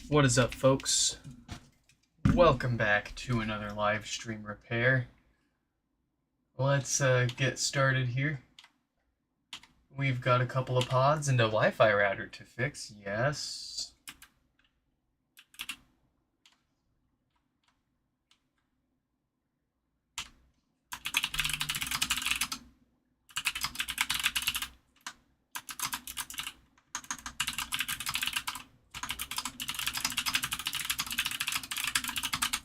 What is up, folks? Welcome back to another live stream repair. Let's get started here. We've got a couple of pods and a Wi-Fi router to fix. Yes.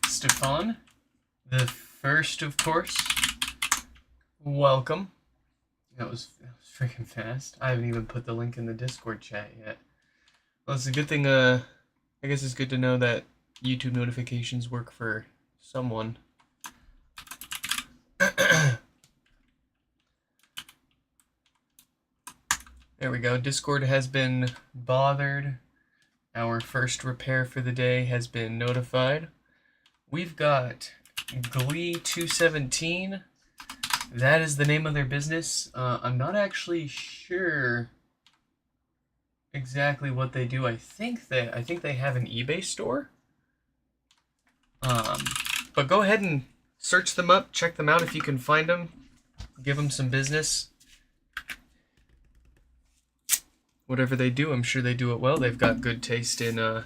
Stefan, the first, of course. Welcome. That was freaking fast. I haven't even put the link in the Discord chat yet. Well, it's a good thing, I guess it's good to know that YouTube notifications work for someone. There we go. Discord has been bothered. Our first repair for the day has been notified. We've got Glee 217. That is the name of their business. I'm not actually sure exactly what they do. I think they have an eBay store. But go ahead and search them up, check them out if you can find them. Give them some business. Whatever they do, I'm sure they do it well. They've got good taste in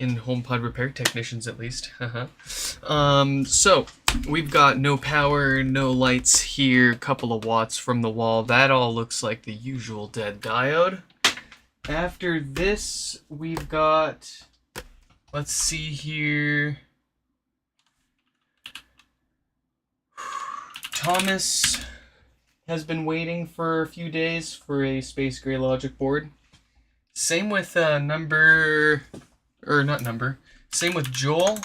HomePod repair technicians, at least. So we've got no power, no lights here, couple of watts from the wall. That all looks like the usual dead diode. After this, we've got, let's see here, Thomas has been waiting for a few days for a space gray logic board. Same with same with Joel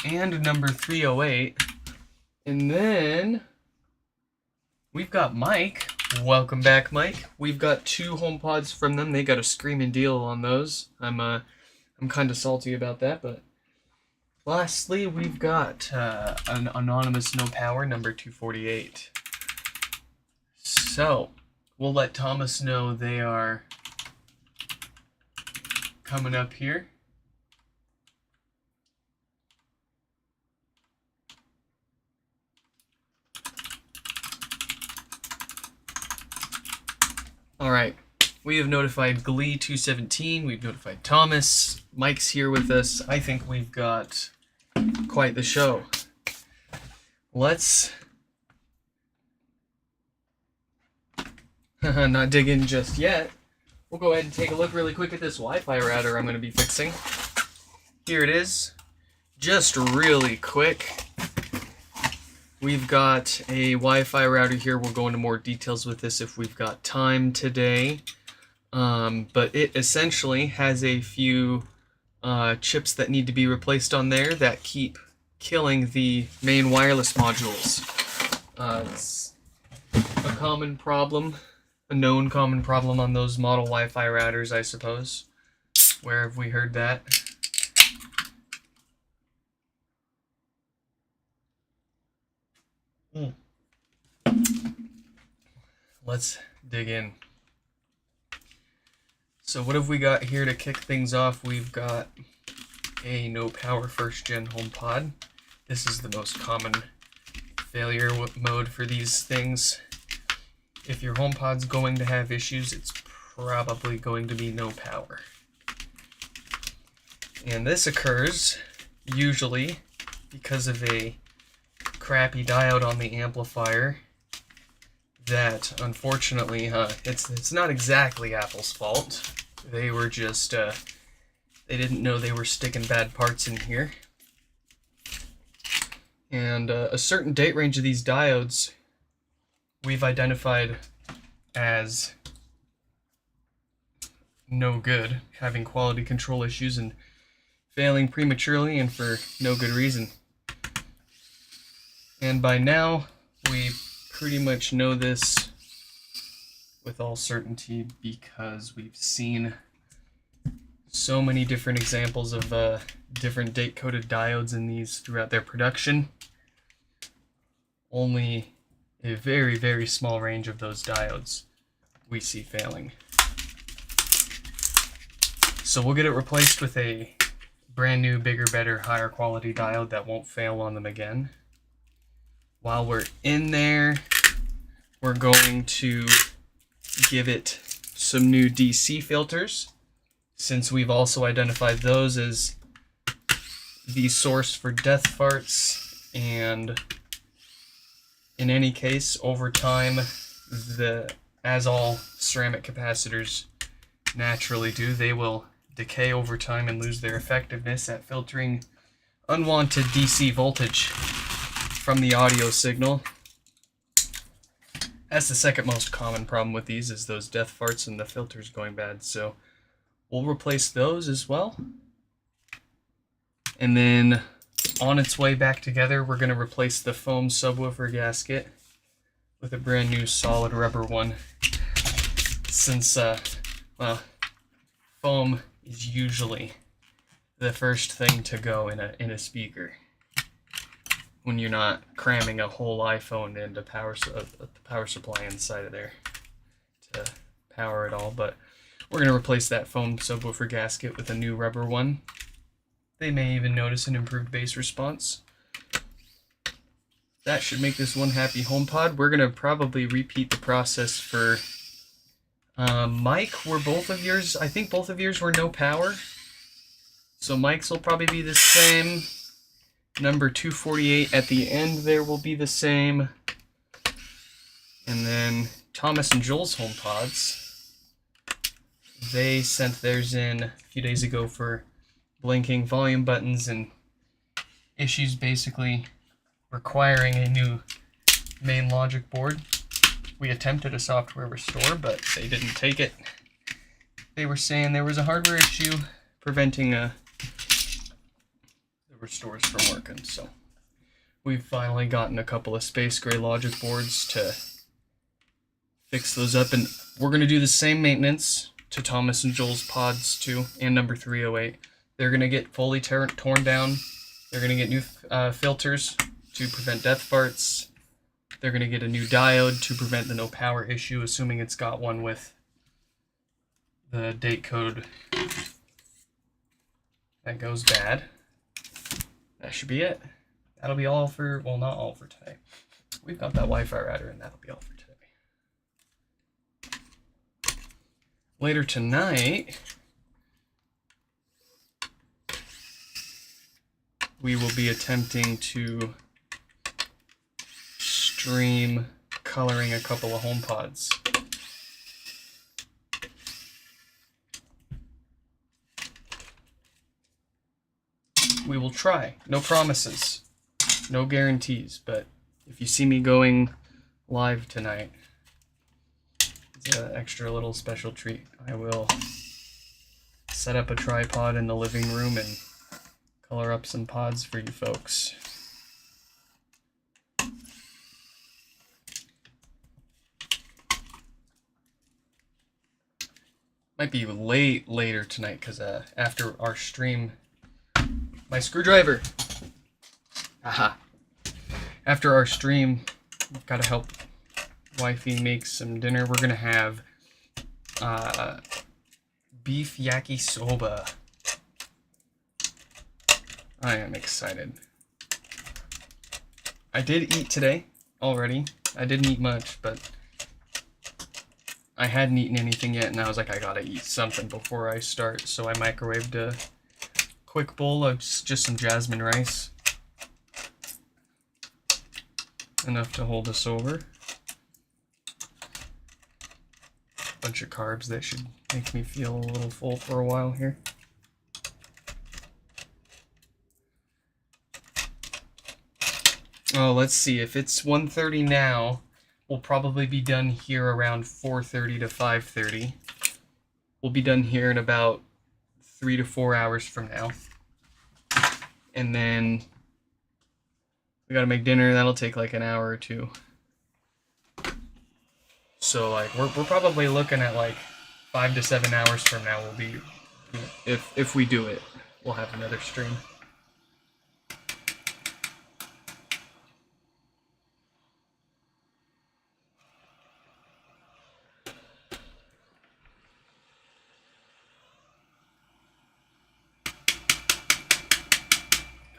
and number 308. And then we've got Mike. Welcome back, Mike. We've got 2 HomePods from them. They got a screaming deal on those. I'm kind of salty about that, but lastly, we've got an anonymous no power, number 248. So we'll let Thomas know they are coming up here. All right, we have notified Glee 217. We've notified Thomas. Mike's here with us. I think we've got quite the show. Let's not dig in just yet. We'll go ahead and take a look really quick at this Wi-Fi router I'm going to be fixing. Here it is. Just really quick. We've got a Wi-Fi router here. We'll go into more details with this if we've got time today. But it essentially has a few chips that need to be replaced on there that keep killing the main wireless modules. It's a common problem, a known common problem on those model Wi-Fi routers, I suppose. Where have we heard that? Let's dig in. So what have we got here to kick things off? We've got a no power first gen HomePod. This is the most common failure mode for these things. If your HomePod's going to have issues, it's probably going to be no power. And this occurs usually because of a crappy diode on the amplifier that, unfortunately, it's not exactly Apple's fault. They were just, they didn't know they were sticking bad parts in here. And a certain date range of these diodes we've identified as no good, having quality control issues and failing prematurely and for no good reason. And by now, we pretty much know this with all certainty because we've seen so many different examples of different date-coded diodes in these throughout their production. Only a very, very small range of those diodes we see failing. So we'll get it replaced with a brand new, bigger, better, higher quality diode that won't fail on them again. While we're in there, we're going to give it some new DC filters, since we've also identified those as the source for death farts, and in any case, over time, as all ceramic capacitors naturally do, they will decay over time and lose their effectiveness at filtering unwanted DC voltage from the audio signal. That's the second most common problem with these, is those death farts and the filters going bad. So we'll replace those as well. And then on its way back together, we're going to replace the foam subwoofer gasket with a brand new solid rubber one. Since, well, foam is usually the first thing to go in a speaker when you're not cramming a whole iPhone into the power supply inside of there to power it all. But we're going to replace that foam subwoofer gasket with a new rubber one. They may even notice an improved bass response. That should make this one happy HomePod. We're going to probably repeat the process for Mike. Were both of yours, I think both of yours were no power. So Mike's will probably be the same. Number 248 at the end there will be the same. And then Thomas and Joel's HomePods, they sent theirs in a few days ago for blinking volume buttons and issues basically requiring a new main logic board. We attempted a software restore, but they didn't take it. They were saying there was a hardware issue preventing the restores from working. So we've finally gotten a couple of space gray logic boards to fix those up, and we're going to do the same maintenance to Thomas and Joel's pods too, and number 308. They're going to get fully torn down. They're going to get new filters to prevent death farts. They're going to get a new diode to prevent the no power issue, assuming it's got one with the date code that goes bad. That should be it. That'll be all for, well, not all for today. We've got that Wi-Fi router, and that'll be all for today. Later tonight, we will be attempting to stream coloring a couple of HomePods. We will try. No promises, no guarantees, but if you see me going live tonight, it's an extra little special treat. I will set up a tripod in the living room and color up some pods for you folks. Might be later tonight, because after our stream, my screwdriver. Aha. After our stream, we've got to help wifey make some dinner. We're gonna have beef yakisoba. I am excited. I did eat today already. I didn't eat much, but I hadn't eaten anything yet, and I was like, I gotta eat something before I start. So I microwaved a quick bowl of just some jasmine rice. Enough to hold us over. Bunch of carbs that should make me feel a little full for a while here. Oh, let's see. If it's 1:30 now, we'll probably be done here around 4:30 to 5:30. We'll be done here in about 3 to 4 hours from now. And then we gotta make dinner. That'll take like an hour or two. So like we're probably looking at like 5 to 7 hours from now. We'll be, if we do it, we'll have another stream.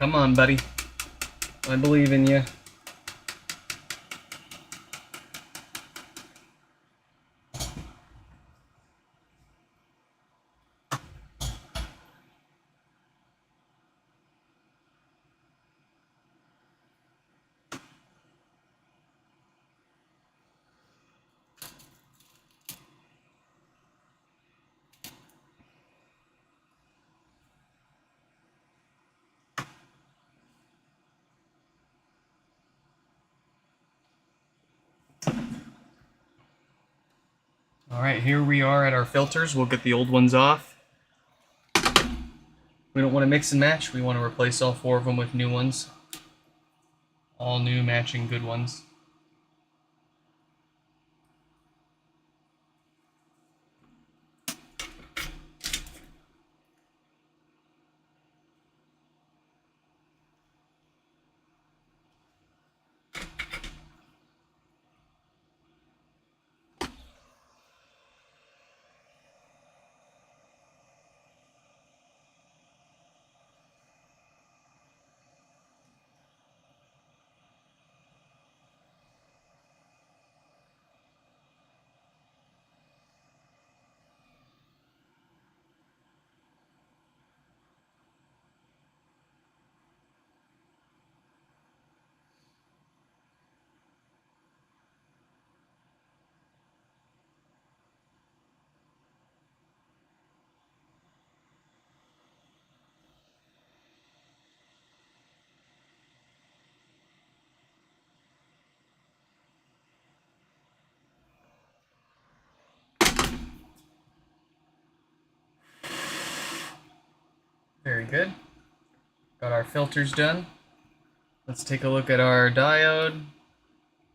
Come on, buddy. I believe in you. Alright, here we are at our filters. We'll get the old ones off. We don't want to mix and match. We want to replace all 4 of them with new ones. All new, matching, good ones. Very good. Got our filters done. Let's take a look at our diode.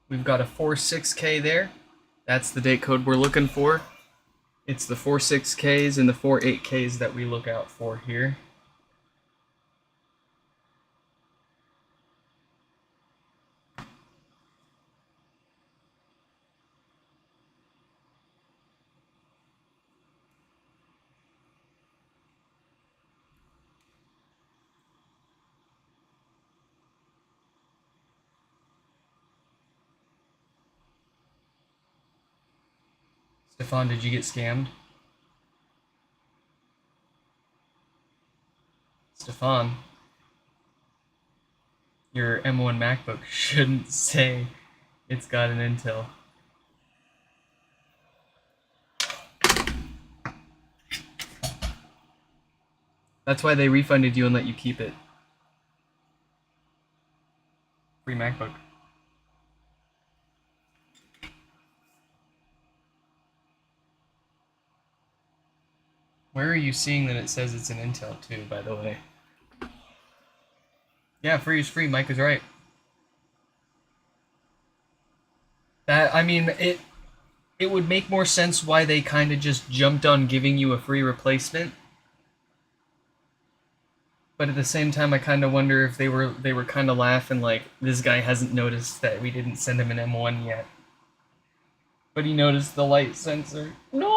We've got a 46K there. That's the date code we're looking for. It's the 46Ks and the 48Ks that we look out for here. Stefan, did you get scammed? Stefan, your M1 MacBook shouldn't say it's got an Intel. That's why they refunded you and let you keep it. Free MacBook. Where are you seeing that it says it's an Intel too, by the way? Yeah, free is free. Mike is right. I mean, it would make more sense why they kind of just jumped on giving you a free replacement. But at the same time, I kind of wonder if they were kind of laughing like, this guy hasn't noticed that we didn't send him an M1 yet. But he noticed the light sensor. No!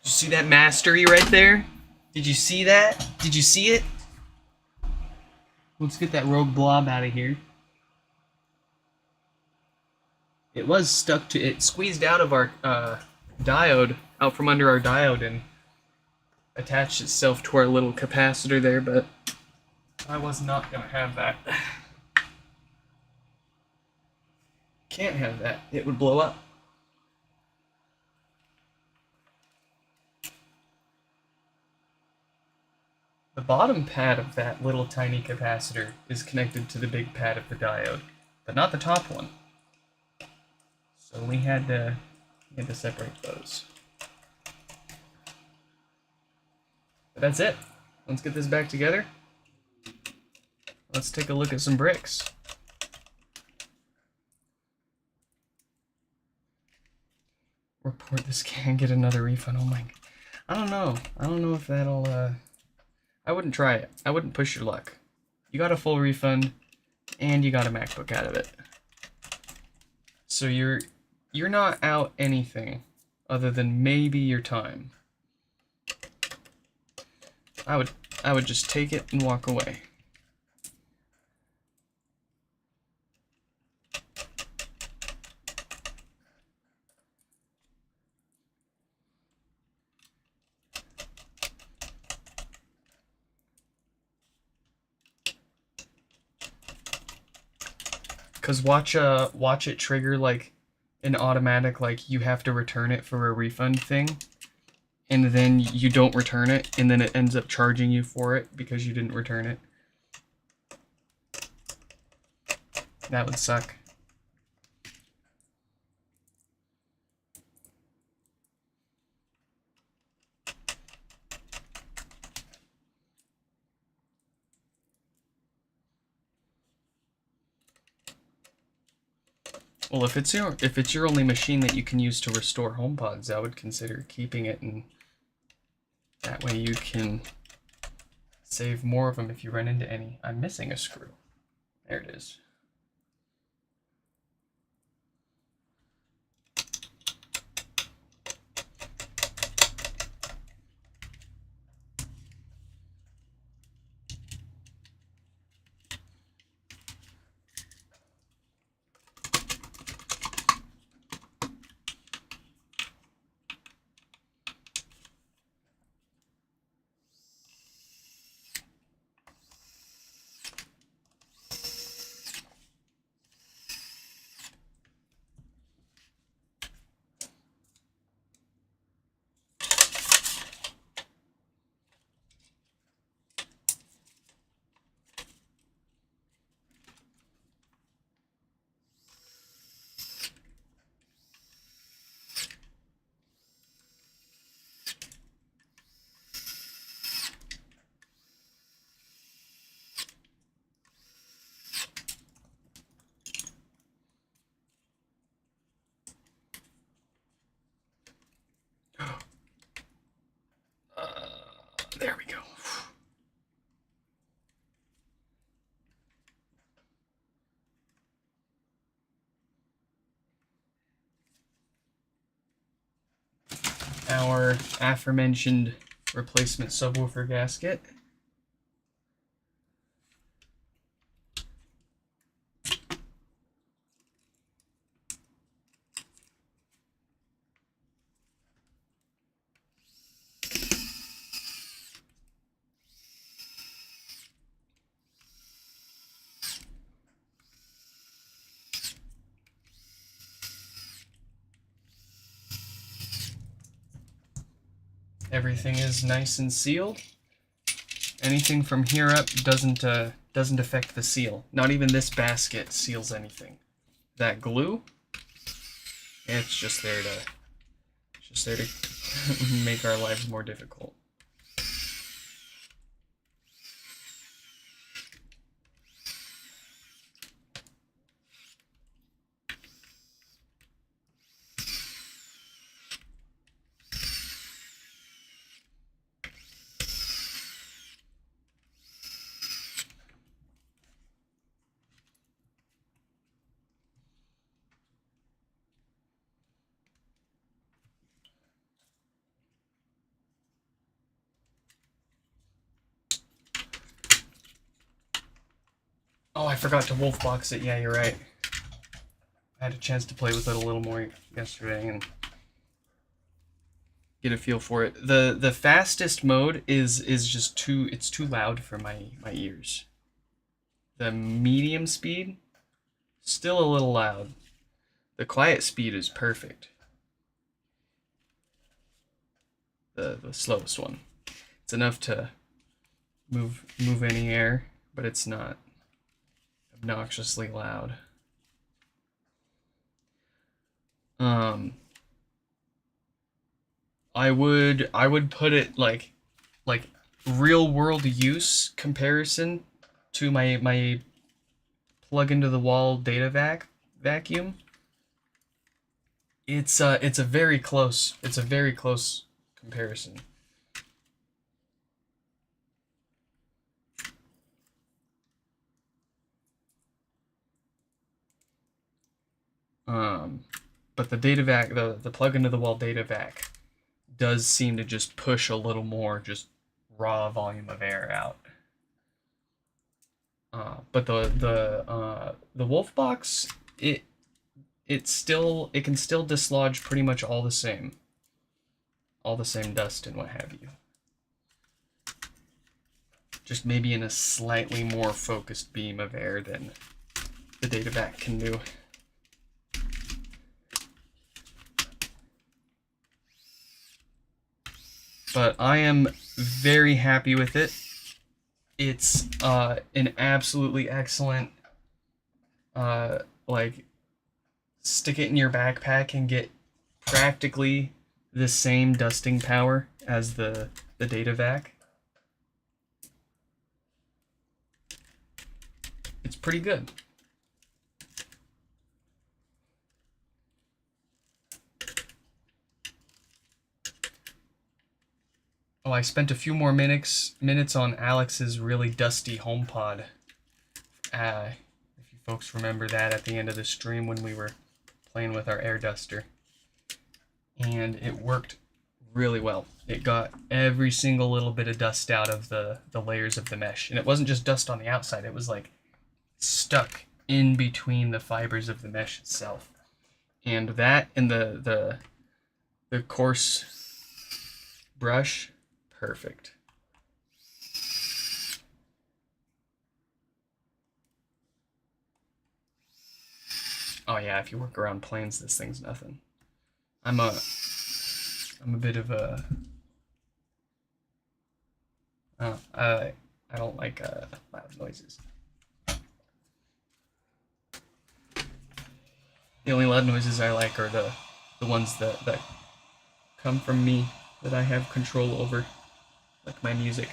Did you see that mastery right there? Did you see that? Did you see it? Let's get that rogue blob out of here. It was stuck to it, squeezed out of our diode, out from under our diode, and attached itself to our little capacitor there, but I was not gonna have that. Can't have that. It would blow up. The bottom pad of that little tiny capacitor is connected to the big pad of the diode, but not the top one. So we had to separate those. But that's it. Let's get this back together. Let's take a look at some bricks. Report this can, get another refund. Oh my god. I don't know. I don't know if that'll I wouldn't try it. I wouldn't push your luck. you got a full refund, and you got a MacBook out of it. So you're not out anything other than maybe your time. I would just take it and walk away. Cause watch it trigger like an automatic like you have to return it for a refund thing, and then you don't return it, and then it ends up charging you for it because you didn't return it. That would suck. Well, if it's your only machine that you can use to restore HomePods, I would consider keeping it, and that way you can save more of them if you run into any. I'm missing a screw. There it is. There we go. Our aforementioned replacement subwoofer gasket. Everything is nice and sealed. Anything from here up doesn't affect the seal. Not even this basket seals anything. That glue, it's just there to make our lives more difficult. Oh, I forgot to wolf box it. Yeah, you're right. I had a chance to play with it a little more yesterday and get a feel for it. The fastest mode is just too loud for my ears. The medium speed, still a little loud. The quiet speed is perfect. The slowest one. It's enough to move any air, but it's not obnoxiously loud. I would put it like real world use comparison to my plug into the wall data vacuum. It's a very close comparison. But the data vac, the plug into the wall data vac, does seem to just push a little more just raw volume of air out. But the Wolf box, it can still dislodge pretty much all the same dust and what have you. Just maybe in a slightly more focused beam of air than the data vac can do. But I am very happy with it. It's an absolutely excellent, like, stick it in your backpack and get practically the same dusting power as the data vac. It's pretty good. Oh, I spent a few more minutes on Alex's really dusty HomePod. If you folks remember that at the end of the stream when we were playing with our air duster. And it worked really well. It got every single little bit of dust out of the layers of the mesh. And it wasn't just dust on the outside, it was like stuck in between the fibers of the mesh itself. And that and the coarse brush, perfect. Oh yeah, if you work around planes, this thing's nothing. I'm a bit of a I don't like loud noises. The only loud noises I like are the ones that come from me, that I have control over, like my music.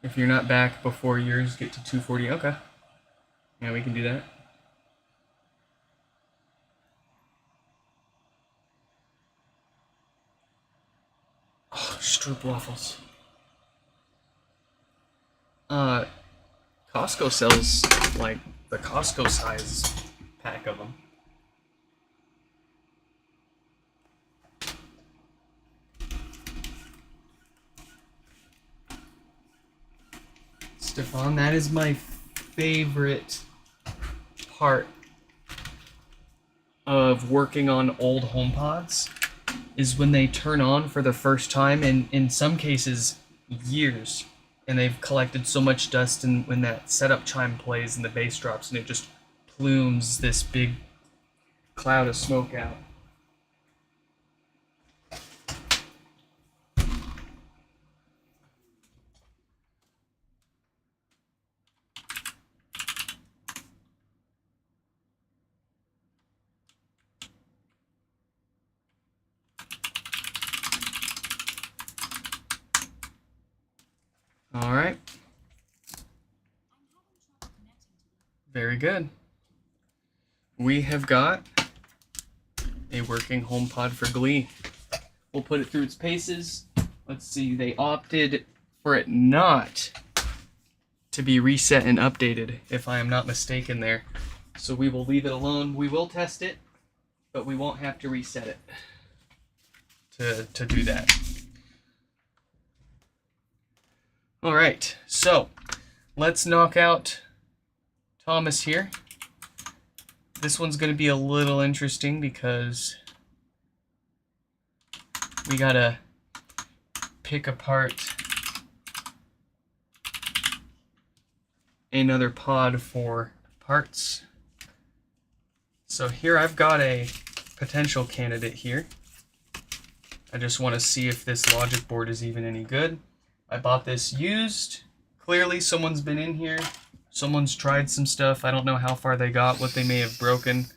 If you're not back before yours get to 240, okay. Yeah, we can do that. Oh, Stroop waffles. Costco sells like the Costco size pack of them. Stefan, that is my favorite part of working on old HomePods, is when they turn on for the first time, and in some cases years, and they've collected so much dust, and when that setup chime plays and the bass drops and it just plumes this big cloud of smoke out. All right. Very good. We have got a working HomePod for Glee. We'll put it through its paces. Let's see, they opted for it not to be reset and updated, if I am not mistaken there. So we will leave it alone. We will test it, but we won't have to reset it to do that. All right, so let's knock out Thomas here. This one's going to be a little interesting because we gotta pick apart another pod for parts. So here I've got a potential candidate here. I just want to see if this logic board is even any good. I bought this used. Clearly someone's been in here. Someone's tried some stuff. I don't know how far they got, what they may have broken.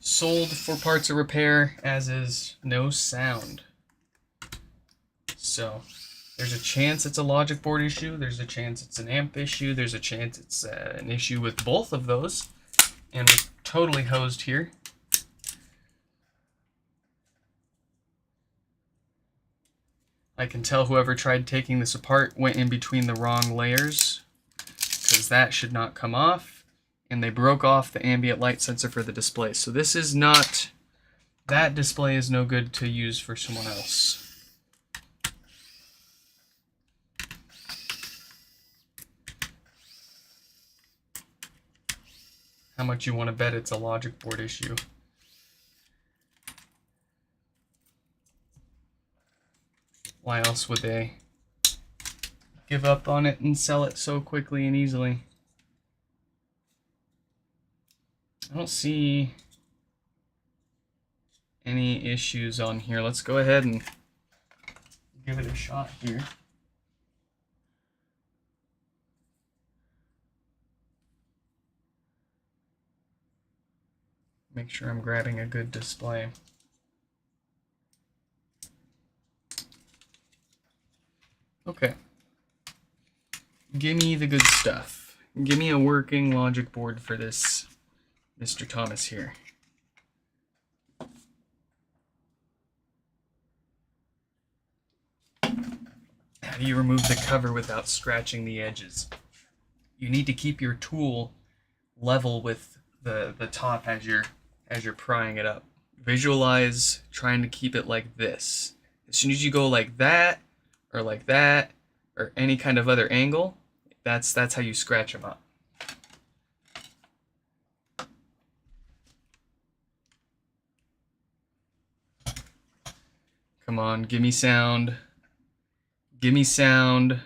Sold for parts of repair, as is no sound. So there's a chance it's a logic board issue. There's a chance it's an amp issue. There's a chance it's an issue with both of those. And we're totally hosed here. I can tell whoever tried taking this apart went in between the wrong layers, because that should not come off, and they broke off the ambient light sensor for the display. So this is not, that display is no good to use for someone else. How much you want to bet it's a logic board issue? Why else would they give up on it and sell it so quickly and easily? I don't see any issues on here. Let's go ahead and give it a shot here. Make sure I'm grabbing a good display. Okay. Give me the good stuff. Give me a working logic board for this Mr. Thomas here. How do you remove the cover without scratching the edges? You need to keep your tool level with the top as you're prying it up. Visualize trying to keep it like this. As soon as you go like that, or any kind of other angle, that's how you scratch them up. Come on, give me sound. Give me sound.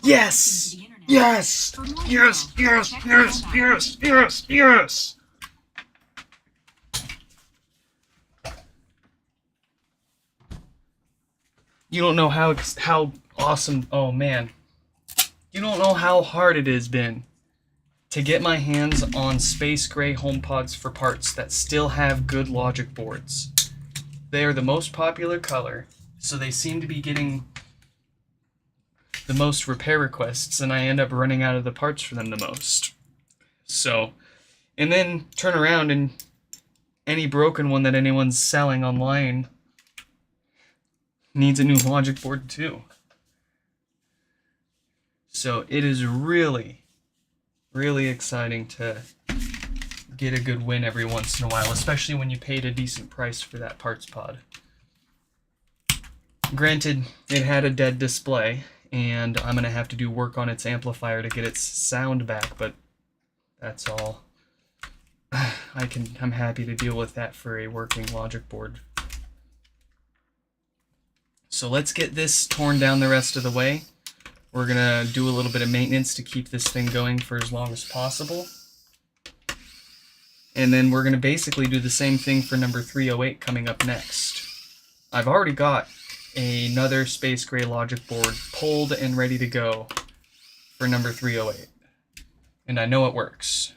Yes! Yes! Yes! Yes! Yes! Yes! Yes! Yes! You don't know how awesome. Oh man, you don't know how hard it has been to get my hands on space gray HomePods for parts that still have good logic boards. They are the most popular color, so they seem to be getting the most repair requests, and I end up running out of the parts for them the most. So, and then turn around and any broken one that anyone's selling online needs a new logic board too. So it is really, really exciting to get a good win every once in a while, especially when you paid a decent price for that parts pod. Granted, it had a dead display, and I'm going to have to do work on its amplifier to get its sound back, but that's all. I'm happy to deal with that for a working logic board. So let's get this torn down the rest of the way. We're going to do a little bit of maintenance to keep this thing going for as long as possible. And then we're going to basically do the same thing for number 308 coming up next. I've already got another space gray logic board pulled and ready to go for number 308. And I know it works.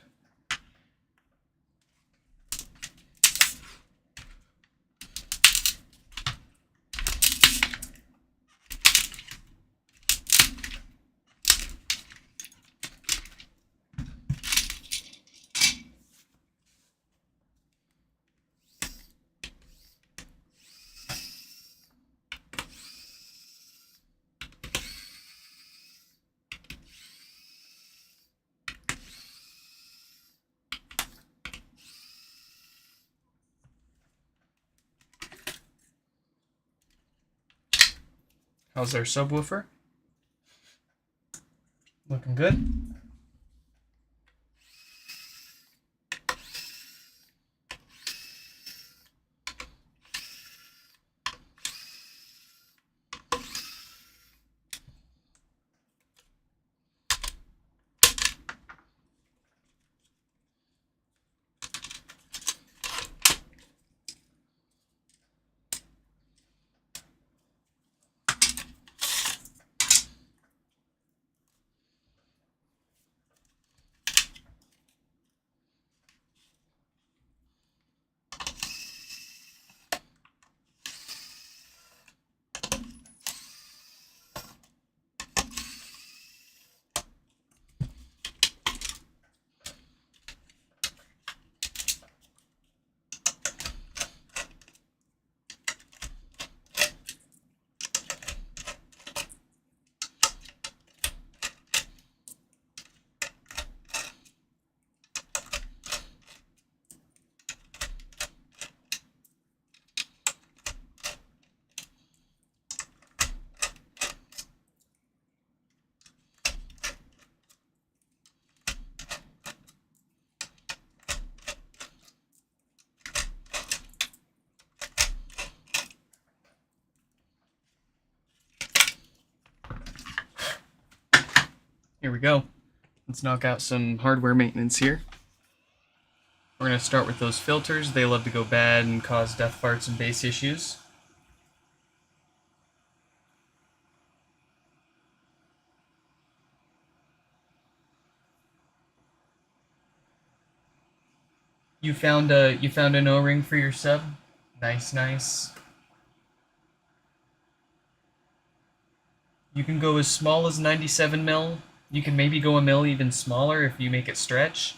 How's our subwoofer? Looking good? Here we go. Let's knock out some hardware maintenance here. We're going to start with those filters. They love to go bad and cause death farts and bass issues. You found an O-ring for your sub? Nice, nice. You can go as small as 97 mil. You can maybe go a mil even smaller if you make it stretch.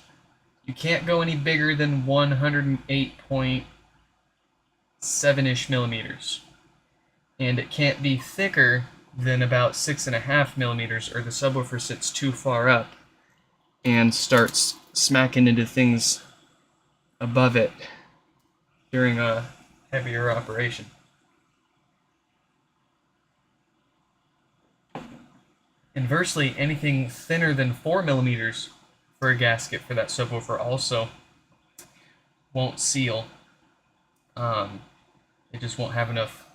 You can't go any bigger than 108.7-ish millimeters. And it can't be thicker than about 6.5 millimeters, or the subwoofer sits too far up and starts smacking into things above it during a heavier operation. Inversely, anything thinner than 4 millimeters for a gasket for that subwoofer also won't seal. It just won't have enough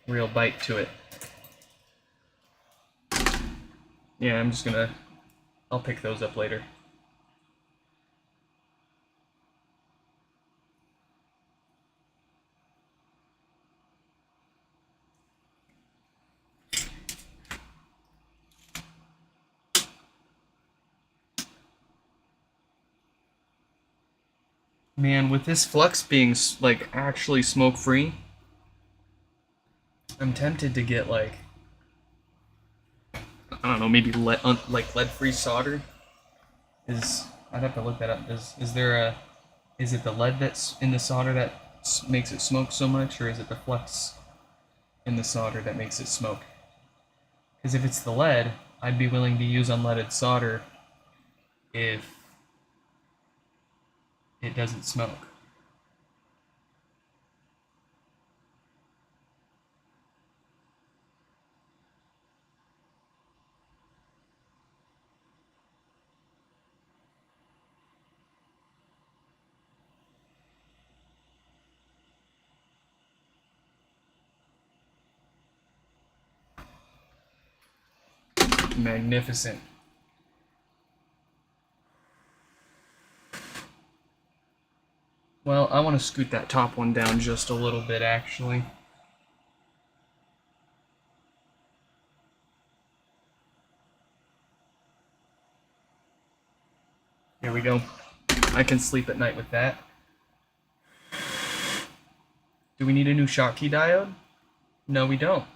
real bite to it. Yeah, I'll pick those up later. Man, with this flux being like actually smoke free, I'm tempted to get like, I don't know, maybe lead-free solder. I'd have to look that up. Is it the lead that's in the solder that makes it smoke so much, or is it the flux in the solder that makes it smoke? Because if it's the lead, I'd be willing to use unleaded solder if it doesn't smoke. Magnificent. Well, I want to scoot that top one down just a little bit, actually. Here we go. I can sleep at night with that. Do we need a new Schottky diode? No, we don't.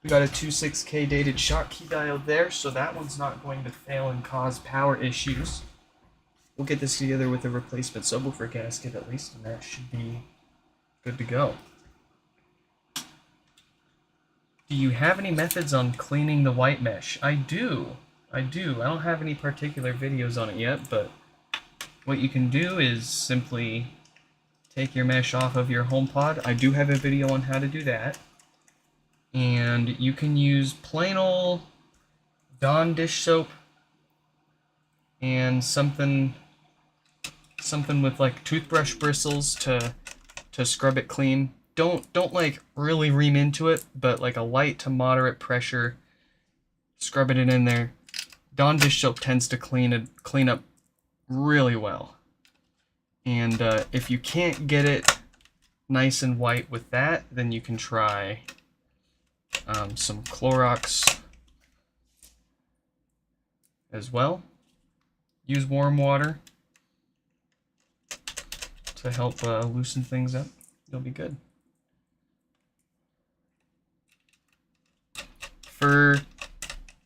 We got a 26K dated Schottky diode there, so that one's not going to fail and cause power issues. We'll get this together with a replacement subwoofer gasket at least, and that should be good to go. Do you have any methods on cleaning the white mesh? I do. I don't have any particular videos on it yet, but what you can do is simply take your mesh off of your HomePod. I do have a video on how to do that. And you can use plain old Dawn dish soap and something with like toothbrush bristles to scrub it clean. Don't like really ream into it, but like a light to moderate pressure, scrubbing it in there. Dawn dish soap tends to clean up really well. And if you can't get it nice and white with that, then you can try some Clorox as well. Use warm water to help loosen things up. You'll be good. For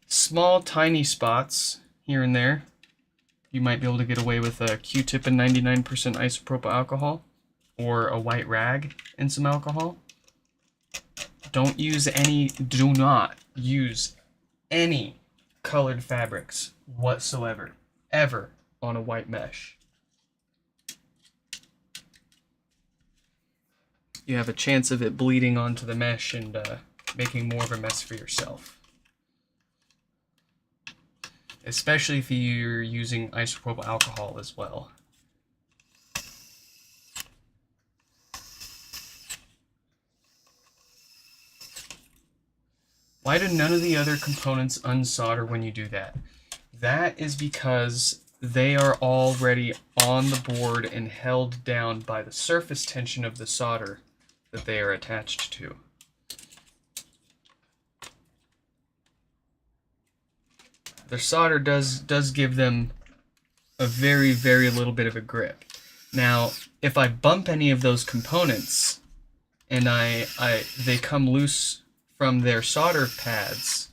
small, tiny spots here and there, you might be able to get away with a Q-tip and 99% isopropyl alcohol, or a white rag and some alcohol. Do not use any colored fabrics whatsoever, ever, on a white mesh. You have a chance of it bleeding onto the mesh and making more of a mess for yourself. Especially if you're using isopropyl alcohol as well. Why do none of the other components unsolder when you do that? That is because they are already on the board and held down by the surface tension of the solder that they are attached to. The solder does give them a very, very little bit of a grip. Now, if I bump any of those components and they come loose from their solder pads,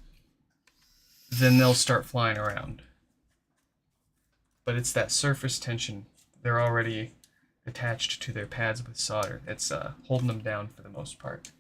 then they'll start flying around. But it's that surface tension. They're already attached to their pads with solder. It's holding them down for the most part.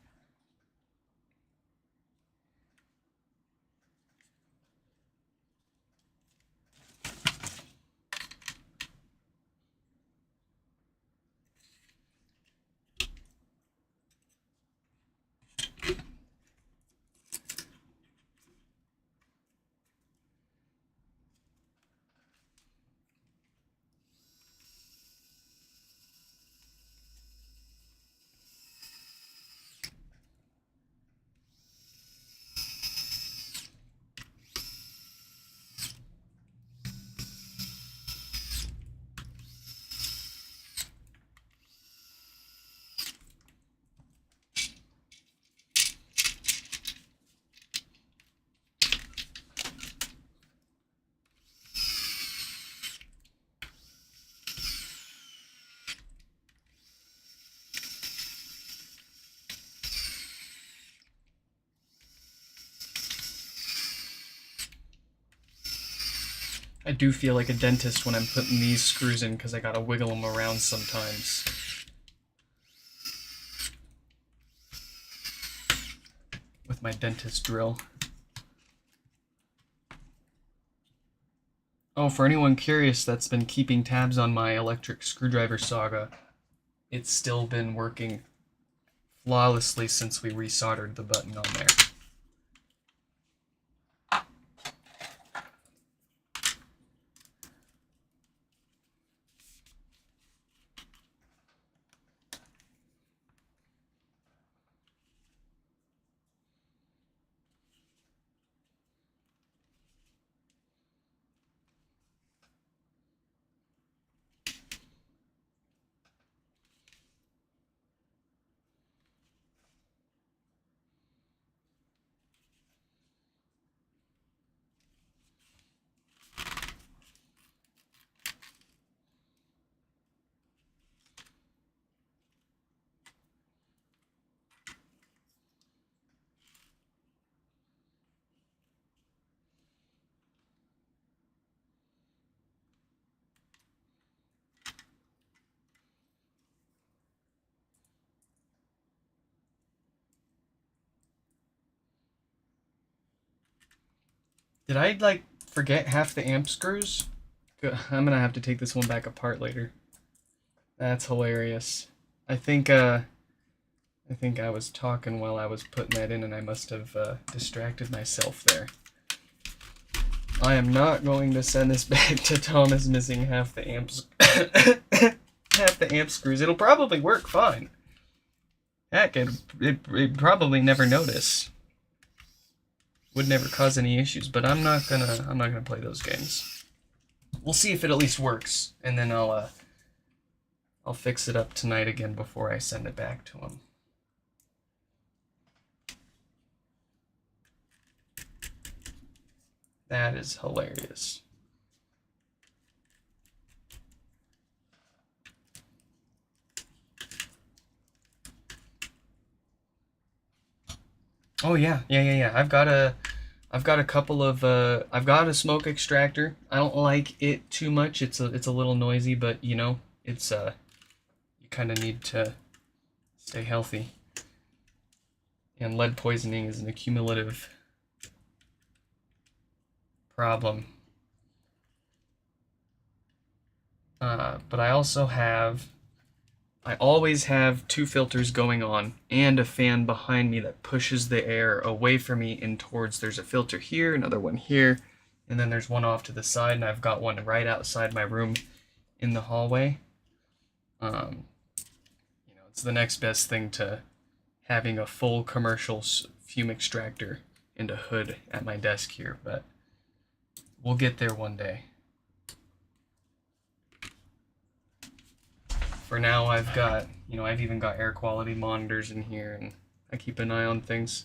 I do feel like a dentist when I'm putting these screws in because I gotta wiggle them around sometimes. With my dentist drill. Oh, for anyone curious that's been keeping tabs on my electric screwdriver saga, it's still been working flawlessly since we resoldered the button on there. Did I, like, forget half the amp screws? I'm gonna have to take this one back apart later. That's hilarious. I think I was talking while I was putting that in and I must have distracted myself there. I am not going to send this back to Thomas missing half the amps half the amp screws. It'll probably work fine. Heck, it'd probably never notice. Would never cause any issues, but I'm not gonna play those games. We'll see if it at least works, and then I'll fix it up tonight again before I send it back to him. That is hilarious. Oh yeah. I've got a couple of I've got a smoke extractor. I don't like it too much. It's a little noisy, but you know, it's you kind of need to stay healthy. And lead poisoning is an accumulative problem. But I always have two filters going on and a fan behind me that pushes the air away from me and towards. There's a filter here, another one here, and then there's one off to the side, and I've got one right outside my room in the hallway. You know, it's the next best thing to having a full commercial fume extractor and a hood at my desk here, but we'll get there one day. For now, I've got, I've even got air quality monitors in here, and I keep an eye on things.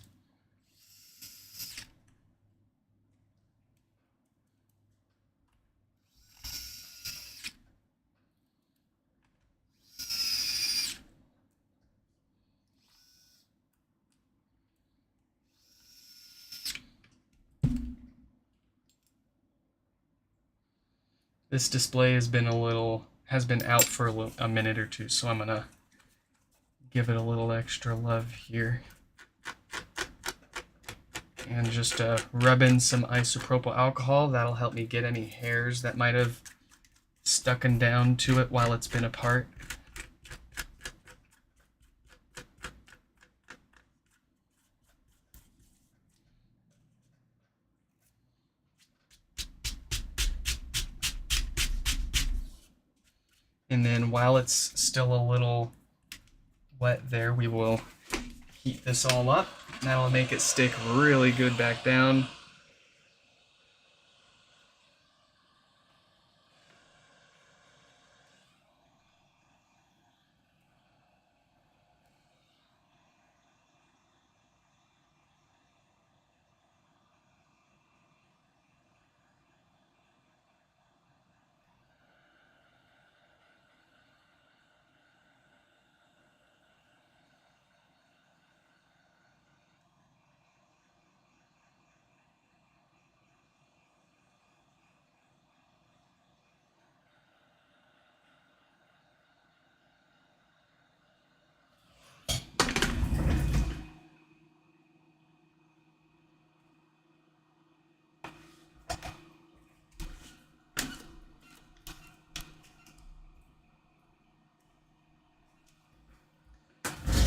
This display has been out for a minute or two, so I'm gonna give it a little extra love here. And just rub in some isopropyl alcohol. That'll help me get any hairs that might have stuck down to it while it's been apart. And then while it's still a little wet there, we will heat this all up. That'll make it stick really good back down.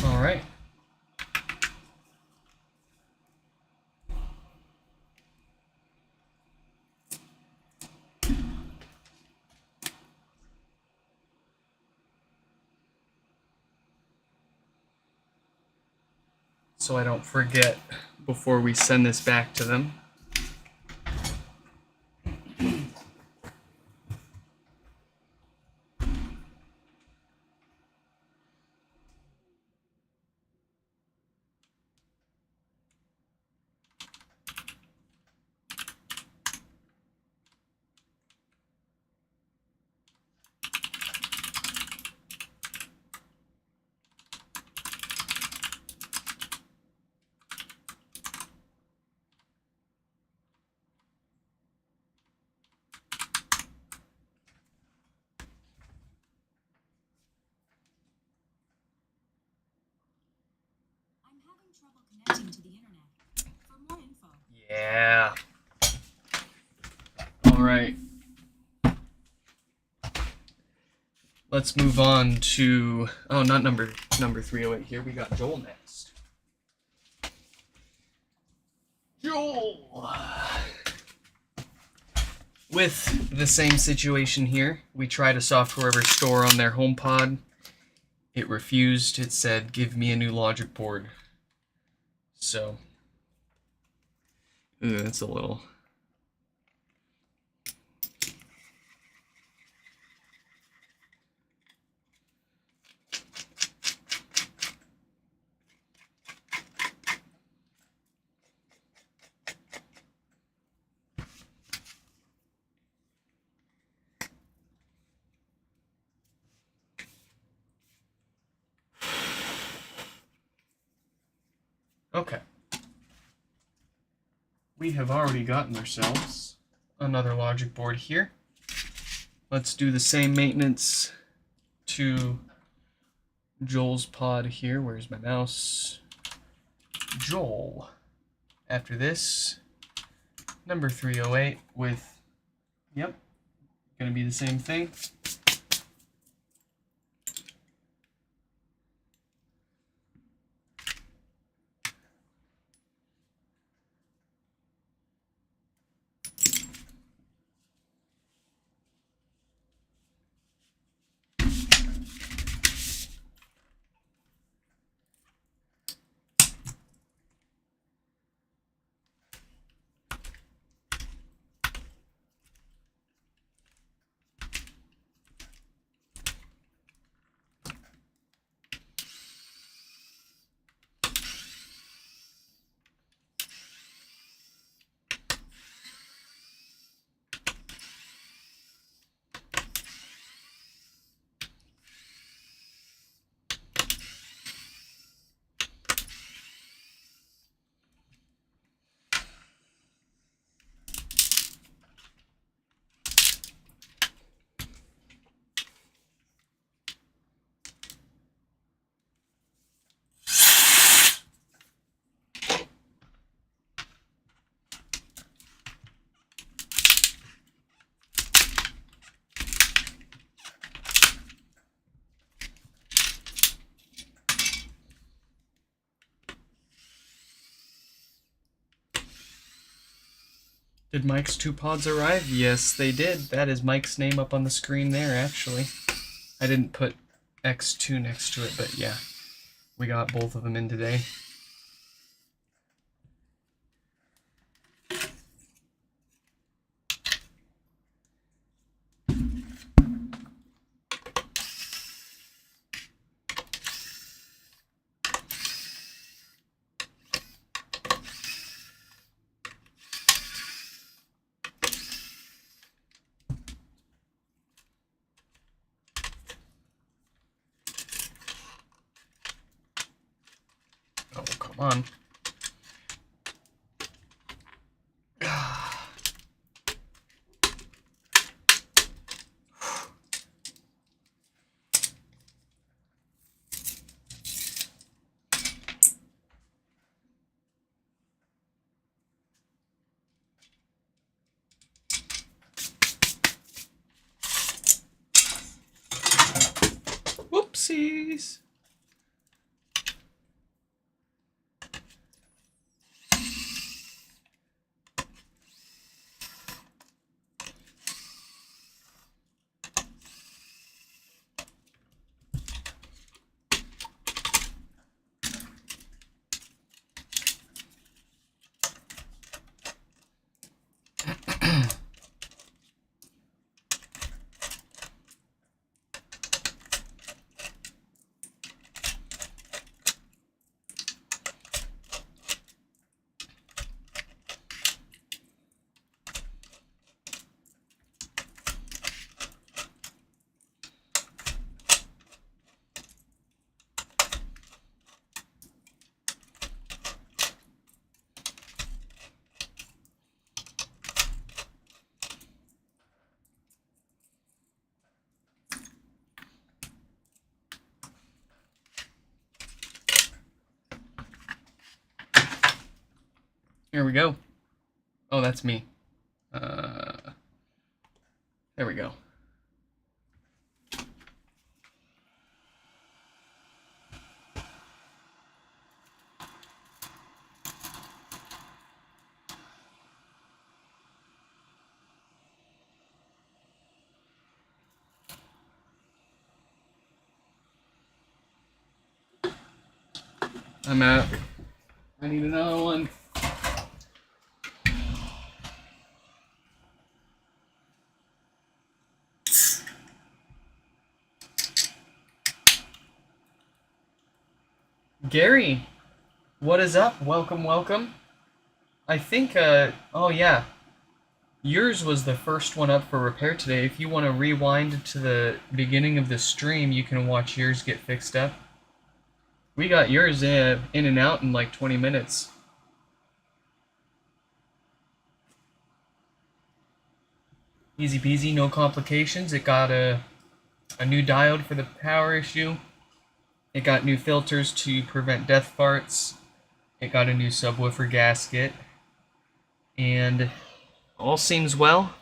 All right. So I don't forget before we send this back to them. Trouble connecting to the internet. For more info. Yeah. All right. Let's move on to, not number 308 here. We got Joel next. Joel. With the same situation here, we tried a software restore on their HomePod. It refused. It said, "Give me a new logic board." So, that's a little. Okay. We have already gotten ourselves another logic board here. Let's do the same maintenance to Joel's pod here. Where's my mouse? Joel. After this, number 308 with, gonna be the same thing. Did Mike's 2 pods arrive? Yes, they did. That is Mike's name up on the screen there, actually. I didn't put X2 next to it, but yeah. We got both of them in today. Oh, come on. Whoopsies! Here we go. Oh, that's me. There we go. I'm out. I need another one. Gary, what is up? Welcome, welcome. I think, oh yeah, yours was the first one up for repair today. If you want to rewind to the beginning of the stream, you can watch yours get fixed up. We got yours in and out in like 20 minutes. Easy peasy, no complications. It got a new diode for the power issue. It got new filters to prevent death farts. It got a new subwoofer gasket. And all seems well.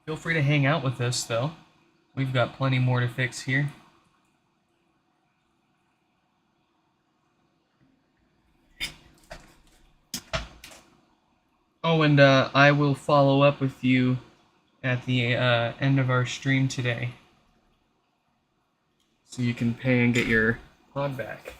Feel free to hang out with us, though. We've got plenty more to fix here. Oh, and I will follow up with you at the end of our stream today, so you can pay and get your pod back.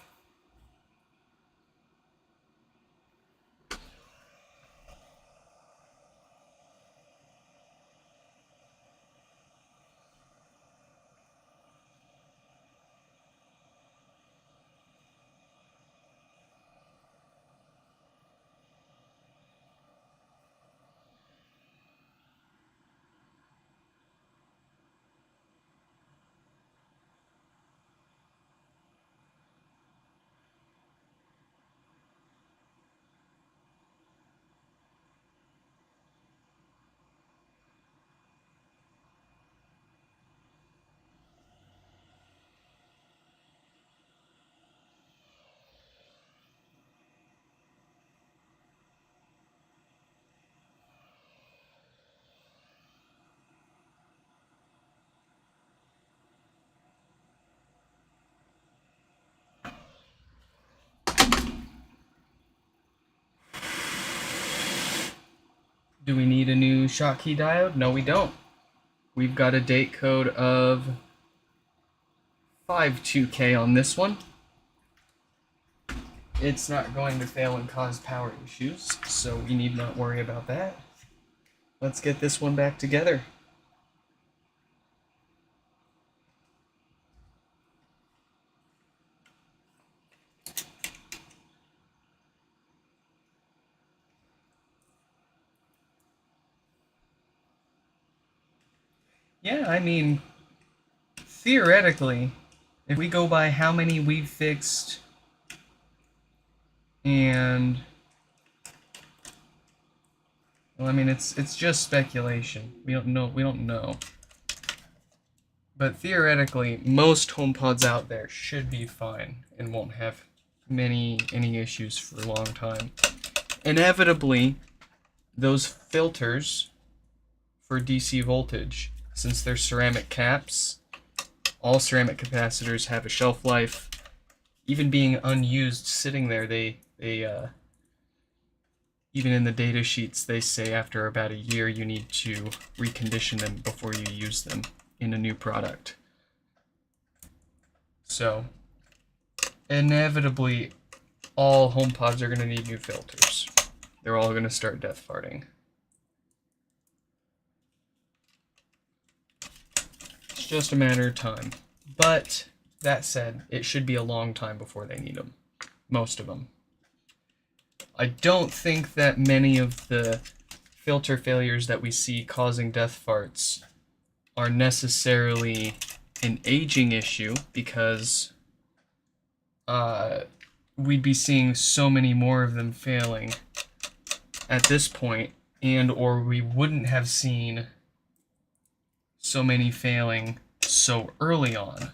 Do we need a new Schottky diode? No, we don't. We've got a date code of 52K on this one. It's not going to fail and cause power issues, so we need not worry about that. Let's get this one back together. Yeah, I mean, theoretically, if we go by how many we've fixed and, well, I mean, it's just speculation. We don't know. But theoretically, most HomePods out there should be fine and won't have any issues for a long time. Inevitably, those filters for DC voltage, since they're ceramic caps, all ceramic capacitors have a shelf life. Even being unused, sitting there, they even in the data sheets, they say after about a year you need to recondition them before you use them in a new product. So, inevitably, all HomePods are going to need new filters. They're all going to start death farting. It's just a matter of time. But, that said, it should be a long time before they need them. Most of them. I don't think that many of the filter failures that we see causing death farts are necessarily an aging issue, because we'd be seeing so many more of them failing at this point, and or we wouldn't have seen so many failing so early on.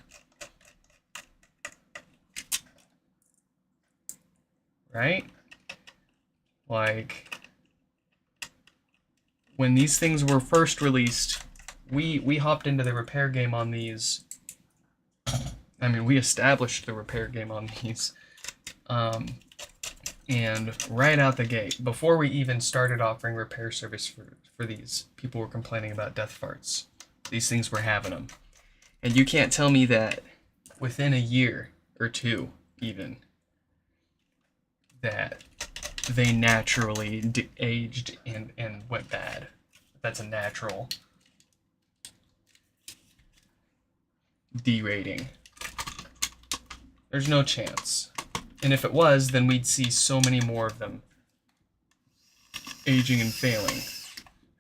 Right? Like, when these things were first released, we hopped into the repair game on these. I mean, we established the repair game on these. And right out the gate, before we even started offering repair service for these, people were complaining about death farts. These things were having them. And you can't tell me that within a year or two, even, that they naturally aged and went bad. That's a natural derating. There's no chance. And if it was, then we'd see so many more of them aging and failing,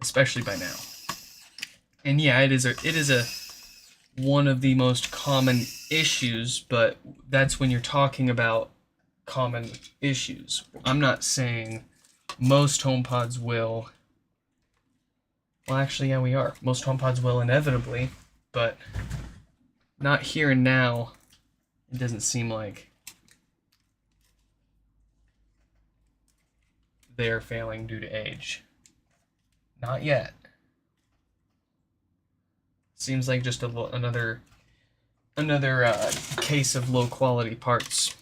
especially by now. And yeah, it is a one of the most common issues, but that's when you're talking about common issues. I'm not saying most HomePods will. Well, actually, yeah, we are. Most HomePods will inevitably, but not here and now. It doesn't seem like they're failing due to age. Not yet. Seems like just another case of low quality parts.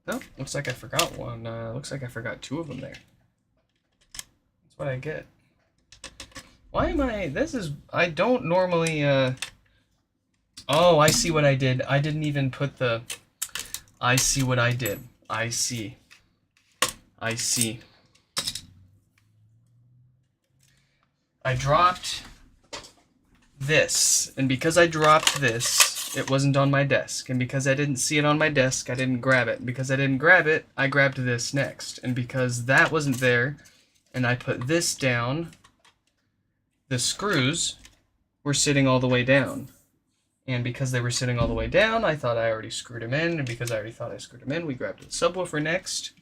Oh, looks like I forgot one. Looks like I forgot two of them there. That's what I get. Why am I... I don't normally... Oh, I see what I did. I didn't even put the... I see what I did. I see. I dropped this. And because I dropped this, it wasn't on my desk. And because I didn't see it on my desk, I didn't grab it. And because I didn't grab it, I grabbed this next. And because that wasn't there, and I put this down, the screws were sitting all the way down. And because they were sitting all the way down, I thought I already screwed them in. And because I already thought I screwed them in, we grabbed the subwoofer next.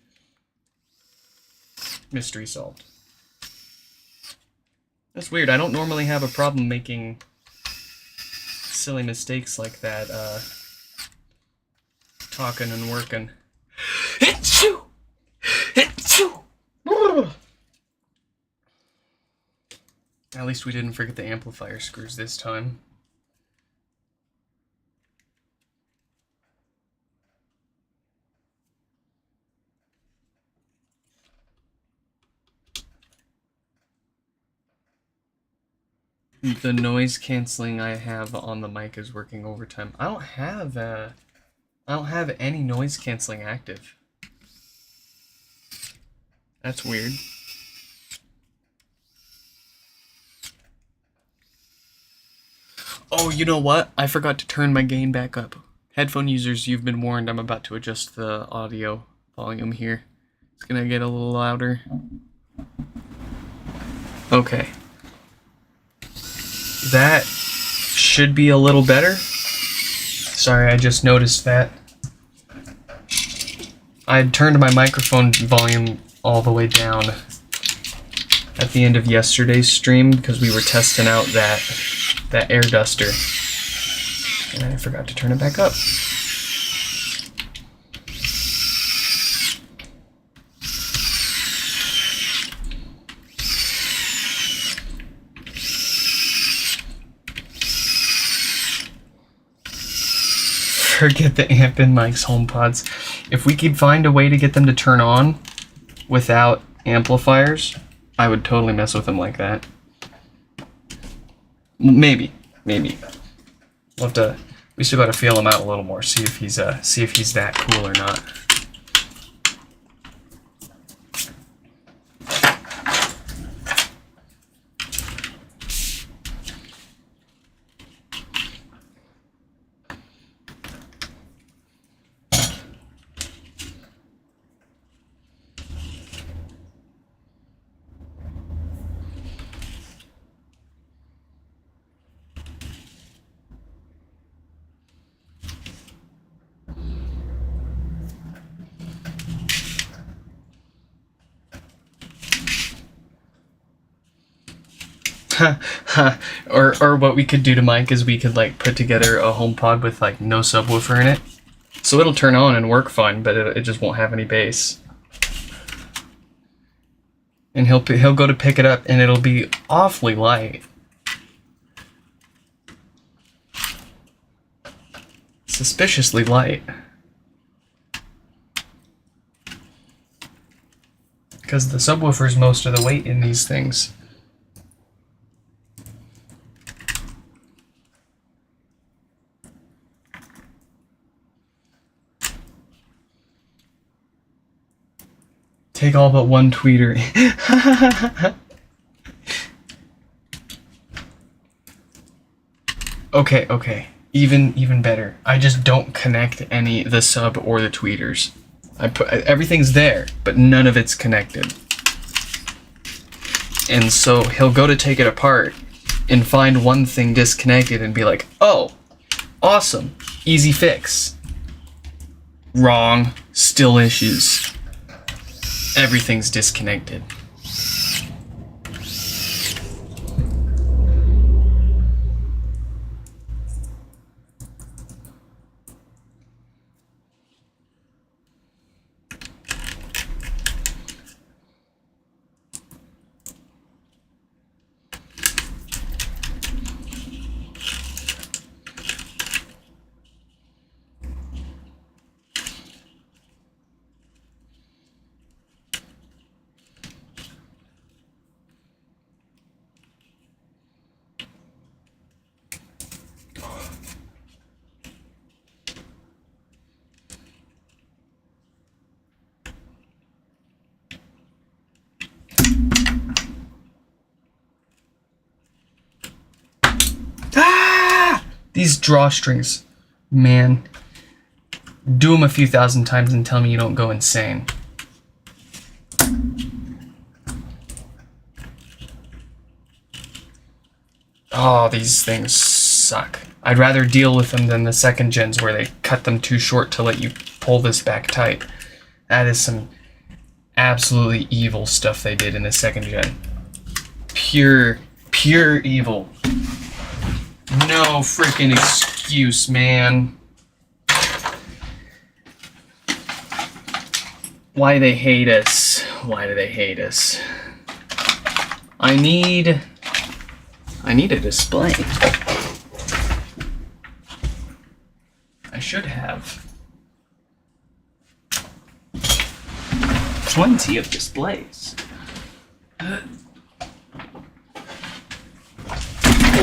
Mystery solved. That's weird. I don't normally have a problem making silly mistakes like that, talking and working. At least we didn't forget the amplifier screws this time. The noise canceling I have on the mic is working overtime. I don't have any noise canceling active. That's weird. Oh, you know what? I forgot to turn my gain back up. Headphone users, you've been warned. I'm about to adjust the audio volume here. It's gonna get a little louder. Okay. That should be a little better. Sorry, I just noticed that. I had turned my microphone volume all the way down at the end of yesterday's stream because we were testing out that air duster. And I forgot to turn it back up. Forget the amp in Mike's HomePods. If we could find a way to get them to turn on without amplifiers, I would totally mess with them like that. Maybe. We'll have to. We still got to feel him out a little more. See if he's that cool or not. Or what we could do to Mike is we could like put together a HomePod with like no subwoofer in it, so it'll turn on and work fine, but it just won't have any bass. And he'll go to pick it up and it'll be awfully light. Suspiciously light. Because the subwoofer's most of the weight in these things. Take all but one tweeter. Okay. Even better. I just don't connect the sub or the tweeters. Everything's there, but none of it's connected. And so he'll go to take it apart and find one thing disconnected and be like, "Oh, awesome. Easy fix." Wrong. Still issues. Everything's disconnected. These drawstrings, man. Do them a few thousand times and tell me you don't go insane. Oh, these things suck. I'd rather deal with them than the second gens where they cut them too short to let you pull this back tight. That is some absolutely evil stuff they did in the second gen. Pure evil. No freaking excuse, man. Why they hate us? Why do they hate us? I need a display. I should have plenty of displays.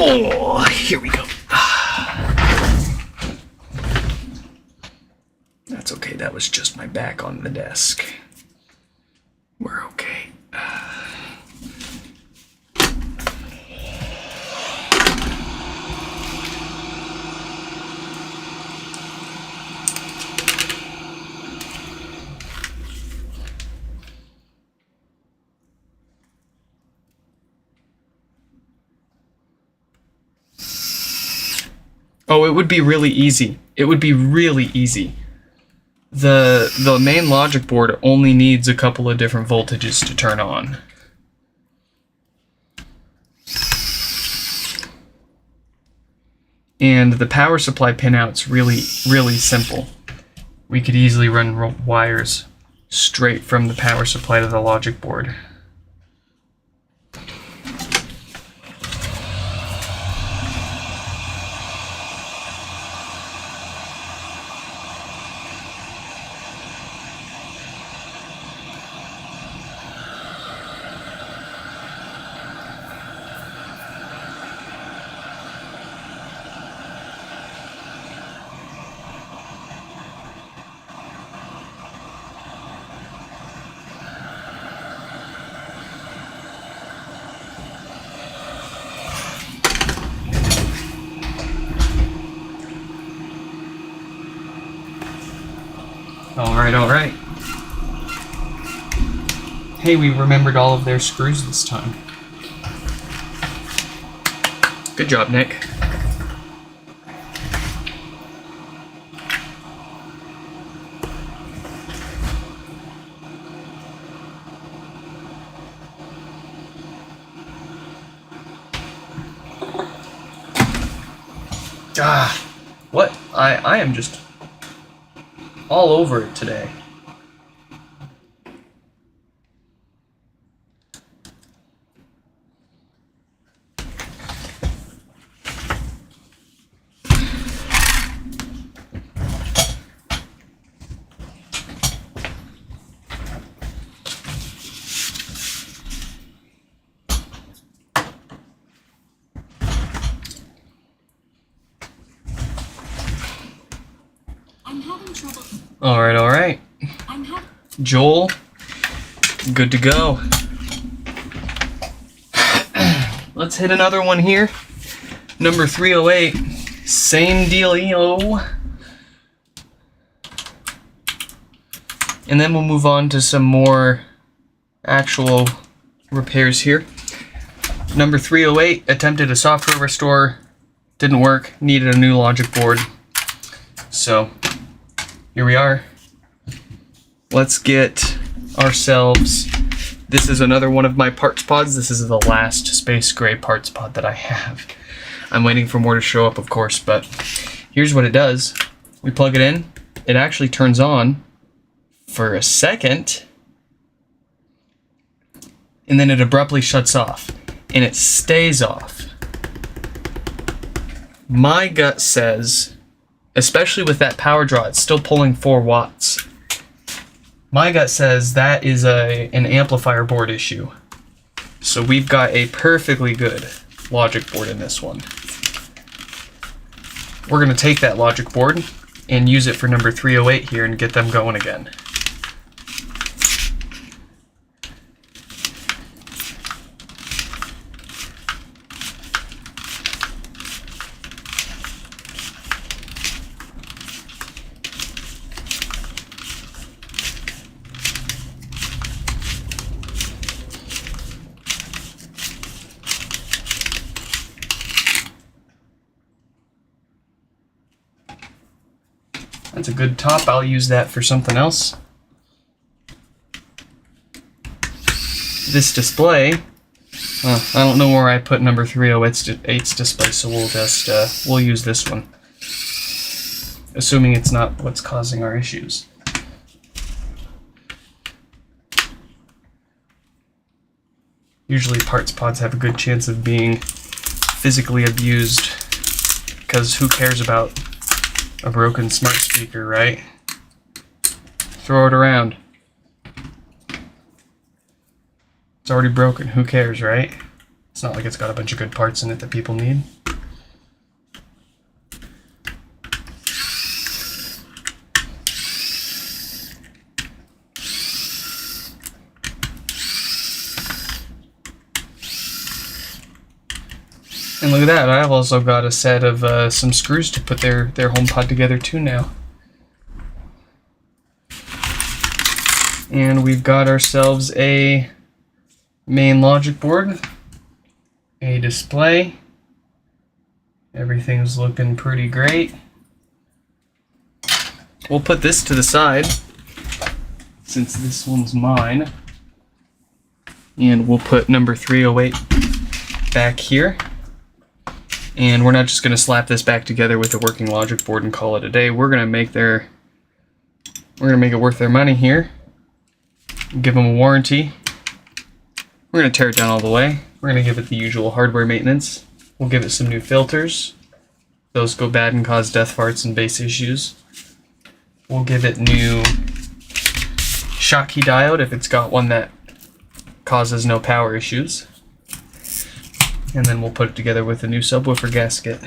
Oh, here we go. That's okay, that was just my back on the desk. We're okay. Oh, it would be really easy. It would be really easy. The main logic board only needs a couple of different voltages to turn on. And the power supply pinout's really simple. We could easily run wires straight from the power supply to the logic board. All right. Hey, we remembered all of their screws this time. Good job, Nick. What? I am just all over it today. I'm having trouble. All right. Joel, good to go. Let's hit another one here. Number 308, same dealio. And then we'll move on to some more actual repairs here. Number 308, attempted a software restore, didn't work, needed a new logic board. So here we are. Let's get ourselves, this is another one of my parts pods. This is the last space gray parts pod that I have. I'm waiting for more to show up, of course, but here's what it does. We plug it in, it actually turns on for a second, and then it abruptly shuts off, and it stays off. My gut says, especially with that power draw, it's still pulling 4 watts. My gut says that is an amplifier board issue. So we've got a perfectly good logic board in this one. We're gonna take that logic board and use it for number 308 here and get them going again. That's a good top. I'll use that for something else. This display, I don't know where I put number 308's display, so we'll just we'll use this one, assuming it's not what's causing our issues. Usually parts pods have a good chance of being physically abused, because who cares about a broken smart speaker, right? Throw it around. It's already broken, who cares, right? It's not like it's got a bunch of good parts in it that people need. And look at that, I've also got a set of some screws to put their HomePod together too now. And we've got ourselves a main logic board, a display. Everything's looking pretty great. We'll put this to the side, since this one's mine. And we'll put number 308 back here. And we're not just going to slap this back together with a working logic board and call it a day. We're going to make it worth their money here. Give them a warranty. We're going to tear it down all the way. We're going to give it the usual hardware maintenance. We'll give it some new filters. Those go bad and cause death farts and bass issues. We'll give it new Schottky diode if it's got one that causes no power issues. And then we'll put it together with a new subwoofer gasket.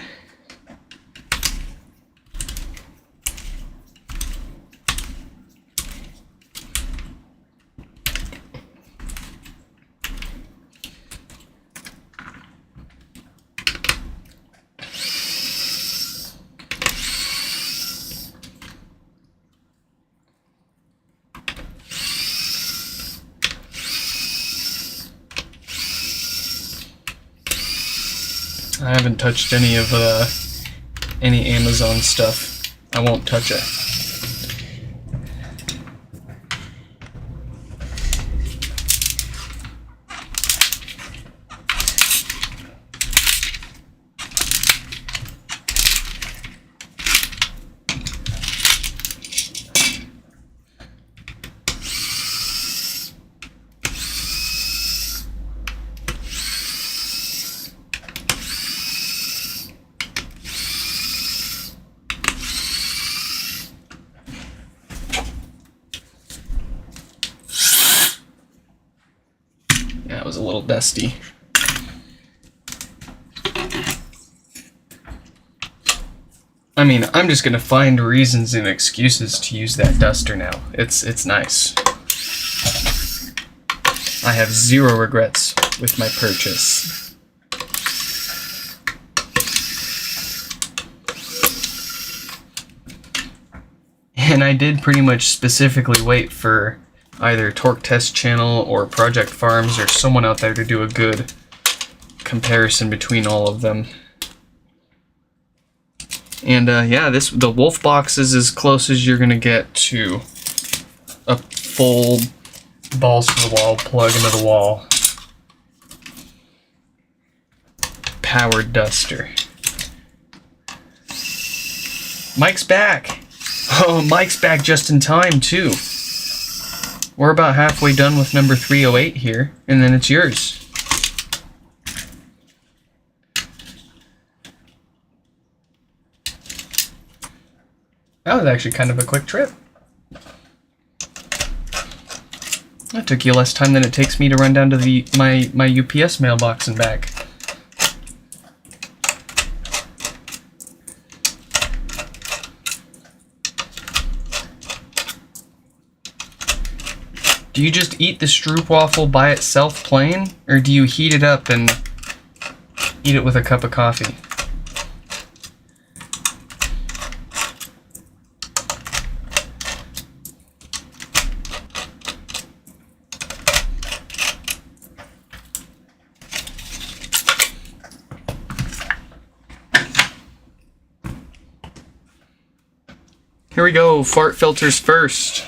I haven't touched any Amazon stuff. I won't touch it. Yeah, it was a little dusty. I mean, I'm just gonna find reasons and excuses to use that duster now. It's nice. I have zero regrets with my purchase. And I did pretty much specifically wait for either Torque Test Channel or Project Farms or someone out there to do a good comparison between all of them. And yeah, the Wolf box is as close as you're gonna get to a full balls to the wall, plug into the wall powered duster. Mike's back. Oh, Mike's back just in time too. We're about halfway done with number 308 here, and then it's yours. That was actually kind of a quick trip. That took you less time than it takes me to run down to my UPS mailbox and back. Do you just eat the stroopwafel by itself plain, or do you heat it up and eat it with a cup of coffee? Here we go, fart filters first.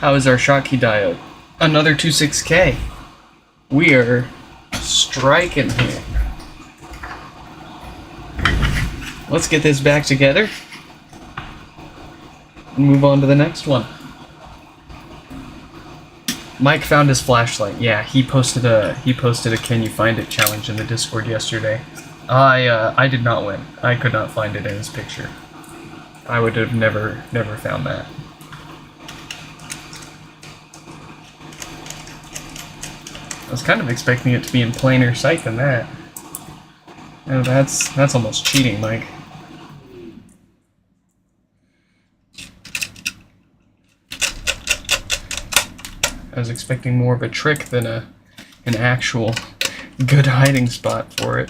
How is our Schottky diode? Another 26K. We are striking here. Let's get this back together and move on to the next one. Mike found his flashlight. Yeah, he posted a can you find it challenge in the Discord yesterday. I did not win. I could not find it in his picture. I would have never found that. I was kind of expecting it to be in plainer sight than that. Oh, that's almost cheating, Mike. I was expecting more of a trick than an actual good hiding spot for it.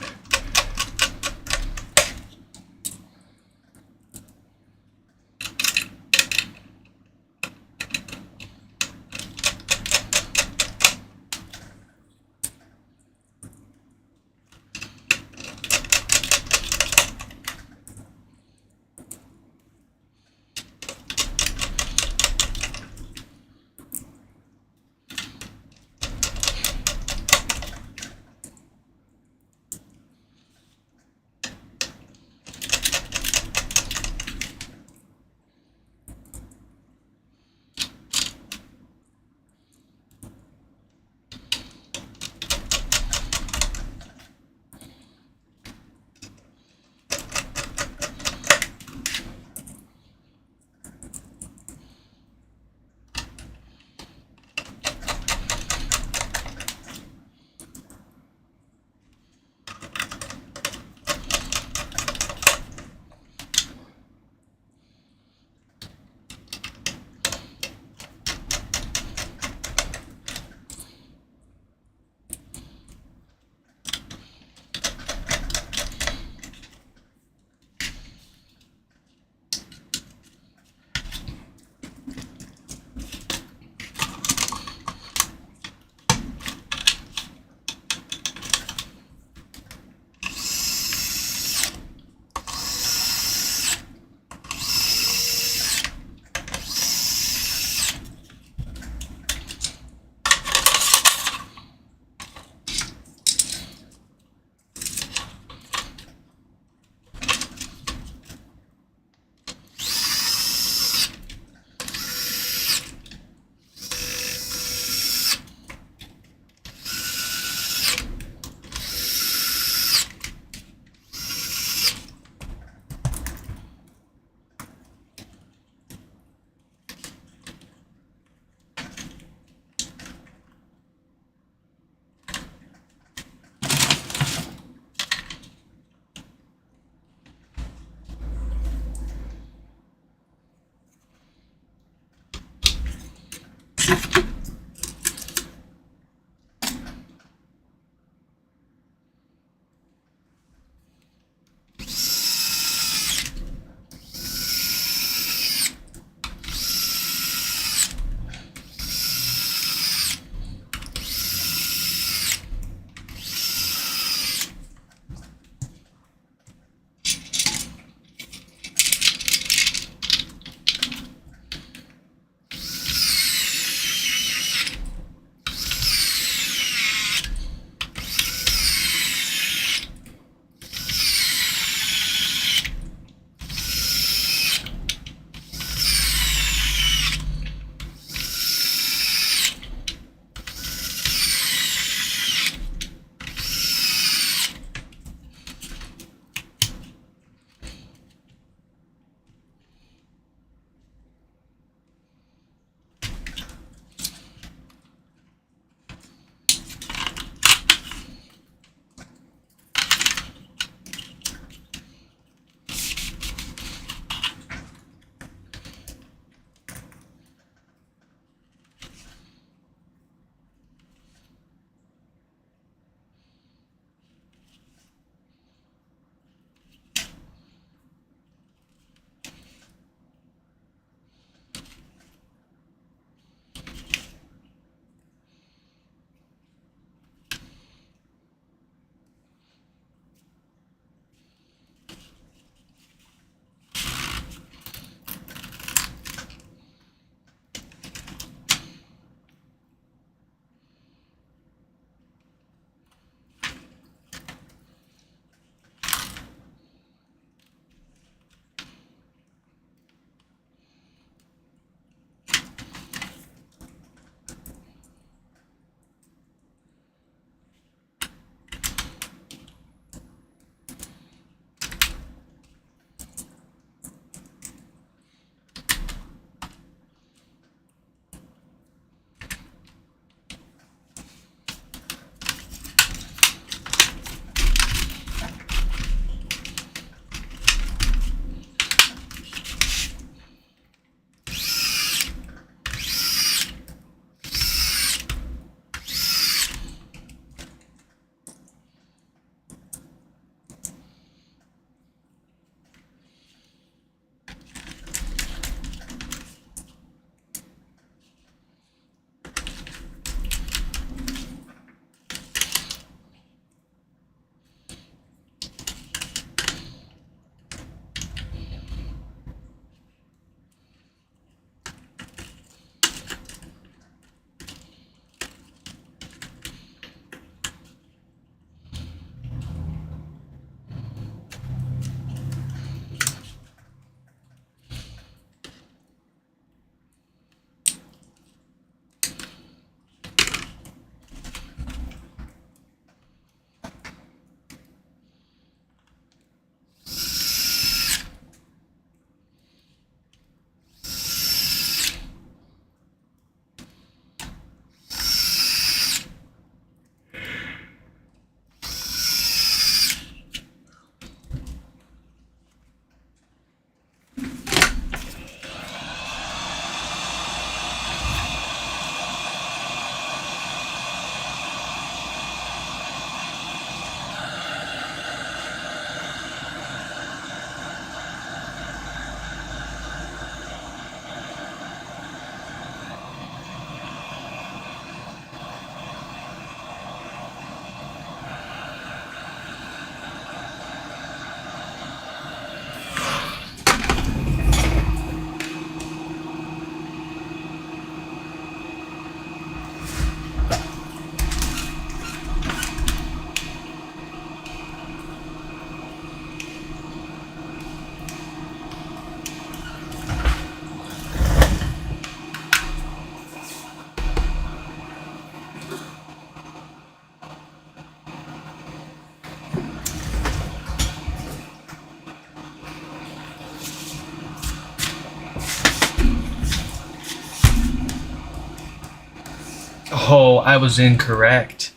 Oh, I was incorrect.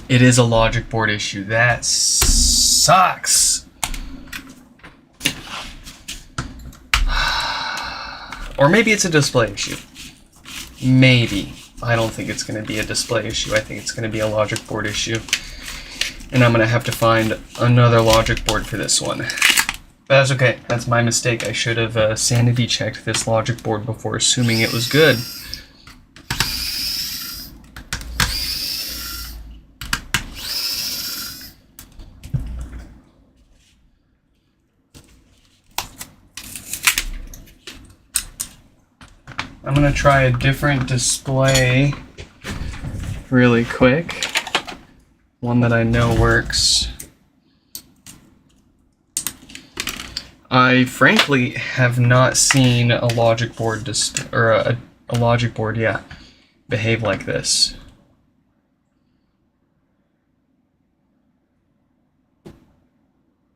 It is a logic board issue. That sucks. Or maybe it's a display issue. Maybe. I don't think it's going to be a display issue. I think it's going to be a logic board issue. And I'm going to have to find another logic board for this one. But that's okay. That's my mistake. I should have sanity checked this logic board before assuming it was good. I'm going to try a different display really quick. One that I know works. I frankly have not seen a logic board a logic board, yeah, behave like this.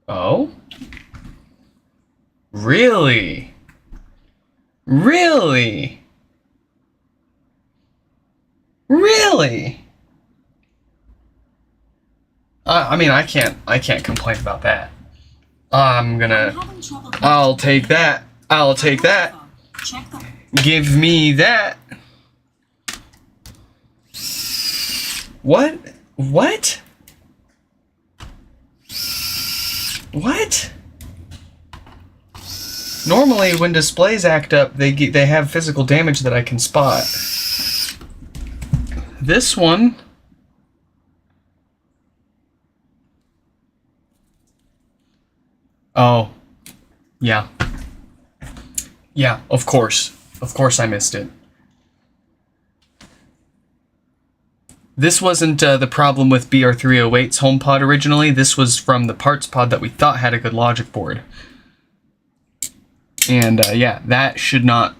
Oh? Really? Really? Really? I mean, I can't complain about that. I'll take that. I'll take that. Give me that. What? What? What? Normally, when displays act up, they have physical damage that I can spot. This one... Oh, yeah. Yeah, of course. Of course I missed it. This wasn't the problem with BR308's HomePod originally. This was from the parts pod that we thought had a good logic board. And yeah, that should not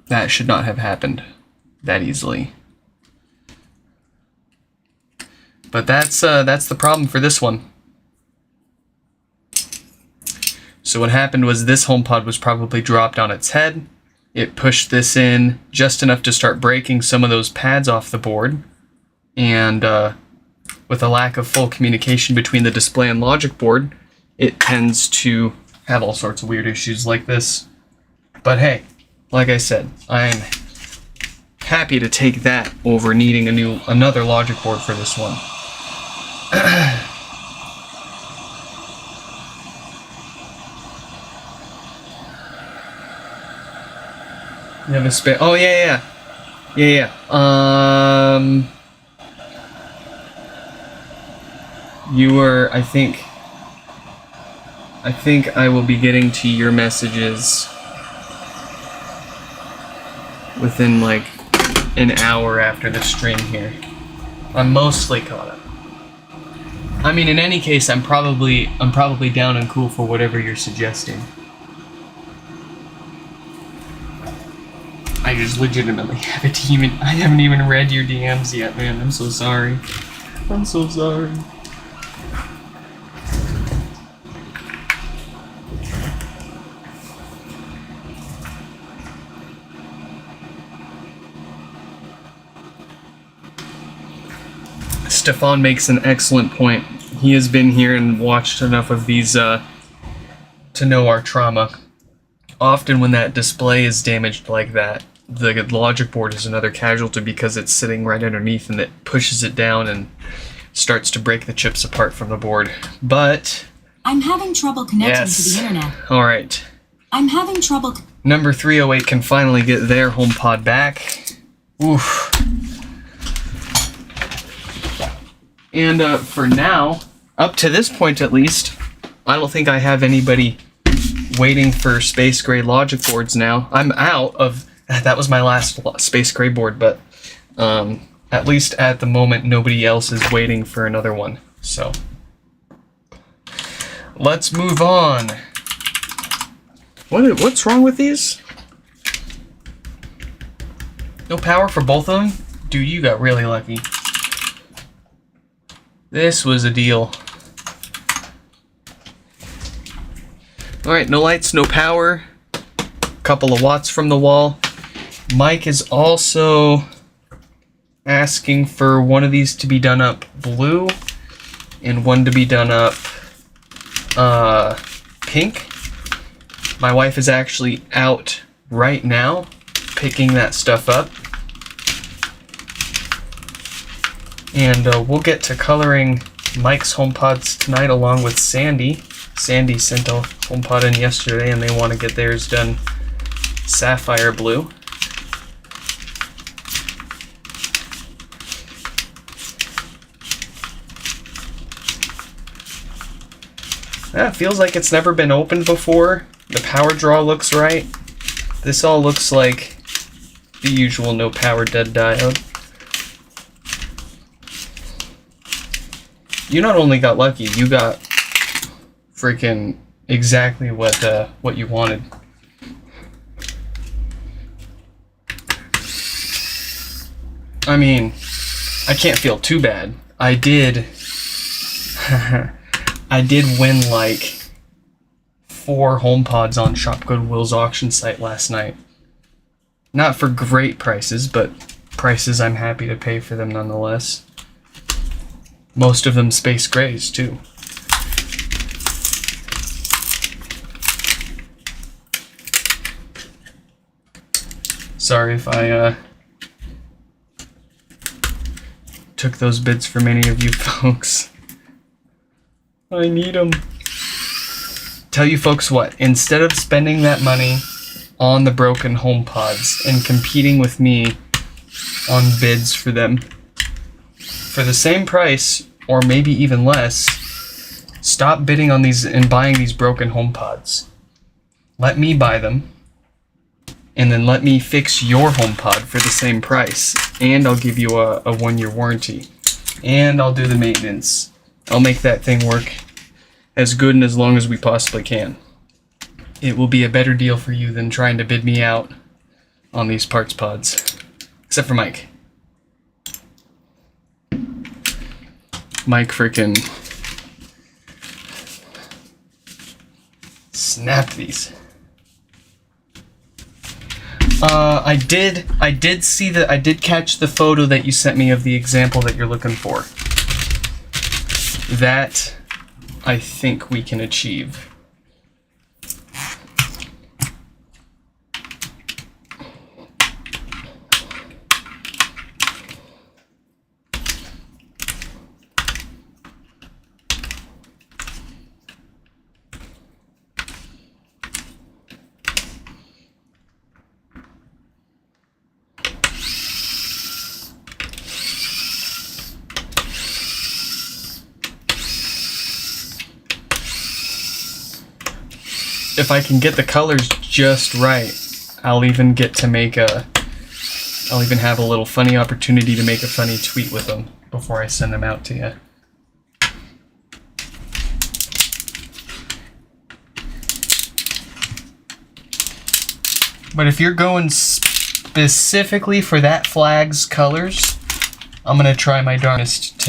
have happened that easily. But that's the problem for this one. So what happened was this HomePod was probably dropped on its head. It pushed this in just enough to start breaking some of those pads off the board. And with a lack of full communication between the display and logic board, it tends to have all sorts of weird issues like this. But hey, like I said, I'm happy to take that over needing another logic board for this one. You have a spare? Oh yeah. You were, I think I will be getting to your messages within like an hour after the stream here. I'm mostly caught up. I mean, in any case, I'm probably down and cool for whatever you're suggesting. I just legitimately I haven't even read your DMs yet, man. I'm so sorry. I'm so sorry. Stefan makes an excellent point. He has been here and watched enough of these to know our trauma. Often when that display is damaged like that, the logic board is another casualty because it's sitting right underneath and it pushes it down and starts to break the chips apart from the board. But I'm having trouble connecting to the internet. Alright. I'm having trouble. Number 308 can finally get their HomePod back. Oof. And for now, up to this point at least, I don't think I have anybody waiting for space gray logic boards now. I'm out of... That was my last space gray board, but at least at the moment, nobody else is waiting for another one. So, let's move on. What's wrong with these? No power for both of them? Dude, you got really lucky. This was a deal. Alright, no lights, no power. Couple of watts from the wall. Mic is also asking for one of these to be done up blue and one to be done up pink. My wife is actually out right now picking that stuff up. And we'll get to coloring Mike's HomePods tonight along with Sandy. Sandy sent a HomePod in yesterday and they want to get theirs done sapphire blue. That feels like it's never been opened before. The power draw looks right. This all looks like the usual no power dead diode. You not only got lucky, you got freaking exactly what you wanted. I mean, I can't feel too bad. I did I did win like 4 HomePods on Shop Goodwill's auction site last night. Not for great prices, but prices I'm happy to pay for them nonetheless. Most of them space grays too. Sorry if I took those bids from any of you folks. I need them. Tell you folks what, instead of spending that money on the broken HomePods and competing with me on bids for them, for the same price, or maybe even less, stop bidding on these and buying these broken HomePods. Let me buy them, and then let me fix your HomePod for the same price, and I'll give you a 1-year warranty, and I'll do the maintenance. I'll make that thing work as good and as long as we possibly can. It will be a better deal for you than trying to bid me out on these parts pods. Except for Mike. Mike frickin' snapped these. I did see that. I did catch the photo that you sent me of the example that you're looking for. That I think we can achieve. If I can get the colors just right, I'll even have a little funny opportunity to make a funny tweet with them before I send them out to you. But if you're going specifically for that flag's colors, I'm gonna try my darnest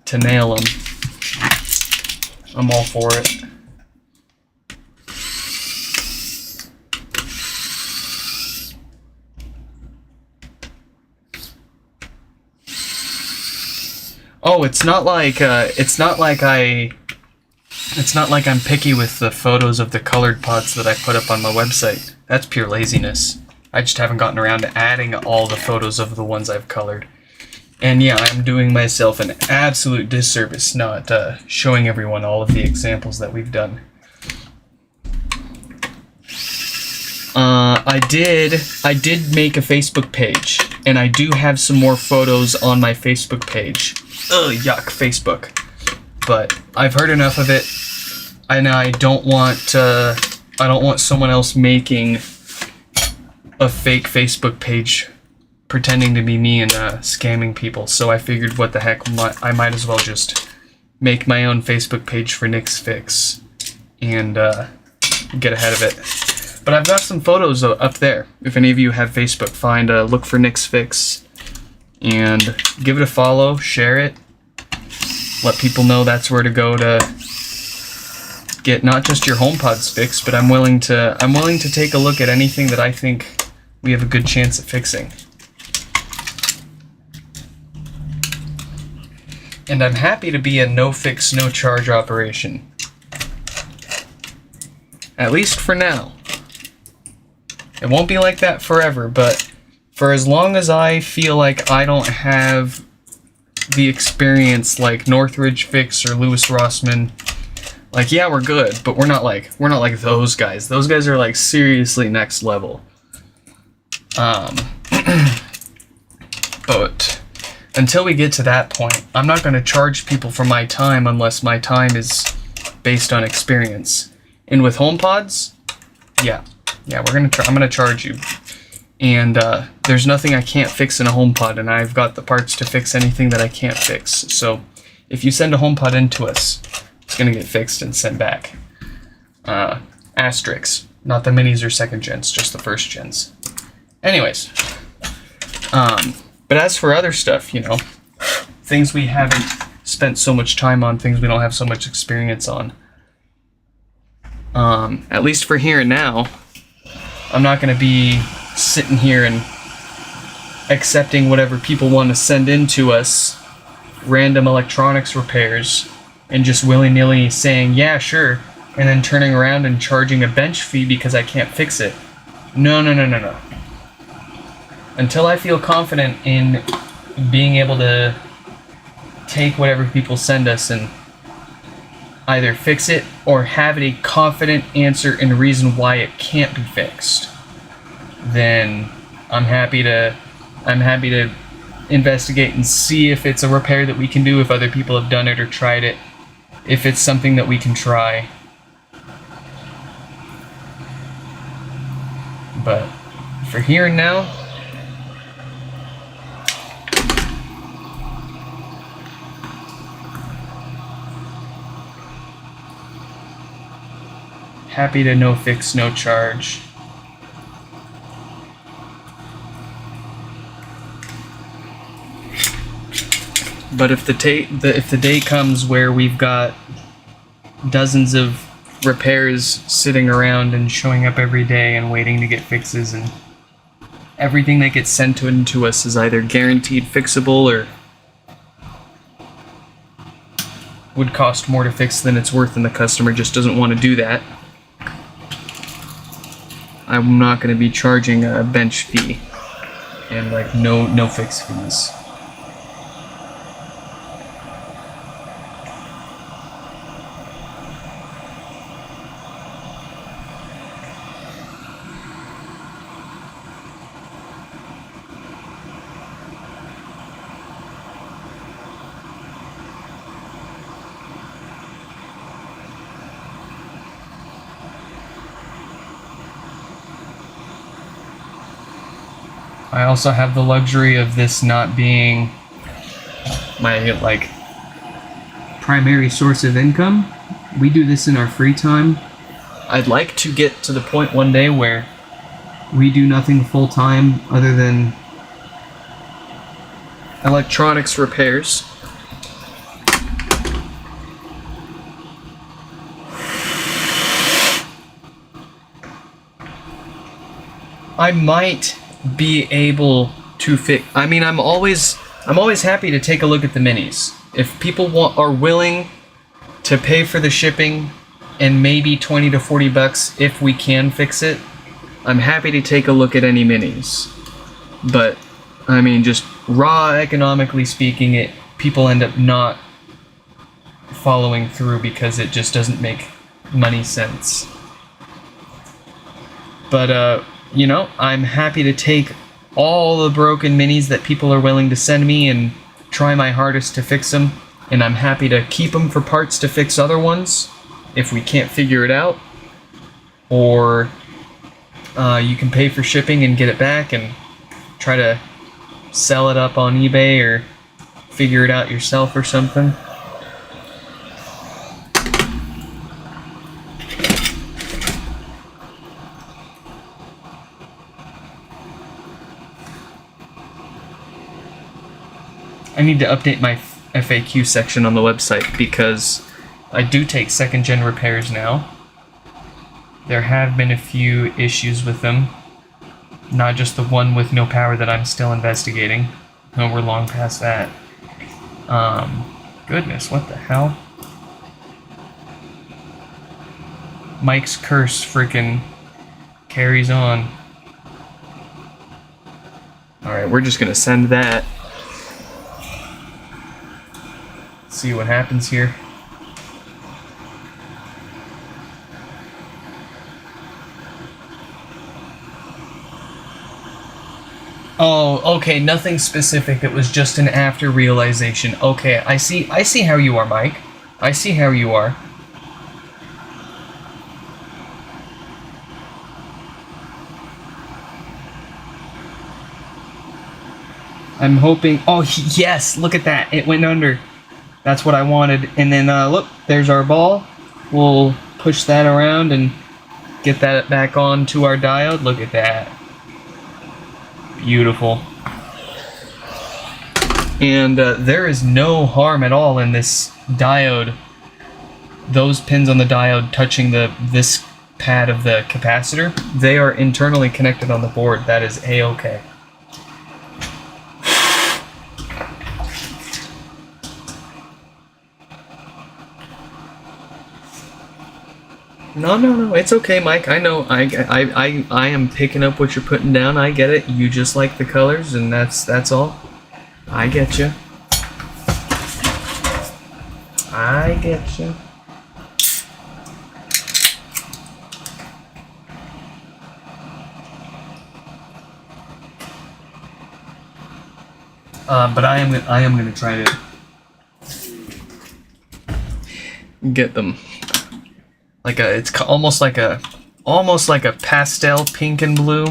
to nail them. I'm all for it. Oh, it's not like I'm picky with the photos of the colored pots that I put up on my website. That's pure laziness. I just haven't gotten around to adding all the photos of the ones I've colored. And yeah, I'm doing myself an absolute disservice not showing everyone all of the examples that we've done. I did make a Facebook page, and I do have some more photos on my Facebook page. Ugh, yuck, Facebook. But I've heard enough of it, and I don't want someone else making a fake Facebook page pretending to be me and scamming people. So I figured, what the heck, I might as well just make my own Facebook page for Nick's Fix and get ahead of it. But I've got some photos up there. If any of you have Facebook, look for Nick's Fix and give it a follow, share it, let people know that's where to go to get not just your HomePods fixed, but I'm willing to take a look at anything that I think we have a good chance at fixing. And I'm happy to be a no fix, no charge operation. At least for now. It won't be like that forever, but for as long as I feel like I don't have the experience like Northridge Fix or Lewis Rossman, like, yeah, we're good, but we're not like those guys. Those guys are like seriously next level. But until we get to that point, I'm not going to charge people for my time unless my time is based on experience. And with HomePods, yeah, I'm gonna charge you. And there's nothing I can't fix in a HomePod, and I've got the parts to fix anything that I can't fix. So if you send a HomePod into us, it's gonna get fixed and sent back. Asterisks, not the minis or second gens, just the first gens. Anyways, but as for other stuff, you know, things we haven't spent so much time on, things we don't have so much experience on. At least for here and now, I'm not going to be sitting here and accepting whatever people want to send in to us, random electronics repairs, and just willy-nilly saying, yeah, sure, and then turning around and charging a bench fee because I can't fix it. No. Until I feel confident in being able to take whatever people send us and either fix it or have a confident answer and reason why it can't be fixed, then I'm happy to investigate and see if it's a repair that we can do, if other people have done it or tried it, if it's something that we can try. But for here and now, happy to no fix, no charge. But if the day comes where we've got dozens of repairs sitting around and showing up every day and waiting to get fixes, and everything that gets sent into us is either guaranteed fixable or would cost more to fix than it's worth and the customer just doesn't want to do that, I'm not going to be charging a bench fee and like no fix fees. I also have the luxury of this not being my like primary source of income. We do this in our free time. I'd like to get to the point one day where we do nothing full time other than electronics repairs. I might be able to fix. I mean, I'm always happy to take a look at the minis. If people are willing to pay for the shipping and maybe $20 to $40 if we can fix it, I'm happy to take a look at any minis. But I mean, just raw economically speaking, people end up not following through because it just doesn't make money sense. But you know, I'm happy to take all the broken minis that people are willing to send me and try my hardest to fix them. And I'm happy to keep them for parts to fix other ones if we can't figure it out. Or you can pay for shipping and get it back and try to sell it up on eBay or figure it out yourself or something. I need to update my FAQ section on the website because I do take second gen repairs now. There have been a few issues with them, not just the one with no power that I'm still investigating. No, we're long past that. goodness, what the hell? Mike's curse freaking carries on. Alright, we're just gonna send that. See what happens here. Oh, okay, nothing specific. It was just an after realization. Okay, I see how you are, Mike. I see how you are. I'm hoping... Oh, yes! Look at that! It went under. That's what I wanted. And then, look, there's our ball. We'll push that around and get that back on to our diode. Look at that. Beautiful. And there is no harm at all in this diode. Those pins on the diode touching this pad of the capacitor, they are internally connected on the board. That is A-okay. No, it's okay, Mike. I know. I am picking up what you're putting down. I get it. You just like the colors, and that's all. I get you. I get you. But I am gonna try to get them. It's almost like a pastel pink and blue.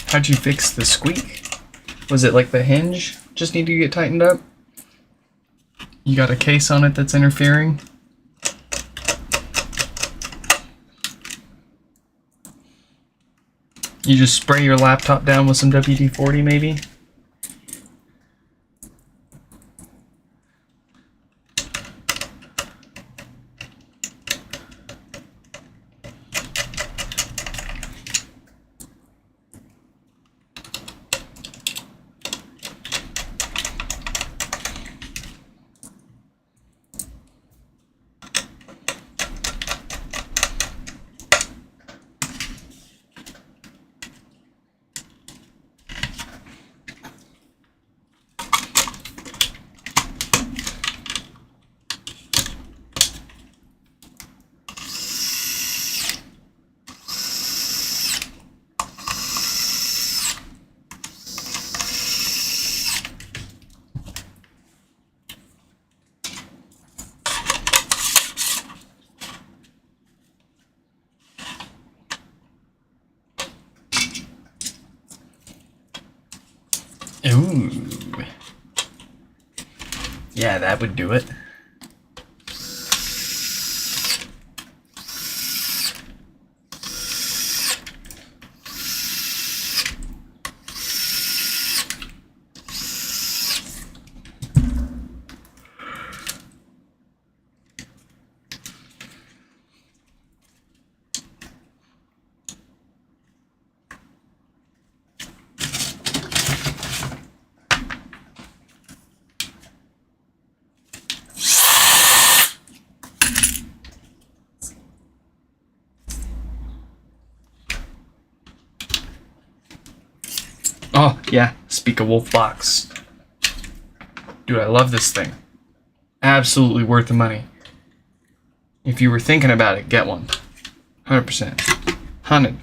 How'd you fix the squeak? Was it like the hinge just need to get tightened up? You got a case on it that's interfering? You just spray your laptop down with some WD-40 maybe? Ooh. Yeah, that would do it. Oh, yeah. Speak of Wolf Box. Dude, I love this thing. Absolutely worth the money. If you were thinking about it, get one. 100%. 100.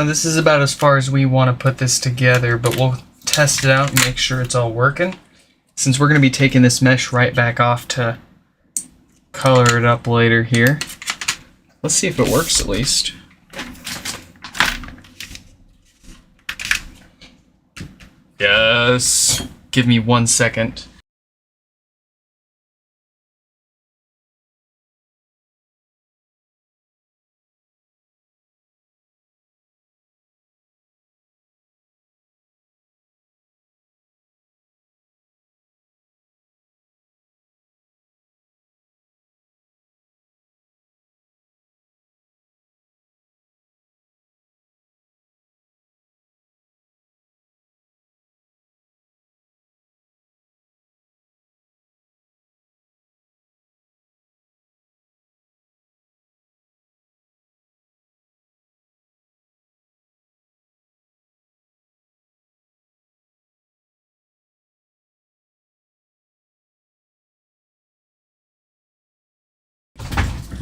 This is about as far as we want to put this together, but we'll test it out and make sure it's all working. Since we're going to be taking this mesh right back off to color it up later here. Let's see if it works at least. Yes. Give me 1 second.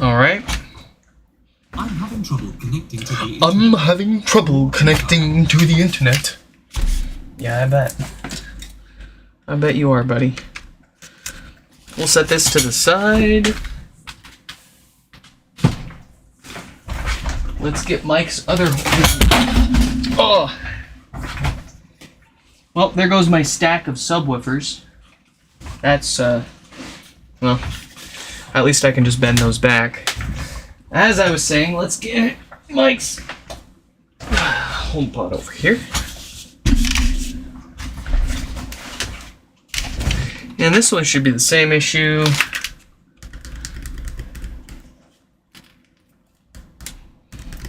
Alright. I'm having trouble connecting to the internet. I'm having trouble connecting to the internet. Yeah, I bet. I bet you are, buddy. We'll set this to the side. Let's get Mike's other... Oh! Well, there goes my stack of subwoofers. That's, well, at least I can just bend those back. As I was saying, let's get Mike's HomePod over here. And this one should be the same issue.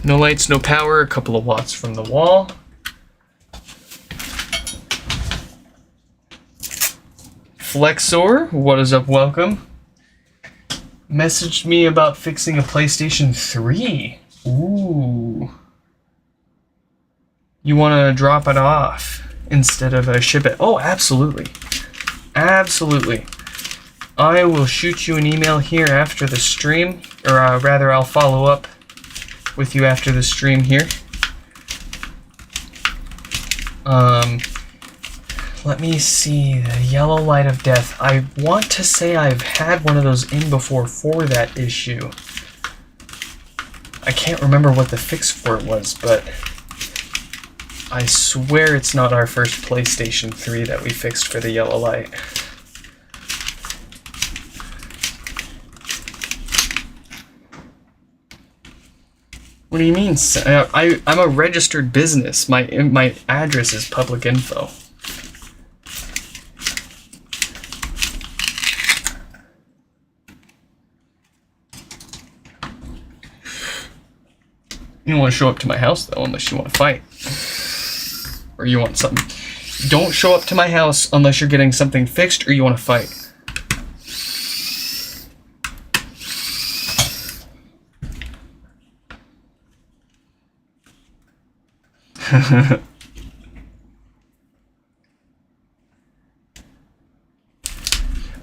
No lights, no power, a couple of watts from the wall. Flexor, what is up, welcome. Messaged me about fixing a PlayStation 3. Ooh. You want to drop it off instead of ship it? Oh, absolutely. Absolutely. I will shoot you an email here after the stream, or rather I'll follow up with you after the stream here. Let me see, the yellow light of death. I want to say I've had one of those in before for that issue. I can't remember what the fix for it was, but I swear it's not our first PlayStation 3 that we fixed for the yellow light. What do you mean? I'm a registered business. My address is public info. You don't want to show up to my house, though, unless you want to fight. Or you want something. Don't show up to my house unless you're getting something fixed or you want to fight.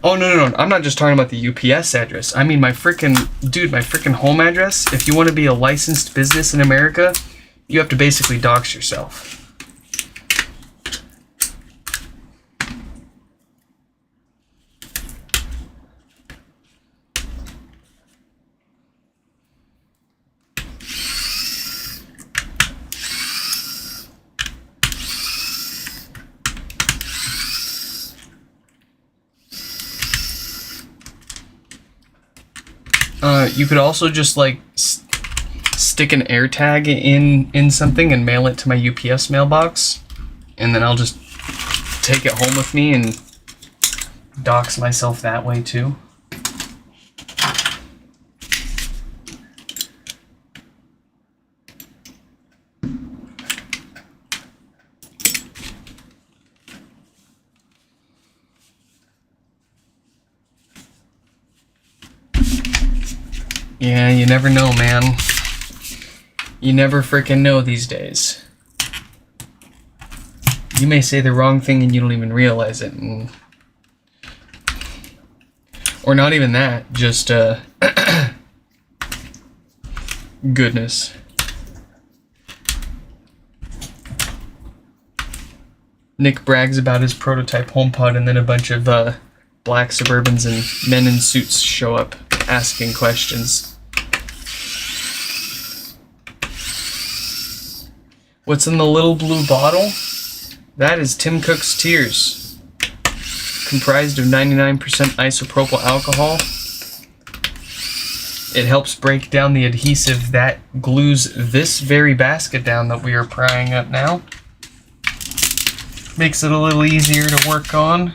Oh, no. I'm not just talking about the UPS address. I mean my freaking home address. If you want to be a licensed business in America, you have to basically dox yourself. You could also just like stick an air tag in something and mail it to my UPS mailbox, and then I'll just take it home with me and dox myself that way too. Yeah, you never know, man. You never frickin' know these days. You may say the wrong thing and you don't even realize it. Or not even that, just, goodness. Nick brags about his prototype HomePod, and then a bunch of, black Suburbans and men in suits show up asking questions. What's in the little blue bottle? That is Tim Cook's Tears, comprised of 99% isopropyl alcohol. It helps break down the adhesive that glues this very basket down that we are prying up now. Makes it a little easier to work on.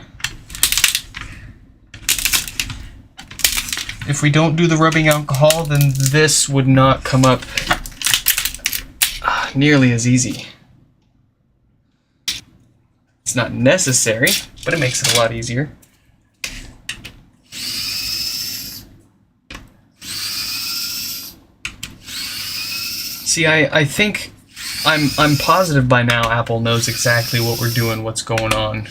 If we don't do the rubbing alcohol, then this would not come up nearly as easy. It's not necessary, but it makes it a lot easier. See, I think I'm positive by now Apple knows exactly what we're doing, what's going on.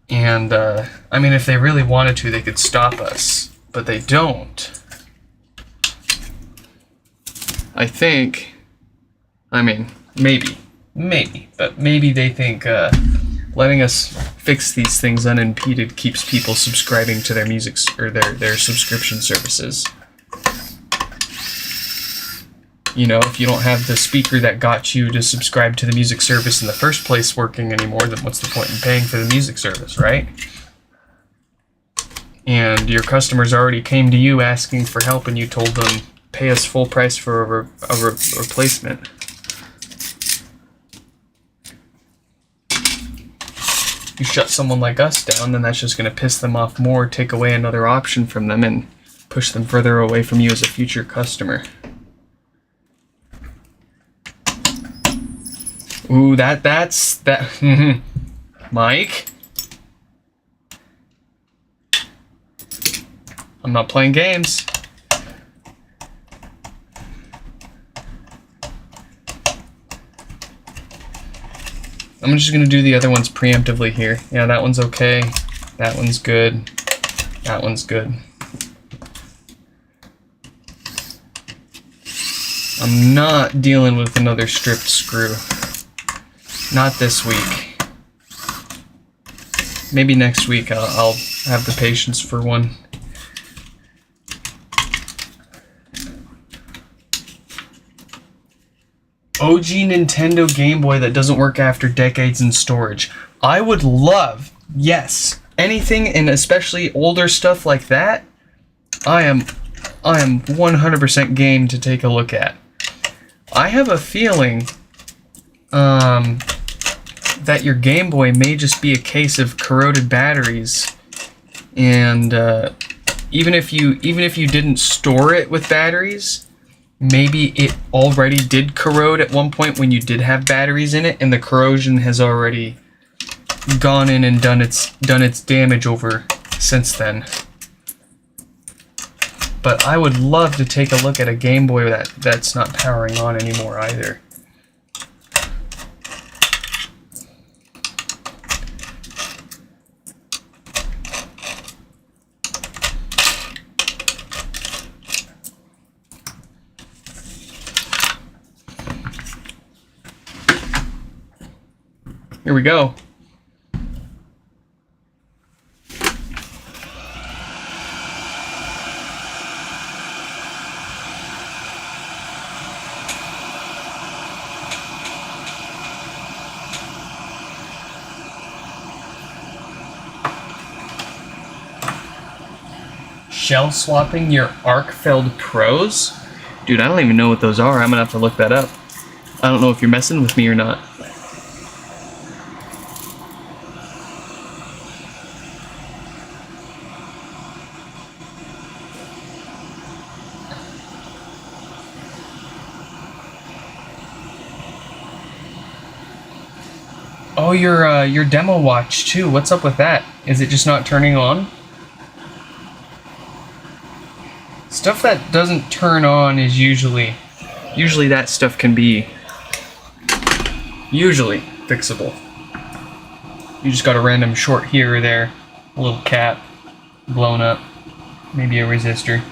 And, I mean, if they really wanted to, they could stop us. But they don't. I think... I mean, maybe. But maybe they think, letting us fix these things unimpeded keeps people subscribing to their music... or their subscription services. You know, if you don't have the speaker that got you to subscribe to the music service in the first place working anymore, then what's the point in paying for the music service, right? And your customers already came to you asking for help, and you told them, pay us full price for a replacement. You shut someone like us down, then that's just going to piss them off more, take away another option from them, and push them further away from you as a future customer. Ooh, that's Mike? I'm not playing games. I'm just gonna do the other ones preemptively here. Yeah, that one's okay. That one's good. That one's good. I'm not dealing with another stripped screw. Not this week. Maybe next week I'll have the patience for one. OG Nintendo Game Boy that doesn't work after decades in storage. I would love, yes, anything, and especially older stuff like that. I am 100% game to take a look at. I have a feeling that your Game Boy may just be a case of corroded batteries, and even if you didn't store it with batteries, maybe it already did corrode at one point when you did have batteries in it, and the corrosion has already gone in and done its damage over since then. But I would love to take a look at a Game Boy that's not powering on anymore either. Here we go. shell swapping your Arcfeld Pros? Dude, I don't even know what those are. I'm gonna have to look that up. I don't know if you're messing with me or not. Oh, your demo watch too. What's up with that? Is it just not turning on? Stuff that doesn't turn on is usually that stuff can be usually fixable. You just got a random short here or there, a little cap blown up, maybe a resistor.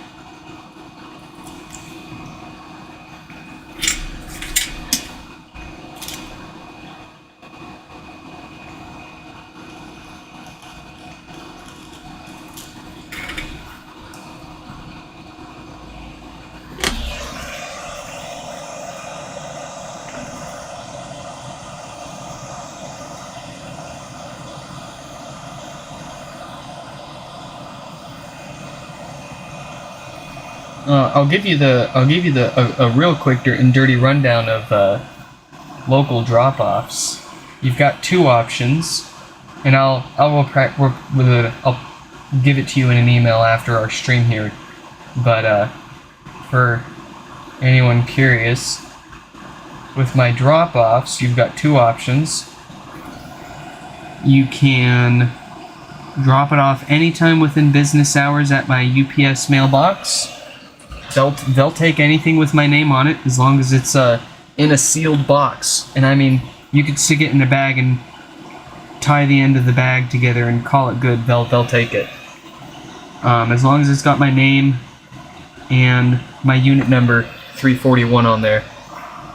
I'll give you a real quick and dirty rundown of local drop-offs. You've got two options, and I'll give it to you in an email after our stream here. But for anyone curious, with my drop-offs, you've got two options. You can drop it off anytime within business hours at my UPS mailbox. They'll take anything with my name on it as long as it's in a sealed box. And I mean, you could stick it in a bag and tie the end of the bag together and call it good. They'll take it. As long as it's got my name and my unit number 341 on there,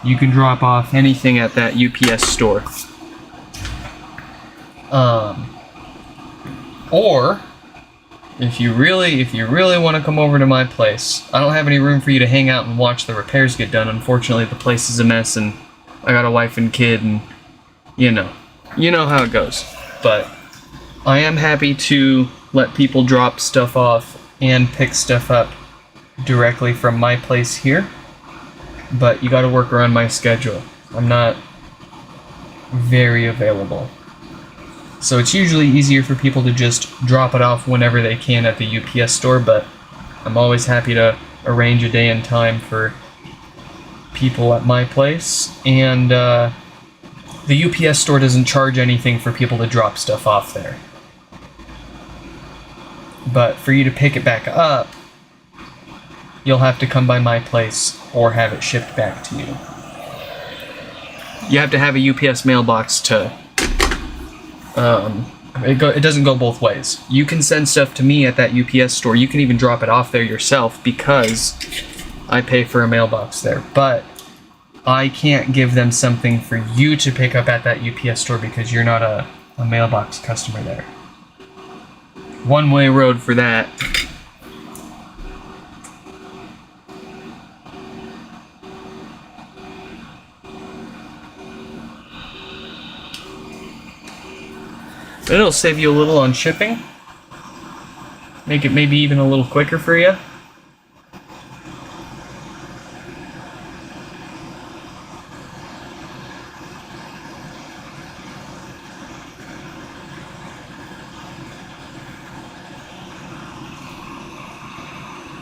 you can drop off anything at that UPS store. Or if you really want to come over to my place, I don't have any room for you to hang out and watch the repairs get done. Unfortunately, the place is a mess, and I got a wife and kid, and you know how it goes. But I am happy to let people drop stuff off and pick stuff up directly from my place here. But you got to work around my schedule. I'm not very available. So it's usually easier for people to just drop it off whenever they can at the UPS store, but I'm always happy to arrange a day and time for people at my place. And the UPS store doesn't charge anything for people to drop stuff off there. But for you to pick it back up, you'll have to come by my place or have it shipped back to you. You have to have a UPS mailbox to... it doesn't go both ways. You can send stuff to me at that UPS store. You can even drop it off there yourself because I pay for a mailbox there. But I can't give them something for you to pick up at that UPS store because you're not a mailbox customer there. One-way road for that. It'll save you a little on shipping. Make it maybe even a little quicker for you.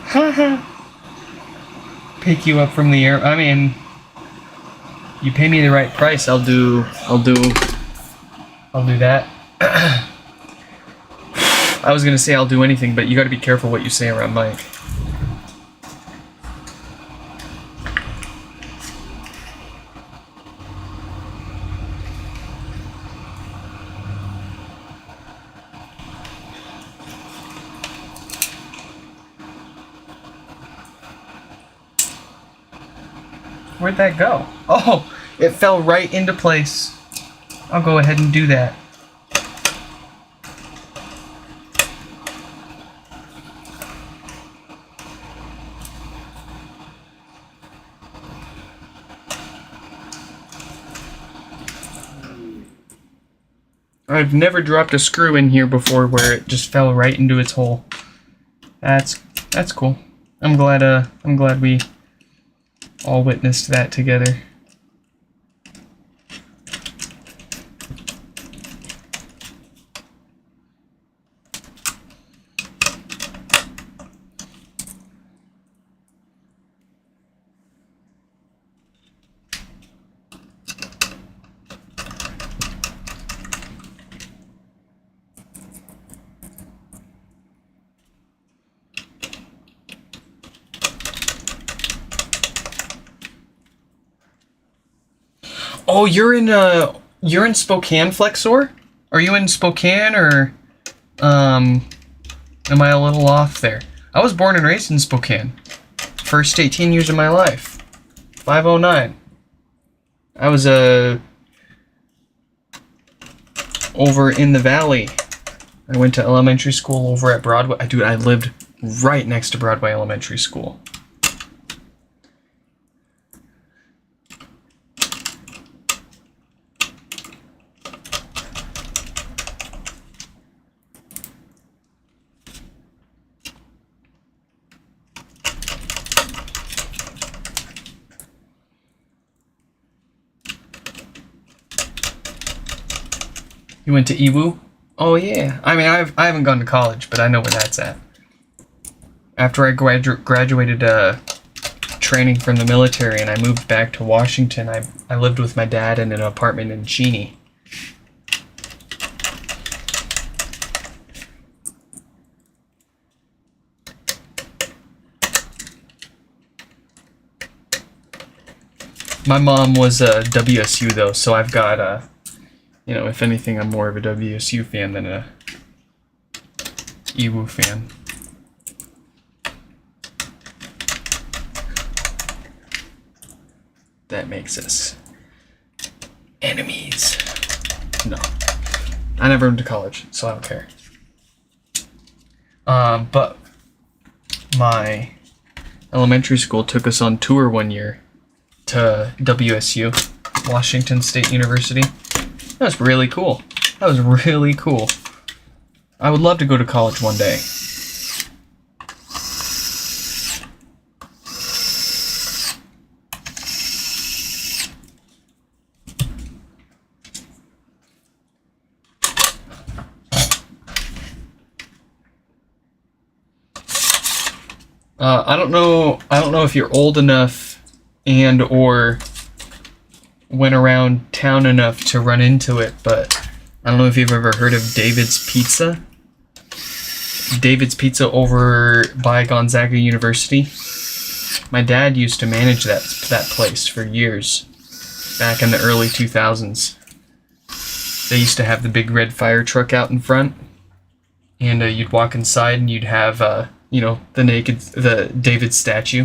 Haha. Pick you up from the air. I mean, you pay me the right price, I'll do that. I was gonna say I'll do anything, but you gotta be careful what you say around Mike. Where'd that go? Oh, it fell right into place. I'll go ahead and do that. I've never dropped a screw in here before where it just fell right into its hole. That's That's cool. I'm glad we all witnessed that together. Oh, you're in Spokane, Flexor? Are you in Spokane, or am I a little off there? I was born and raised in Spokane. First 18 years of my life. 509. I was over in the valley. I went to elementary school over at Broadway. Dude, I lived right next to Broadway Elementary School. You went to EWU? Oh yeah. I mean, I haven't gone to college, but I know where that's at. After I graduated training from the military and I moved back to Washington, I lived with my dad in an apartment in Cheney. My mom was a WSU though, so I've got you know, if anything, I'm more of a WSU fan than a EWU fan. That makes us enemies. No. I never went to college, so I don't care. But my elementary school took us on tour one year to WSU, Washington State University. That was really cool. That was really cool. I would love to go to college one day. I don't know if you're old enough and or went around town enough to run into it, but I don't know if you've ever heard of David's Pizza. David's Pizza over by Gonzaga University. My dad used to manage that place for years, back in the early 2000s. They used to have the big red fire truck out in front, and you'd walk inside and you'd have you know, the David statue,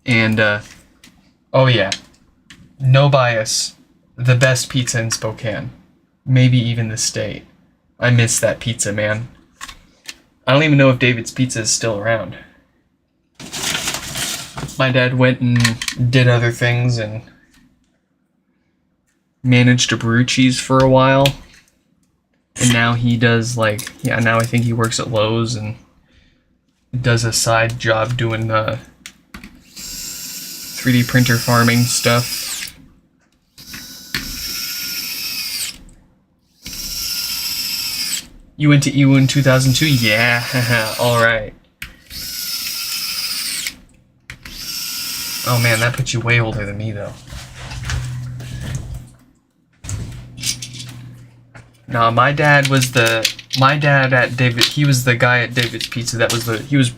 and oh yeah, no bias, the best pizza in Spokane, maybe even the state. I miss that pizza, man. I don't even know if David's Pizza is still around. My dad went and did other things and managed a brew cheese for a while. And now he does, like, yeah, now I think he works at Lowe's and does a side job doing 3D printer farming stuff. You went to EWU in 2002? Yeah, alright. Oh man, that puts you way older than me though. No, my dad at David, he was the guy at David's Pizza that was he was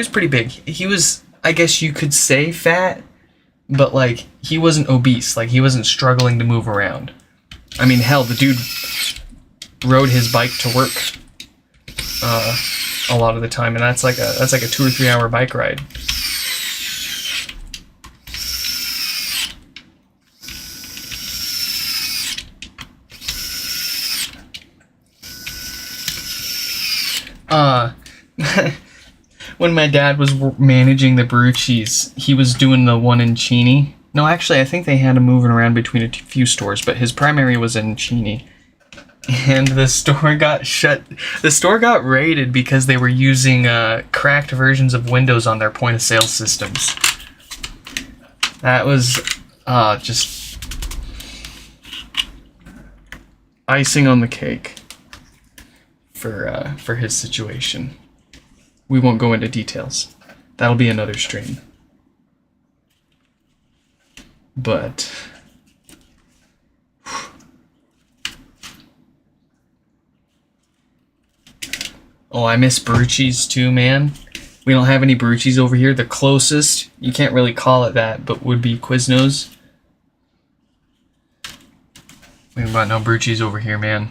pretty big. He was, I guess you could say, fat, but like he wasn't obese, like he wasn't struggling to move around. I mean, hell, the dude rode his bike to work a lot of the time, and that's like a 2 or 3 hour bike ride. When my dad was managing the brew cheese, he was doing the one in Cheney. No, actually, I think they had him moving around between a few stores, but his primary was in Cheney. And the store got shut. The store got raided because they were using cracked versions of Windows on their point of sale systems. That was just icing on the cake for his situation. We won't go into details. That'll be another stream. But oh, I miss Brucci's too, man. We don't have any Brucci's over here. The closest, you can't really call it that, but would be Quiznos. We've got no Brucci's over here, man.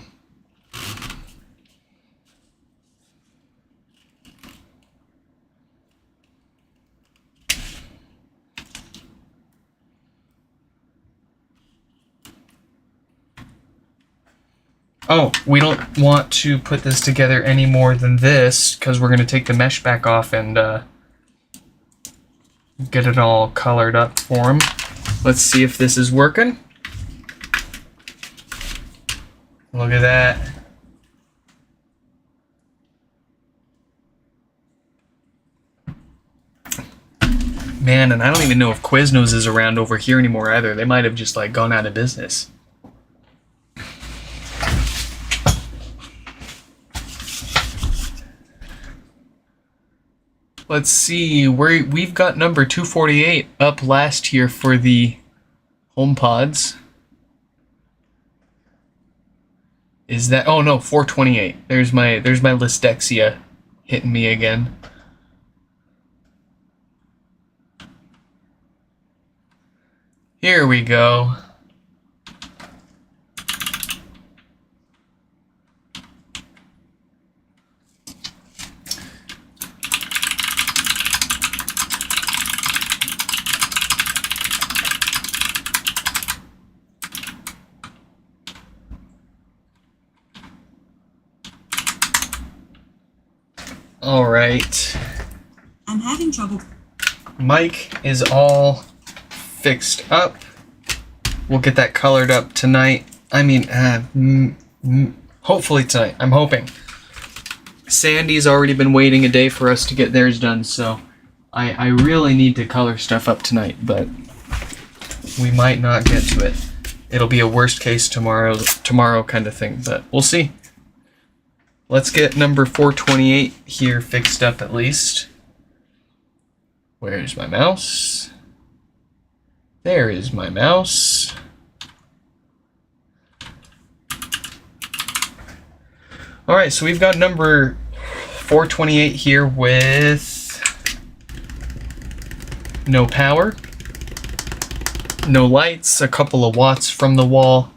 Oh, we don't want to put this together any more than this because we're going to take the mesh back off and get it all colored up for him. Let's see if this is working. Look at that. Man, and I don't even know if Quiznos is around over here anymore either. They might have just like gone out of business. Let's see, we've got number 248 up last year for the HomePods. Is that, oh no, 428. There's my Listexia hitting me again. Here we go. All right. I'm having trouble. Mic is all fixed up. We'll get that colored up tonight. I mean, hopefully tonight. I'm hoping. Sandy's already been waiting a day for us to get theirs done, so I really need to color stuff up tonight, but we might not get to it. It'll be a worst case tomorrow kind of thing, but we'll see. Let's get number 428 here fixed up at least. Where's my mouse? There is my mouse. Alright, so we've got number 428 here with no power, no lights, a couple of watts from the wall.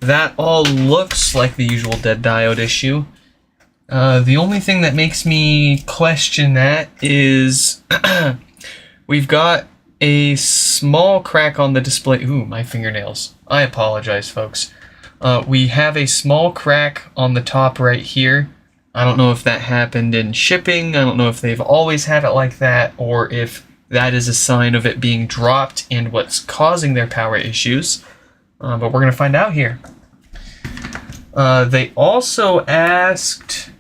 That all looks like the usual dead diode issue. The only thing that makes me question that is we've got a small crack on the display. Ooh, my fingernails. I apologize, folks. We have a small crack on the top right here. I don't know if that happened in shipping. I don't know if they've always had it like that, or if that is a sign of it being dropped and what's causing their power issues. But we're going to find out here. They also asked...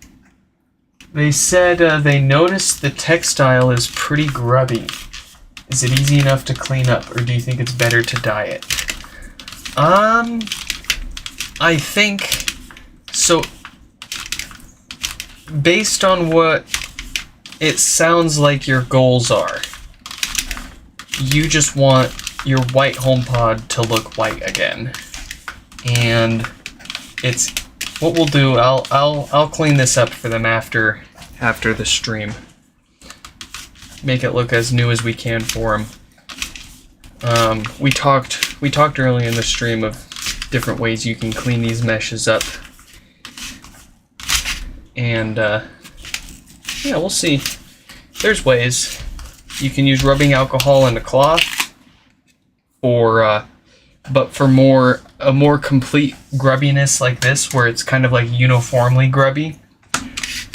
They said they noticed the textile is pretty grubby. Is it easy enough to clean up, or do you think it's better to dye it? I think so. Based on what it sounds like your goals are, you just want your white HomePod to look white again, and it's what we'll do. I'll clean this up for them after the stream. Make it look as new as we can for them. We talked early in the stream of different ways you can clean these meshes up, and yeah, we'll see. There's ways. You can use rubbing alcohol and a cloth, or but for a more complete grubbiness like this, where it's kind of like uniformly grubby,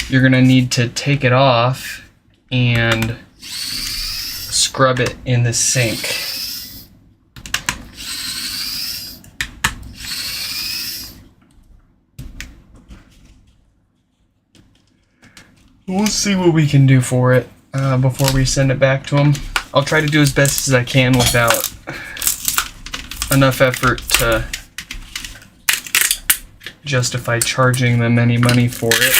you're gonna need to take it off and scrub it in the sink. We'll see what we can do for it before we send it back to them. I'll try to do as best as I can without enough effort to justify charging them any money for it.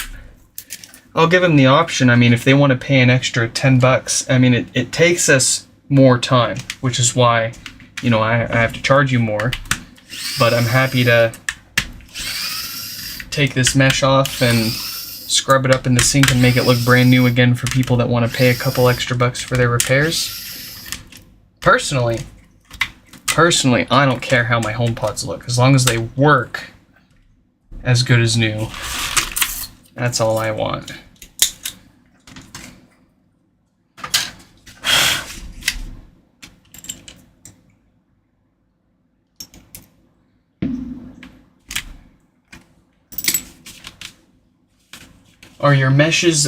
I'll give them the option. I mean, if they want to pay an extra $10, I mean, it takes us more time, which is why, you know, I have to charge you more. But I'm happy to take this mesh off and scrub it up in the sink and make it look brand new again for people that want to pay a couple extra bucks for their repairs. Personally, I don't care how my HomePods look, as long as they work as good as new. That's all I want.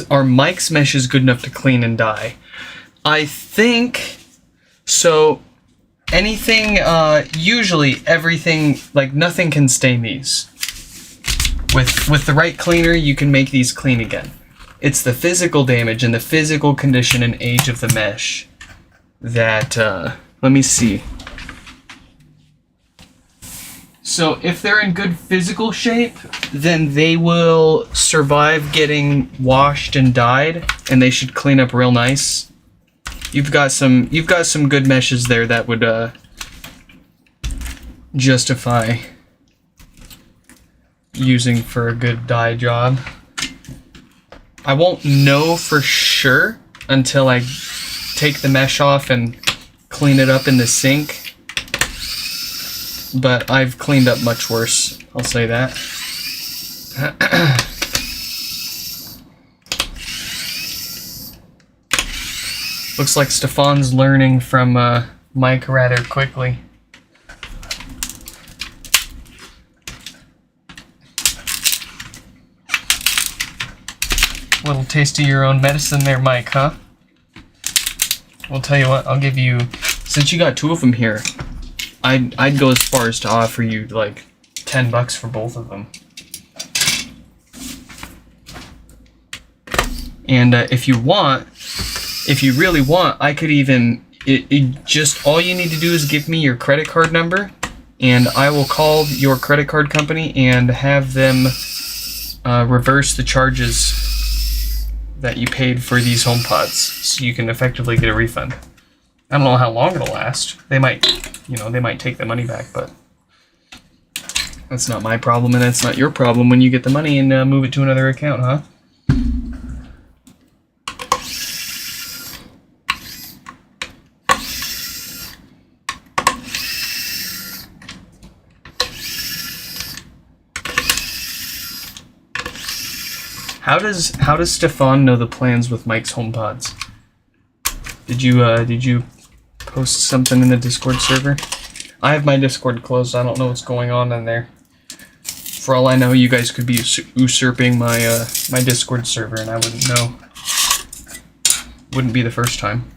Are Mike's meshes good enough to clean and dye? I think so. Anything, usually everything, like nothing can stain these. With the right cleaner, you can make these clean again. It's the physical damage and the physical condition and age of the mesh that, let me see. So if they're in good physical shape, then they will survive getting washed and dyed, and they should clean up real nice. You've got some good meshes there that would justify using for a good dye job. I won't know for sure until I take the mesh off and clean it up in the sink. But I've cleaned up much worse, I'll say that. Looks like Stefan's learning from Mike rather quickly. Little taste of your own medicine there, Mike, huh? I'll tell you what, I'll give you, since you got two of them here, I'd go as far as to offer you like $10 for both of them. And if you really want, I could even, just all you need to do is give me your credit card number, and I will call your credit card company and have them reverse the charges that you paid for these HomePods, so you can effectively get a refund. I don't know how long it'll last. They might take the money back, but that's not my problem, and that's not your problem when you get the money and move it to another account, huh? How does Stefan know the plans with Mike's HomePods? Did you post something in the Discord server? I have my Discord closed. I don't know what's going on in there. For all I know, you guys could be usurping my my Discord server, and I wouldn't know. Wouldn't be the first time.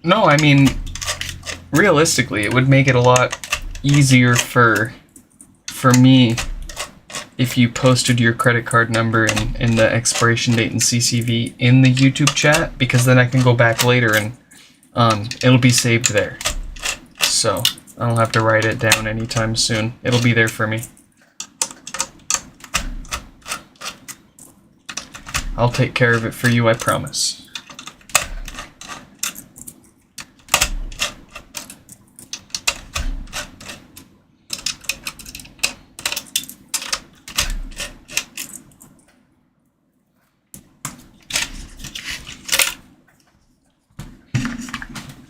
No, I mean, realistically, it would make it a lot easier for me if you posted your credit card number and the expiration date and CCV in the YouTube chat, because then I can go back later and it'll be saved there. So I don't have to write it down anytime soon. It'll be there for me. I'll take care of it for you, I promise.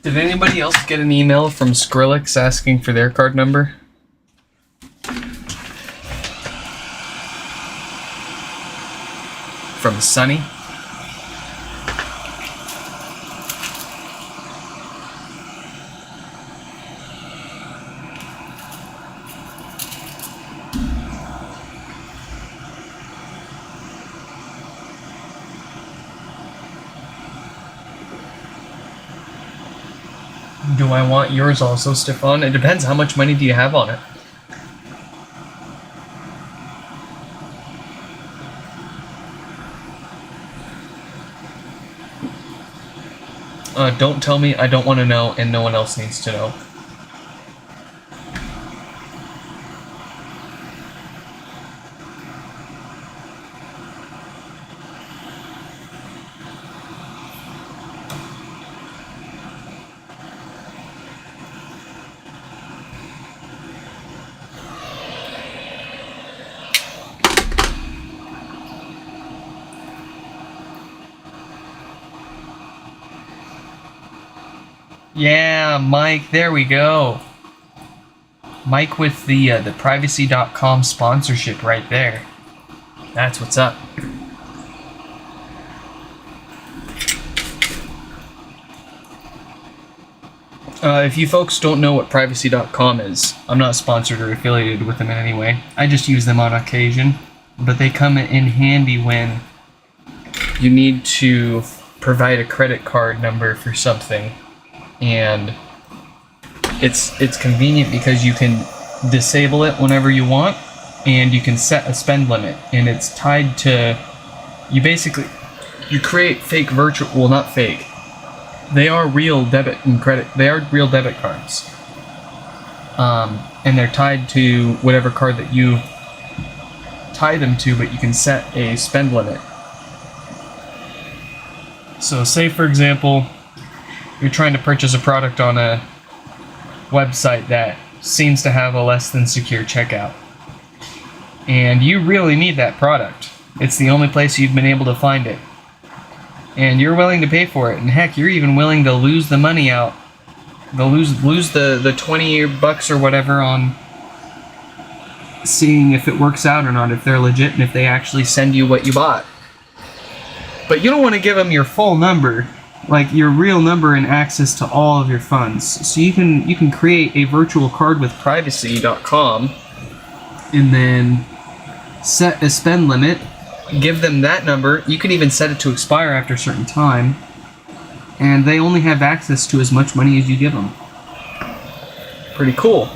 Did anybody else get an email from Skrillex asking for their card number? From Sunny? Do I want yours also, Stefan? It depends. How much money do you have on it? Don't tell me. I don't want to know, and no one else needs to know. Yeah, Mike, there we go. Mike with the privacy.com sponsorship right there. That's what's up. If you folks don't know what privacy.com is, I'm not sponsored or affiliated with them in any way. I just use them on occasion, but they come in handy when you need to provide a credit card number for something. And it's convenient because you can disable it whenever you want, and you can set a spend limit, and it's tied to you create fake virtual, well, not fake, they are real debit and credit, they are real debit cards, and they're tied to whatever card that you tie them to, but you can set a spend limit. So say for example you're trying to purchase a product on a website that seems to have a less than secure checkout, and you really need that product. It's the only place you've been able to find it, and you're willing to pay for it, and heck, you're even willing to lose the money out, lose the $20 or whatever on seeing if it works out or not, if they're legit and if they actually send you what you bought. But you don't want to give them your full number, like your real number and access to all of your funds. So you can create a virtual card with privacy.com and then set a spend limit, give them that number. You can even set it to expire after a certain time, and they only have access to as much money as you give them. Pretty cool.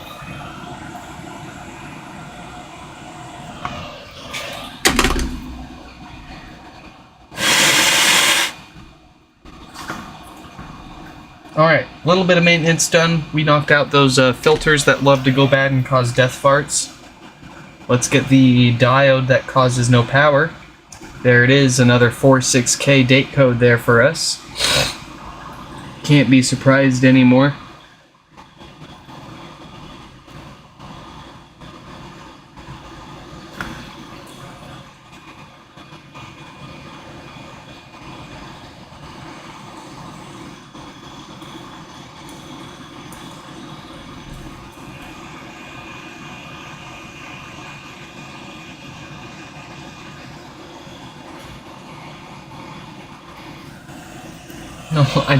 Alright, a little bit of maintenance done. We knocked out those filters that love to go bad and cause death farts. Let's get the diode that causes no power. There it is, another 46K date code there for us. Can't be surprised anymore. No, I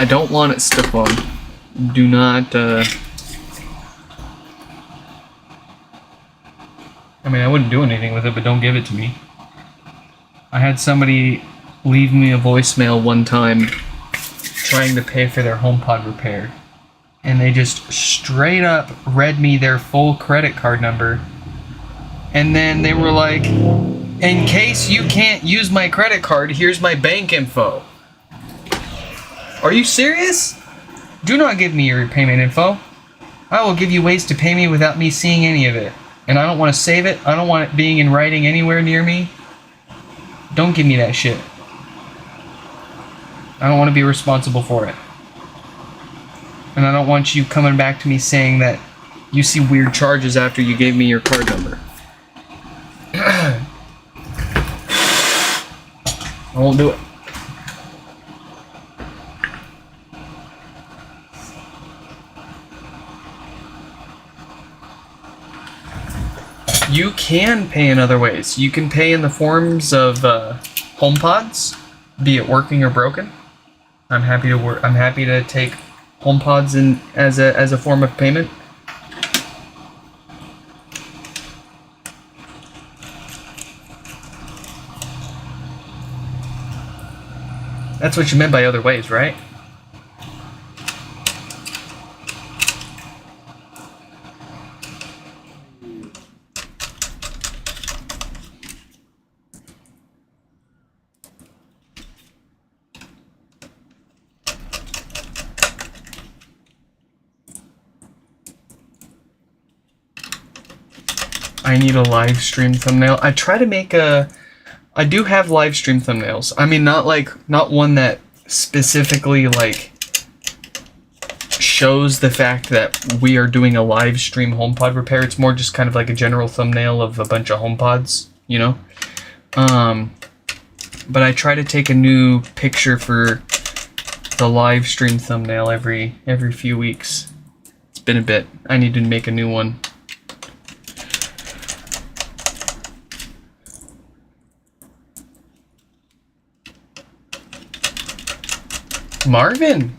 don't want it stuck on. Do not, I mean, I wouldn't do anything with it, but don't give it to me. I had somebody leave me a voicemail one time trying to pay for their HomePod repair, and they just straight up read me their full credit card number, and then they were like, in case you can't use my credit card, here's my bank info. Are you serious? Do not give me your repayment info. I will give you ways to pay me without me seeing any of it. And I don't want to save it. I don't want it being in writing anywhere near me. Don't give me that shit. I don't want to be responsible for it. And I don't want you coming back to me saying that you see weird charges after you gave me your card number. I won't do it. You can pay in other ways. You can pay in the forms of HomePods, be it working or broken. I'm happy to take HomePods in as a form of payment. That's what you meant by other ways, right? I need a live stream thumbnail. I try to make I do have live stream thumbnails. I mean, not one that specifically like shows the fact that we are doing a live stream HomePod repair. It's more just kind of like a general thumbnail of a bunch of HomePods, you know? But I try to take a new picture for the live stream thumbnail every few weeks. It's been a bit. I need to make a new one. Marvin,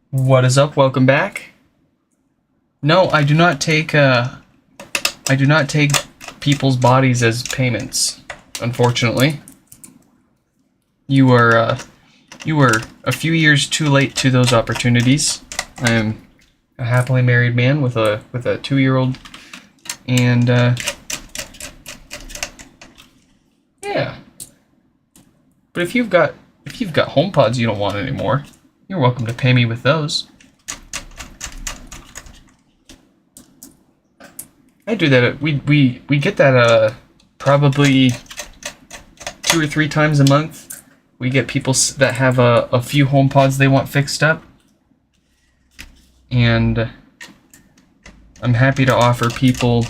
what is up? Welcome back. No, I do not take people's bodies as payments. Unfortunately, you were a few years too late to those opportunities. I am a happily married man with a 2-year-old, and yeah. But if you've got HomePods you don't want anymore, you're welcome to pay me with those. I do that. We get that probably 2 or 3 times a month. We get people that have a few HomePods they want fixed up, and I'm happy to offer people,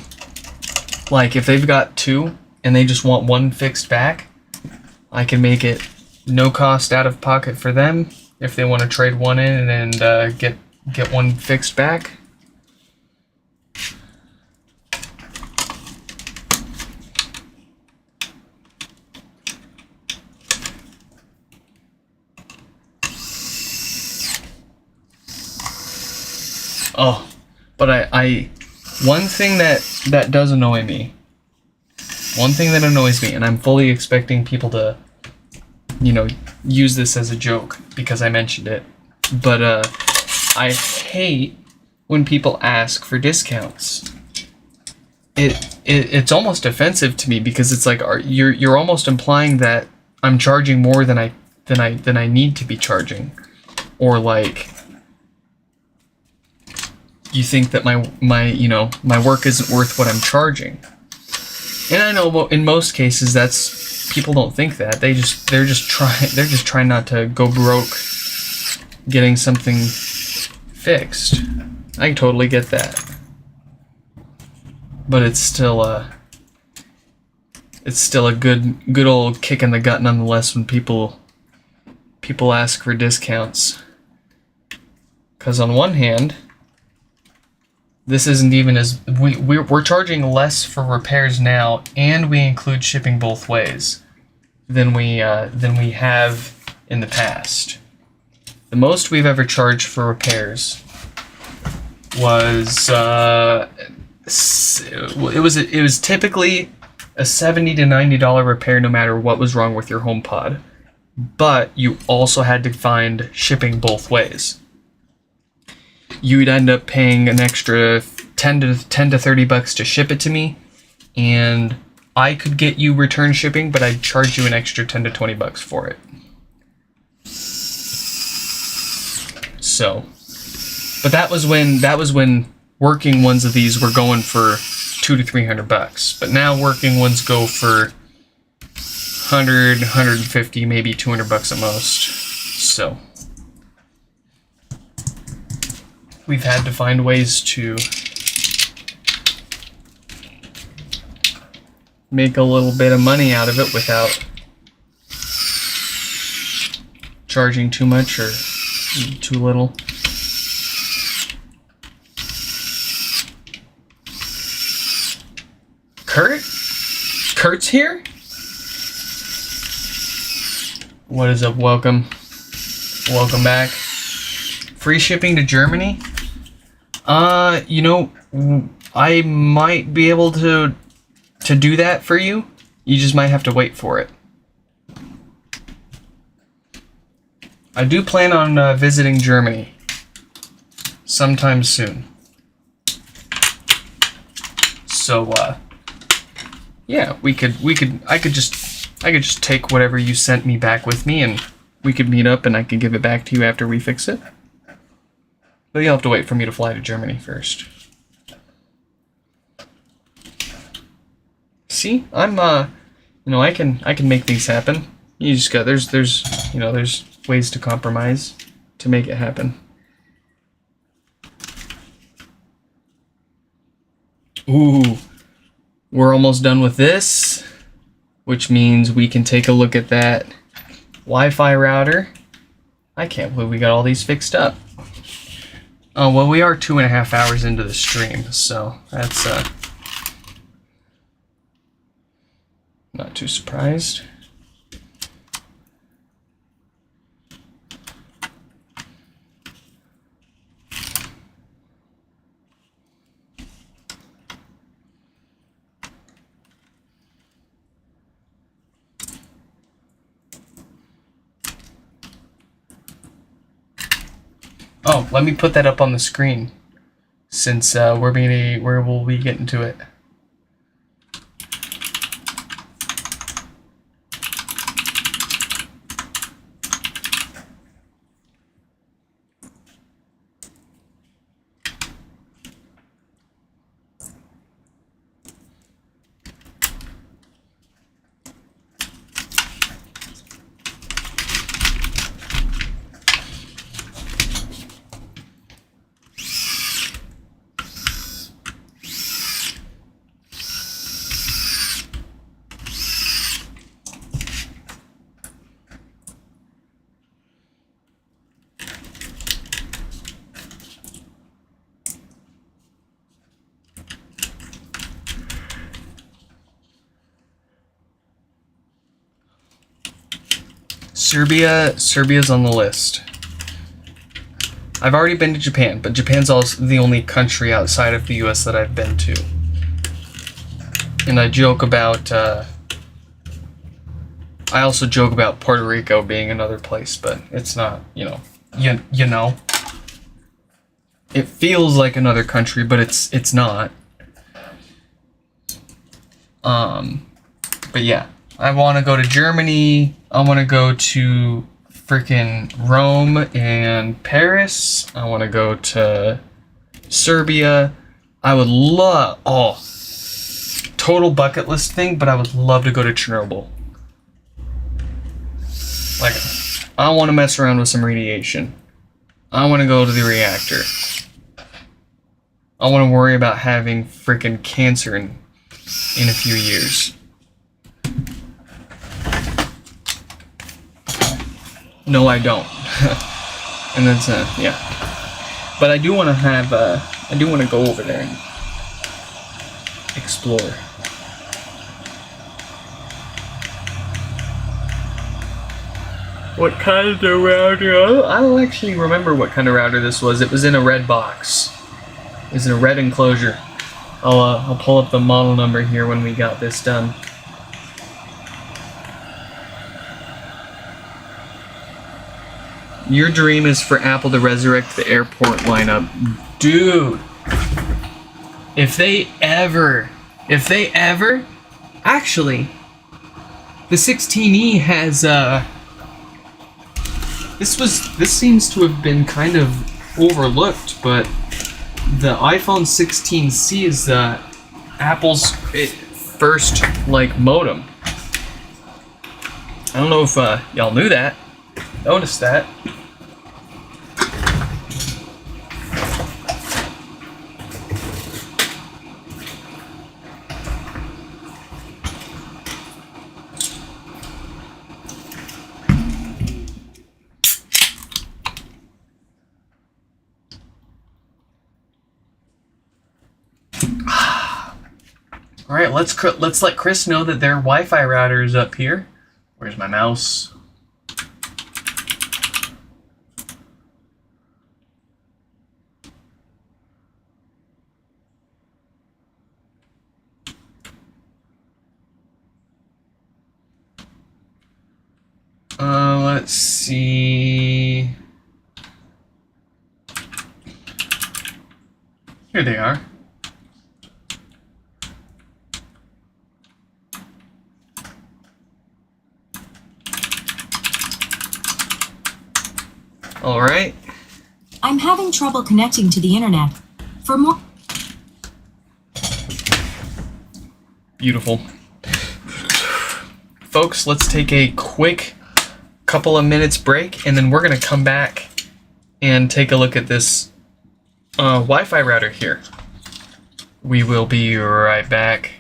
like, if they've got 2 and they just want 1 fixed back, I can make it no cost out of pocket for them if they want to trade 1 in and get 1 fixed back. Oh, but I one thing that does annoy me, and I'm fully expecting people to, you know, use this as a joke because I mentioned it, but I hate when people ask for discounts. It's almost offensive to me because it's like you're almost implying that I'm charging more than I need to be charging, or like you think that my work isn't worth what I'm charging. And I know in most cases that's, people don't think that. They're just trying not to go broke getting something fixed. I totally get that. But it's still a good old kick in the gut nonetheless when people ask for discounts. 'Cause on one hand, this isn't even as we're charging less for repairs now, and we include shipping both ways than we have in the past. The most we've ever charged for repairs was it was typically a $70 to $90 repair no matter what was wrong with your HomePod, but you also had to find shipping both ways. You'd end up paying an extra $10 to $30 to ship it to me, and I could get you return shipping, but I'd charge you an extra $10 to $20 for it. So, but that was when working ones of these were going for $200 to $300. But now working ones go for $100, $150, maybe $200 at most. So we've had to find ways to make a little bit of money out of it without charging too much or too little. Kurt's here? What is up? Welcome back. Free shipping to Germany? You know, I might be able to do that for you. You just might have to wait for it. I do plan on visiting Germany sometime soon. So yeah, I could just take whatever you sent me back with me, and we could meet up and I could give it back to you after we fix it. But you'll have to wait for me to fly to Germany first. See, I'm you know, I can make these happen. You just got there's you know, there's ways to compromise to make it happen. Ooh, we're almost done with this, which means we can take a look at that Wi-Fi router. I can't believe we got all these fixed up. Oh, well, we are 2.5 hours into the stream, so that's not too surprised. Oh, let me put that up on the screen, since we'll be getting to it. Serbia's on the list. I've already been to Japan, but Japan's also the only country outside of the US that I've been to. And I joke about, I also joke about Puerto Rico being another place, but it's not, you know. It feels like another country, but it's not. But yeah, I want to go to Germany. I want to go to freaking Rome and Paris. I want to go to Serbia. I would love, total bucket list thing, but I would love to go to Chernobyl. Like, I want to mess around with some radiation. I want to go to the reactor. I want to worry about having freaking cancer in a few years. No, I don't. And that's yeah. But I do want to have I do want to go over there and explore. What kind of router? I don't actually remember what kind of router this was. It was in a red box. It was in a red enclosure. I'll pull up the model number here when we got this done. Your dream is for Apple to resurrect the airport lineup. Dude, if they ever, actually, the 16E has, this seems to have been kind of overlooked, but the iPhone 16C is Apple's first, like, modem. I don't know if y'all knew that, noticed that. All right, let's let Chris know that their Wi-Fi router is up here. Where's my mouse? Let's see. Here they are. All right. I'm having trouble connecting to the internet. For more... Beautiful. folks, let's take a quick couple of minutes break, and then we're going to come back and take a look at this Wi-Fi router here. We will be right back.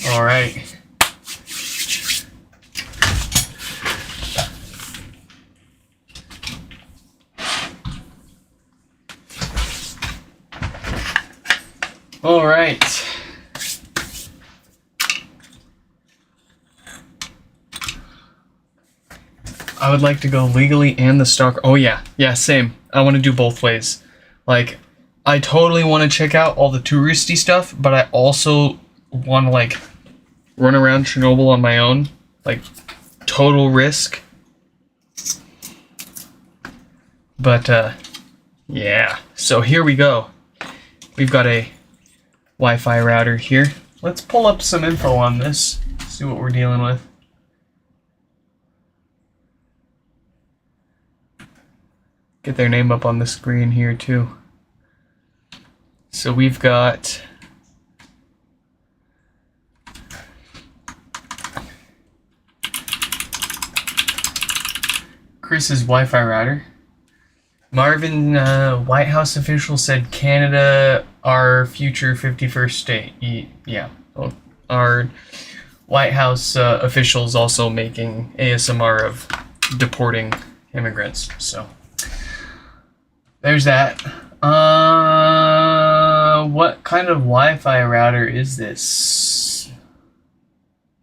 All right. All right. I would like to go legally and the stock. Oh yeah, same. I want to do both ways. Like, I totally want to check out all the touristy stuff, but I also want to like run around Chernobyl on my own, like total risk. But yeah. So here we go. We've got a Wi-Fi router here. Let's pull up some info on this. See what we're dealing with. Get their name up on the screen here too. So we've got Chris's Wi-Fi router. Marvin, White House official said Canada, our future 51st state. Yeah, well, our White House officials also making ASMR of deporting immigrants. So there's that. What kind of Wi-Fi router is this?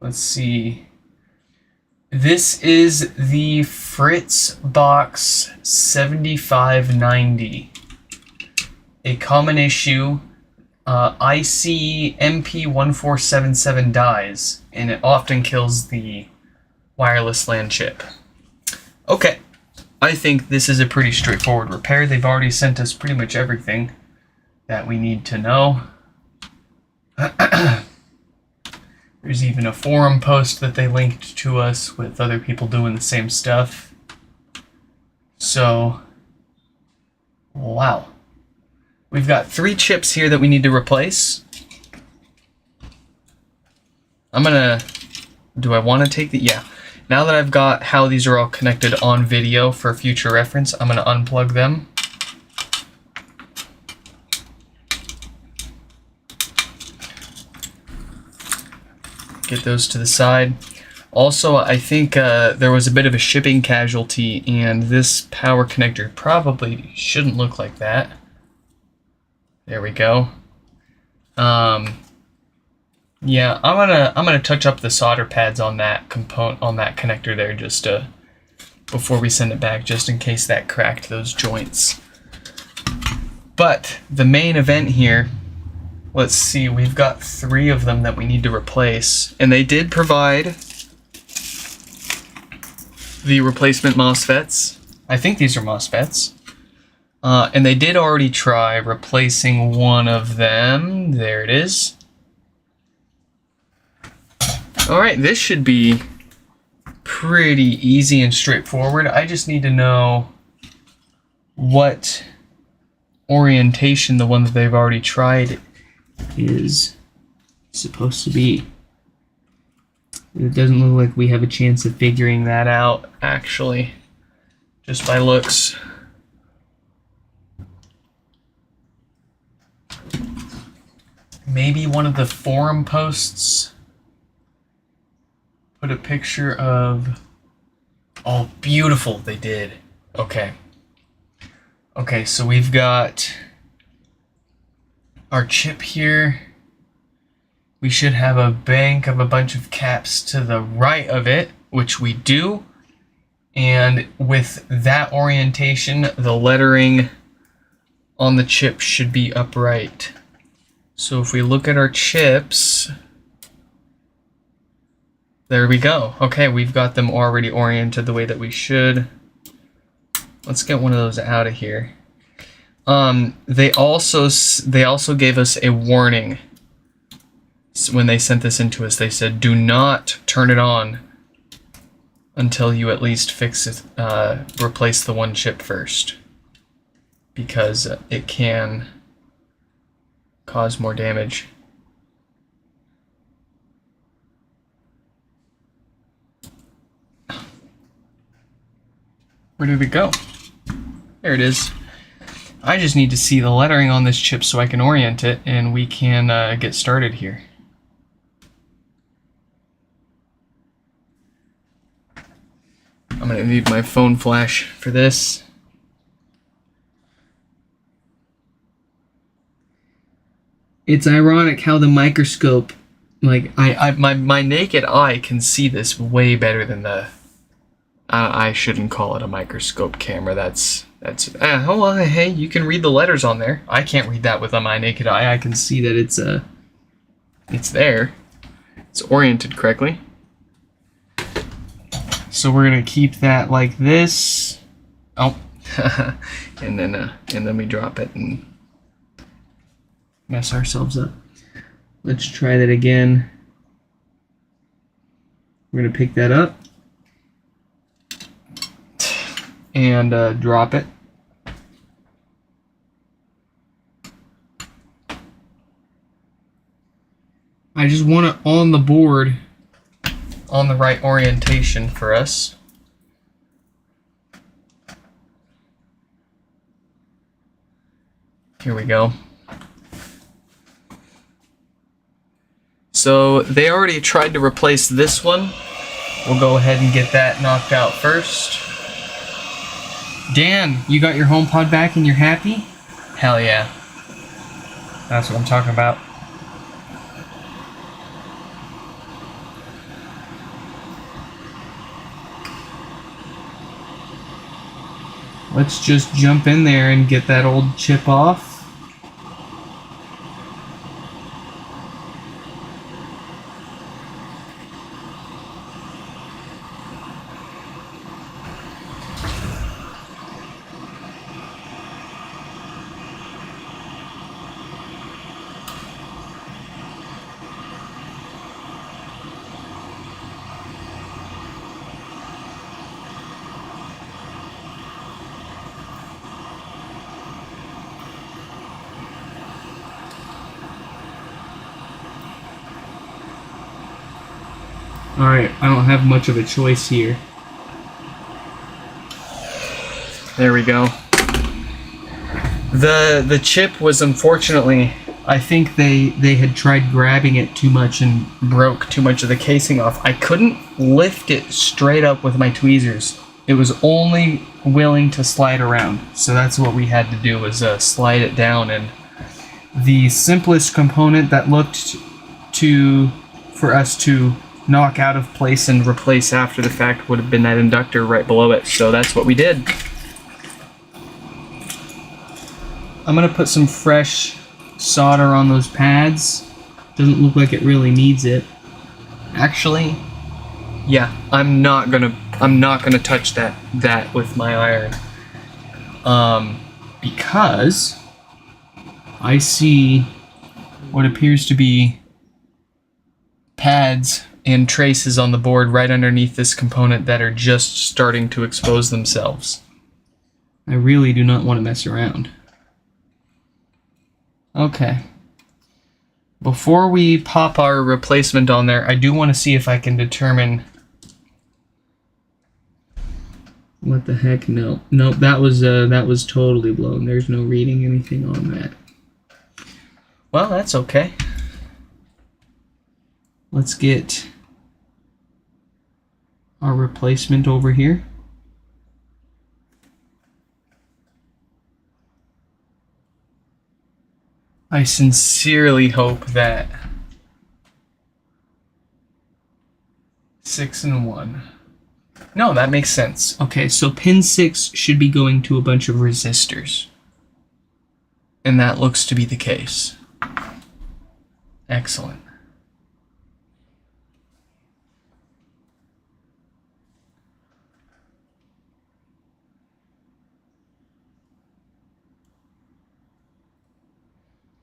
Let's see. This is the Fritzbox 7590, a common issue IC MP1477 dies, and it often kills the wireless LAN chip. Okay, I think this is a pretty straightforward repair. They've already sent us pretty much everything that we need to know. There's even a forum post that they linked to us with other people doing the same stuff. So, wow. We've got 3 chips here that we need to replace. Do I want to take the, yeah. Now that I've got how these are all connected on video for future reference, I'm going to unplug them. Get those to the side. Also, I think there was a bit of a shipping casualty, and this power connector probably shouldn't look like that. There we go. Yeah, I'm gonna touch up the solder pads on that connector there just before we send it back, just in case that cracked those joints. But the main event here, let's see, we've got 3 of them that we need to replace, and they did provide the replacement MOSFETs. I think these are MOSFETs. And they did already try replacing one of them. There it is. Alright, this should be pretty easy and straightforward. I just need to know what orientation the one that they've already tried is supposed to be. It doesn't look like we have a chance of figuring that out, actually, just by looks. Maybe one of the forum posts put a picture of... Oh, beautiful, they did. Okay. Okay, so we've got our chip here. We should have a bank of a bunch of caps to the right of it, which we do. And with that orientation, the lettering on the chip should be upright. So if we look at our chips, there we go. Okay, we've got them already oriented the way that we should. Let's get one of those out of here. They also gave us a warning. When they sent this into us, they said, do not turn it on until you at least fix it, replace the one chip first, because it can cause more damage. Where did it go? There it is. I just need to see the lettering on this chip so I can orient it, and we can get started here. I'm gonna need my phone flash for this. It's ironic how the microscope, like my naked eye can see this way better than the. I shouldn't call it a microscope camera. That's. Oh well, hey, you can read the letters on there. I can't read that with my naked eye. I can see that it's there. It's oriented correctly. So we're gonna keep that like this. Oh, and then we drop it and mess ourselves up. Let's try that again. We're gonna pick that up and drop it. I just want it on the board, on the right orientation for us. Here we go. So they already tried to replace this one. We'll go ahead and get that knocked out first. Dan, you got your HomePod back and you're happy? Hell yeah. That's what I'm talking about. Let's just jump in there and get that old chip off. Alright, I don't have much of a choice here. There we go. The chip was unfortunately, I think they had tried grabbing it too much and broke too much of the casing off. I couldn't lift it straight up with my tweezers. It was only willing to slide around. So that's what we had to do, was slide it down. And the simplest component that looked for us to knock out of place and replace after the fact would have been that inductor right below it. So that's what we did. I'm gonna put some fresh solder on those pads. Doesn't look like it really needs it. Actually, yeah, I'm not gonna touch that with my iron. Because I see what appears to be pads and traces on the board right underneath this component that are just starting to expose themselves. I really do not want to mess around. Okay. Before we pop our replacement on there, I do want to see if I can determine... What the heck? No. Nope, that was totally blown. There's no reading anything on that. Well, that's okay. Let's get our replacement over here. I sincerely hope that 6 and 1. No, that makes sense. Okay, so pin 6 should be going to a bunch of resistors. And that looks to be the case. Excellent.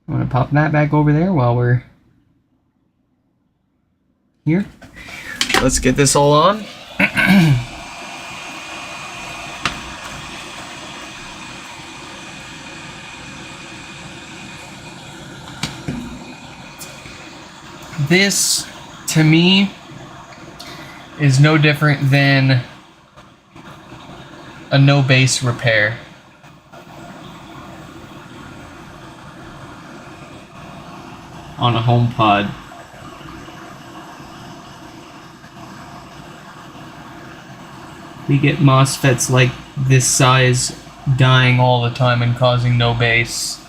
I'm going to pop that back over there while we're here. Let's get this all on. This, to me, is no different than a no base repair. On a HomePod. We get MOSFETs like this size dying all the time and causing no base.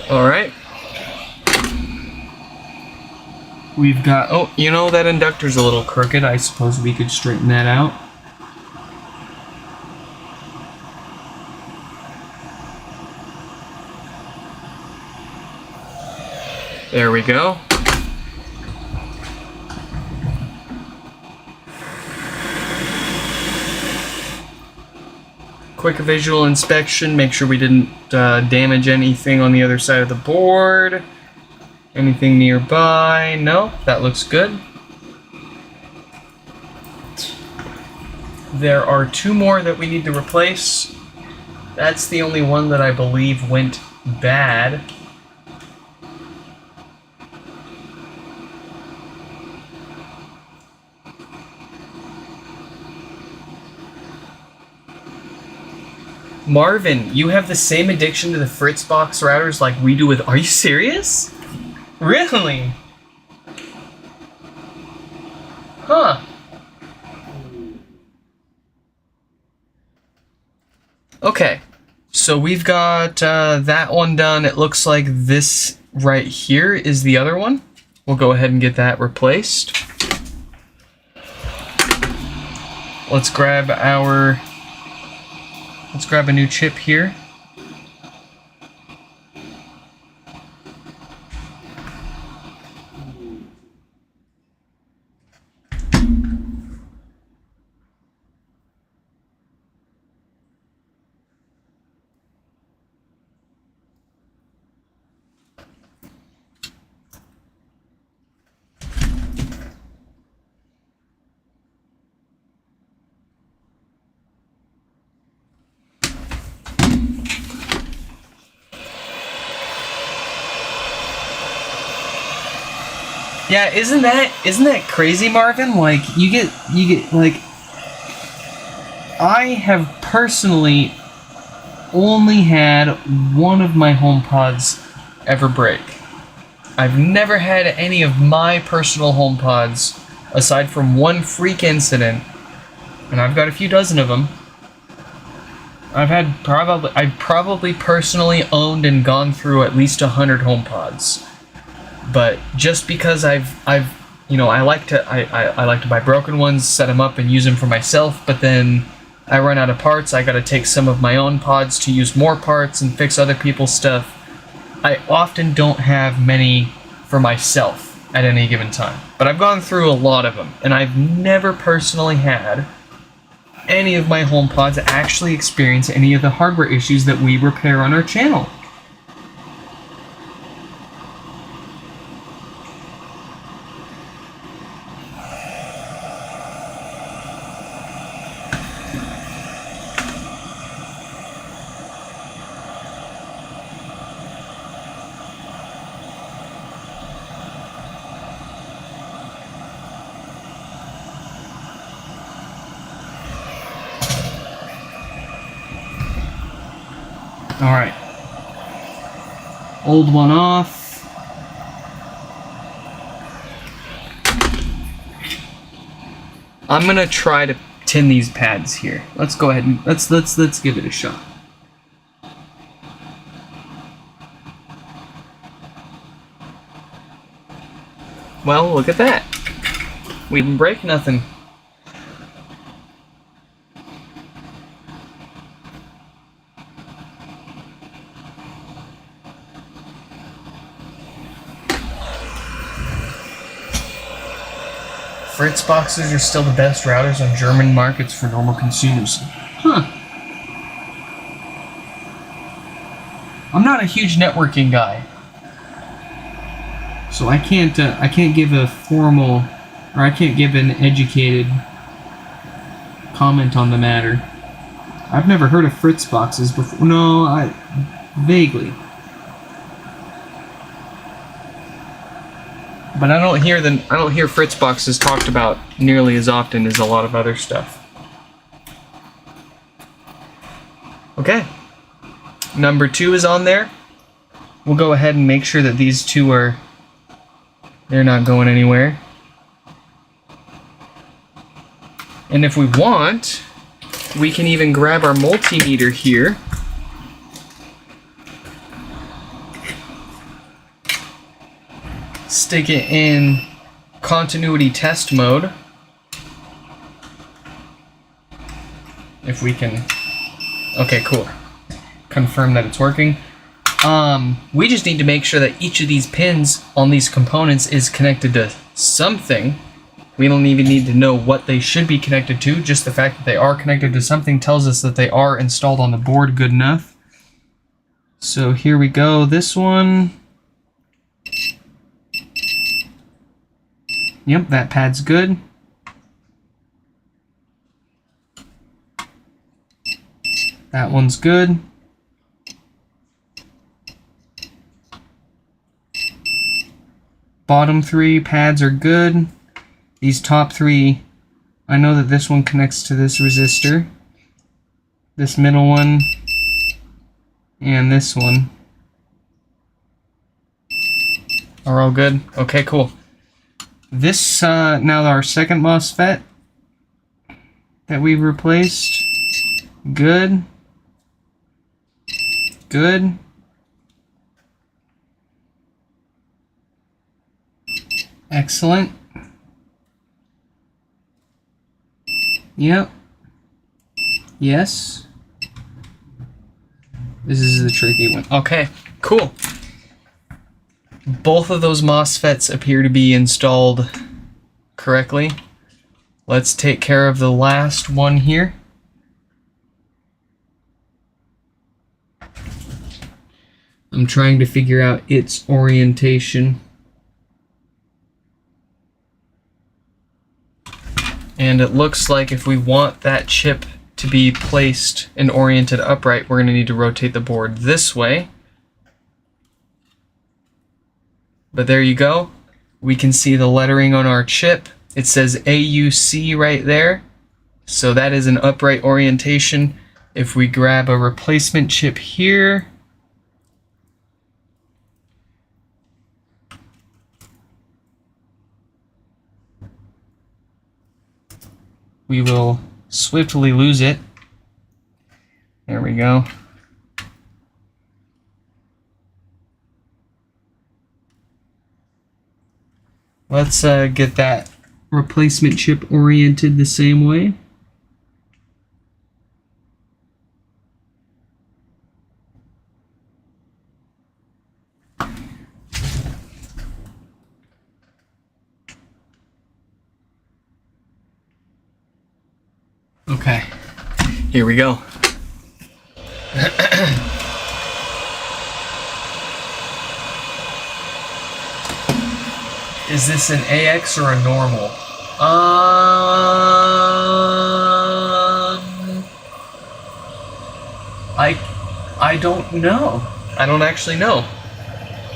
Alright. We've got, oh, you know, that inductor's a little crooked. I suppose we could straighten that out. There we go. Quick visual inspection, make sure we didn't damage anything on the other side of the board. Anything nearby? No, that looks good. There are 2 more that we need to replace. That's the only one that I believe went bad. Marvin, you have the same addiction to the Fritzbox routers like we do with... Are you serious? Really? Huh. Okay. So we've got that one done. It looks like this right here is the other one. We'll go ahead and get that replaced. Let's grab a new chip here. Yeah, isn't that crazy, Marvin? Like you get like I have personally only had one of my HomePods ever break. I've never had any of my personal HomePods aside from one freak incident, and I've got a few dozen of them. I've probably personally owned and gone through at least 100 HomePods. But just because I like to buy broken ones, set them up and use them for myself, but then I run out of parts, I gotta take some of my own pods to use more parts and fix other people's stuff. I often don't have many for myself at any given time. But I've gone through a lot of them, and I've never personally had any of my HomePods actually experience any of the hardware issues that we repair on our channel. Alright. Old one off. I'm gonna try to tin these pads here. Let's go ahead and let's give it a shot. Well, look at that. We didn't break nothing. Fritz boxes are still the best routers on German markets for normal consumers. Huh. I'm not a huge networking guy, so I can't give a formal, or I can't give an educated comment on the matter. I've never heard of Fritz boxes before. No, vaguely. But I don't hear Fritz boxes talked about nearly as often as a lot of other stuff. Okay. Number 2 is on there. We'll go ahead and make sure that these two they're not going anywhere. And if we want, we can even grab our multimeter here. Stick it in continuity test mode. If we can... Okay, cool. Confirm that it's working. We just need to make sure that each of these pins on these components is connected to something. We don't even need to know what they should be connected to. Just the fact that they are connected to something tells us that they are installed on the board good enough. So here we go. This one... Yep, that pad's good. That one's good. Bottom 3 pads are good. These top 3, I know that this one connects to this resistor. This middle one. And this one are all good. Okay, cool. This, now our second MOSFET that we replaced. Good. Good. Excellent. Yep. Yes. This is the tricky one. Okay, cool. Both of those MOSFETs appear to be installed correctly. Let's take care of the last one here. I'm trying to figure out its orientation. And it looks like if we want that chip to be placed and oriented upright, we're going to need to rotate the board this way. But there you go. We can see the lettering on our chip. It says AUC right there. So that is an upright orientation. If we grab a replacement chip here, we will swiftly lose it. There we go. Let's get that replacement chip oriented the same way. Okay, here we go. Is this an AX or a normal? I don't know. I don't actually know.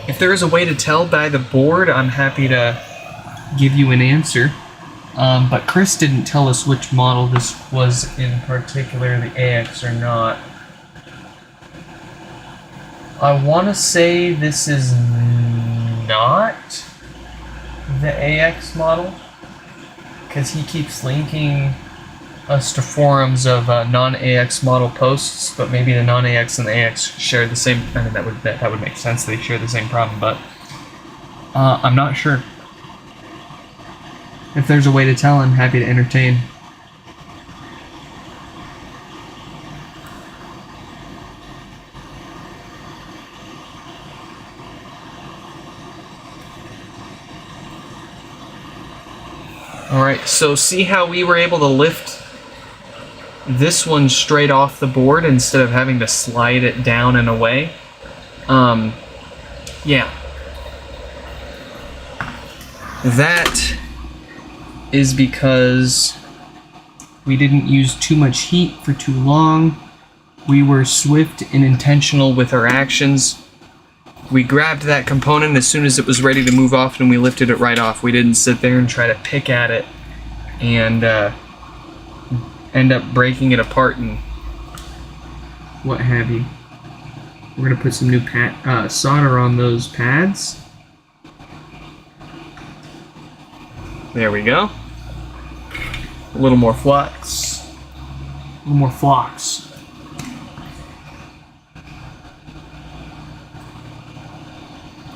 If there is a way to tell by the board, I'm happy to give you an answer. But Chris didn't tell us which model this was in particular, the AX or not. I want to say this is not the AX model, because he keeps linking us to forums of non-AX model posts, but maybe the non-AX and the AX share the same. I mean, that would make sense. They share the same problem, but I'm not sure. If there's a way to tell, I'm happy to entertain. Alright, so see how we were able to lift this one straight off the board instead of having to slide it down and away? Yeah. That is because we didn't use too much heat for too long. We were swift and intentional with our actions. We grabbed that component as soon as it was ready to move off, and we lifted it right off. We didn't sit there and try to pick at it and end up breaking it apart and what have you. We're gonna put some new solder on those pads. There we go. A little more flux. A little more flux.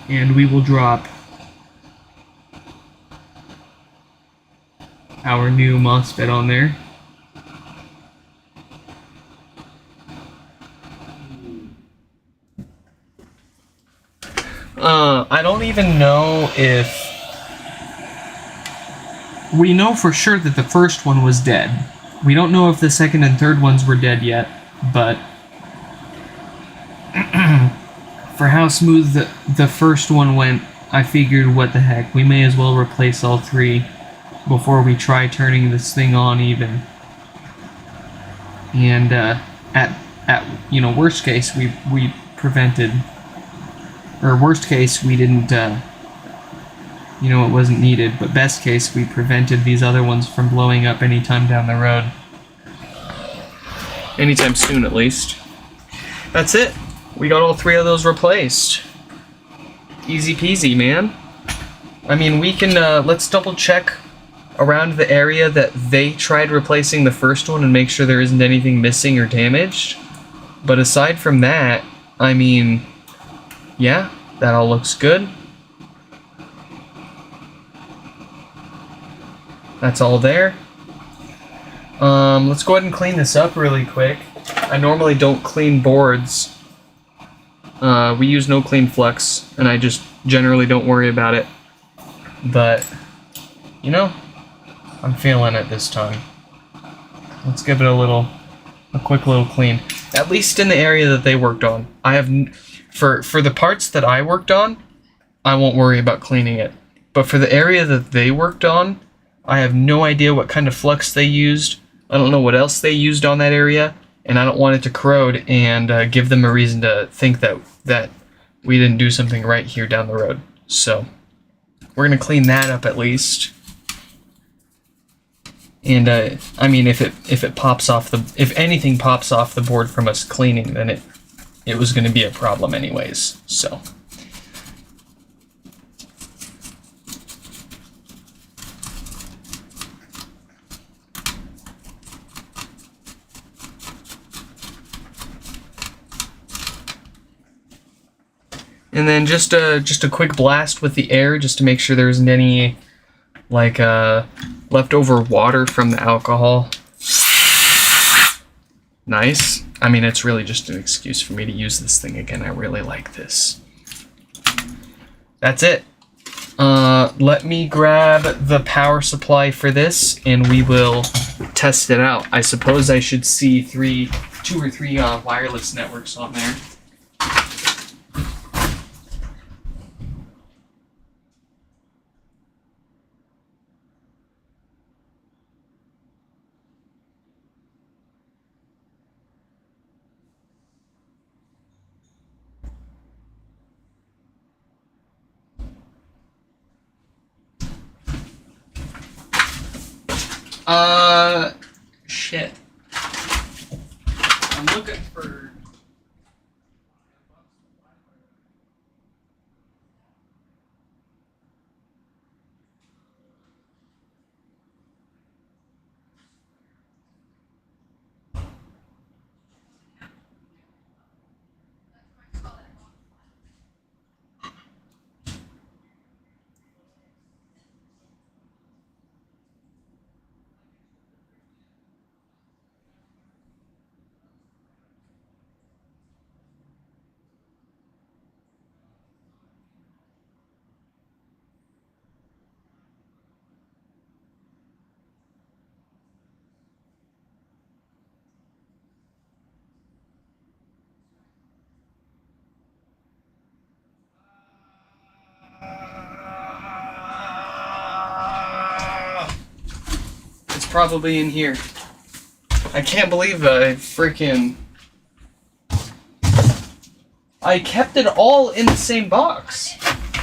And we will drop our new MOSFET on there. I don't even know if... We know for sure that the first one was dead. We don't know if the second and third ones were dead yet, but for how smooth the first one went, I figured, what the heck, we may as well replace all three before we try turning this thing on even. And at you know, worst case, we prevented, or worst case, we didn't, you know, it wasn't needed, but best case, we prevented these other ones from blowing up anytime down the road. Anytime soon, at least. That's it. We got all three of those replaced. Easy peasy, man. I mean, we can, let's double check around the area that they tried replacing the first one and make sure there isn't anything missing or damaged. But aside from that, I mean, yeah, that all looks good. That's all there. Let's go ahead and clean this up really quick. I normally don't clean boards. We use no clean flux, and I just generally don't worry about it. But, you know, I'm feeling it this time. Let's give it a quick little clean. At least in the area that they worked on. I have, for the parts that I worked on, I won't worry about cleaning it. But for the area that they worked on, I have no idea what kind of flux they used. I don't know what else they used on that area, and I don't want it to corrode and give them a reason to think that we didn't do something right here down the road. So, we're going to clean that up at least. And I mean, if it pops off if anything pops off the board from us cleaning, then it was going to be a problem anyways. So. And then just a quick blast with the air, just to make sure there isn't any like leftover water from the alcohol. Nice. I mean, it's really just an excuse for me to use this thing again. I really like this. That's it. Let me grab the power supply for this, and we will test it out. I suppose I should see two or three wireless networks on there. Shit. I'm looking for... It's probably in here. I can't believe I kept it all in the same box.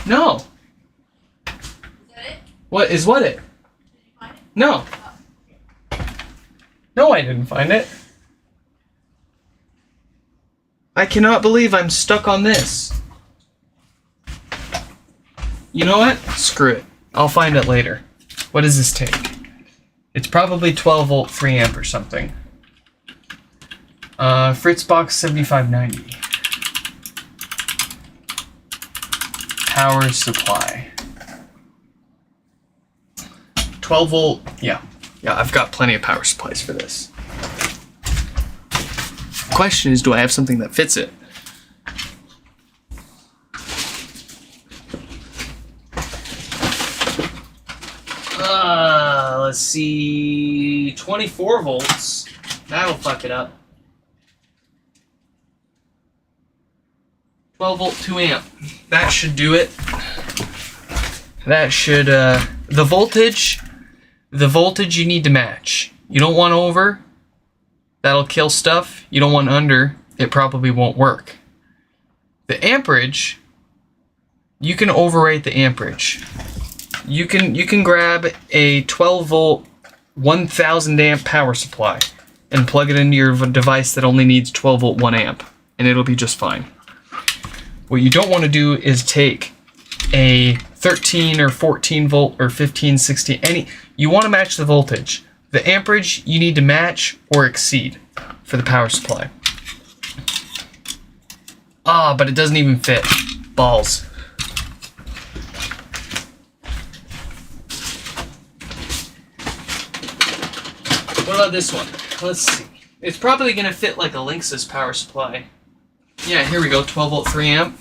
No. Is that it? What is what it? Did you find it? No. No, I didn't find it. I cannot believe I'm stuck on this. You know what? Screw it. I'll find it later. What does this take? It's probably 12 volt 3 amp or something. Fritzbox 7590. Power supply. 12 volt, yeah. Yeah, I've got plenty of power supplies for this. Question is, do I have something that fits it? Let's see, 24 volts. That'll fuck it up. 12 volt 2 amp. That should do it. That should, the voltage you need to match. You don't want over, that'll kill stuff. You don't want under, it probably won't work. The amperage, you can overrate the amperage. You can grab a 12 volt 1000 amp power supply and plug it into your device that only needs 12 volt 1 amp, and it'll be just fine. What you don't want to do is take a 13 or 14 volt or 15, 16, you want to match the voltage. The amperage you need to match or exceed for the power supply. But it doesn't even fit. Balls. What about this one? Let's see. It's probably going to fit like a Linksys power supply. Yeah, here we go. 12 volt 3 amp.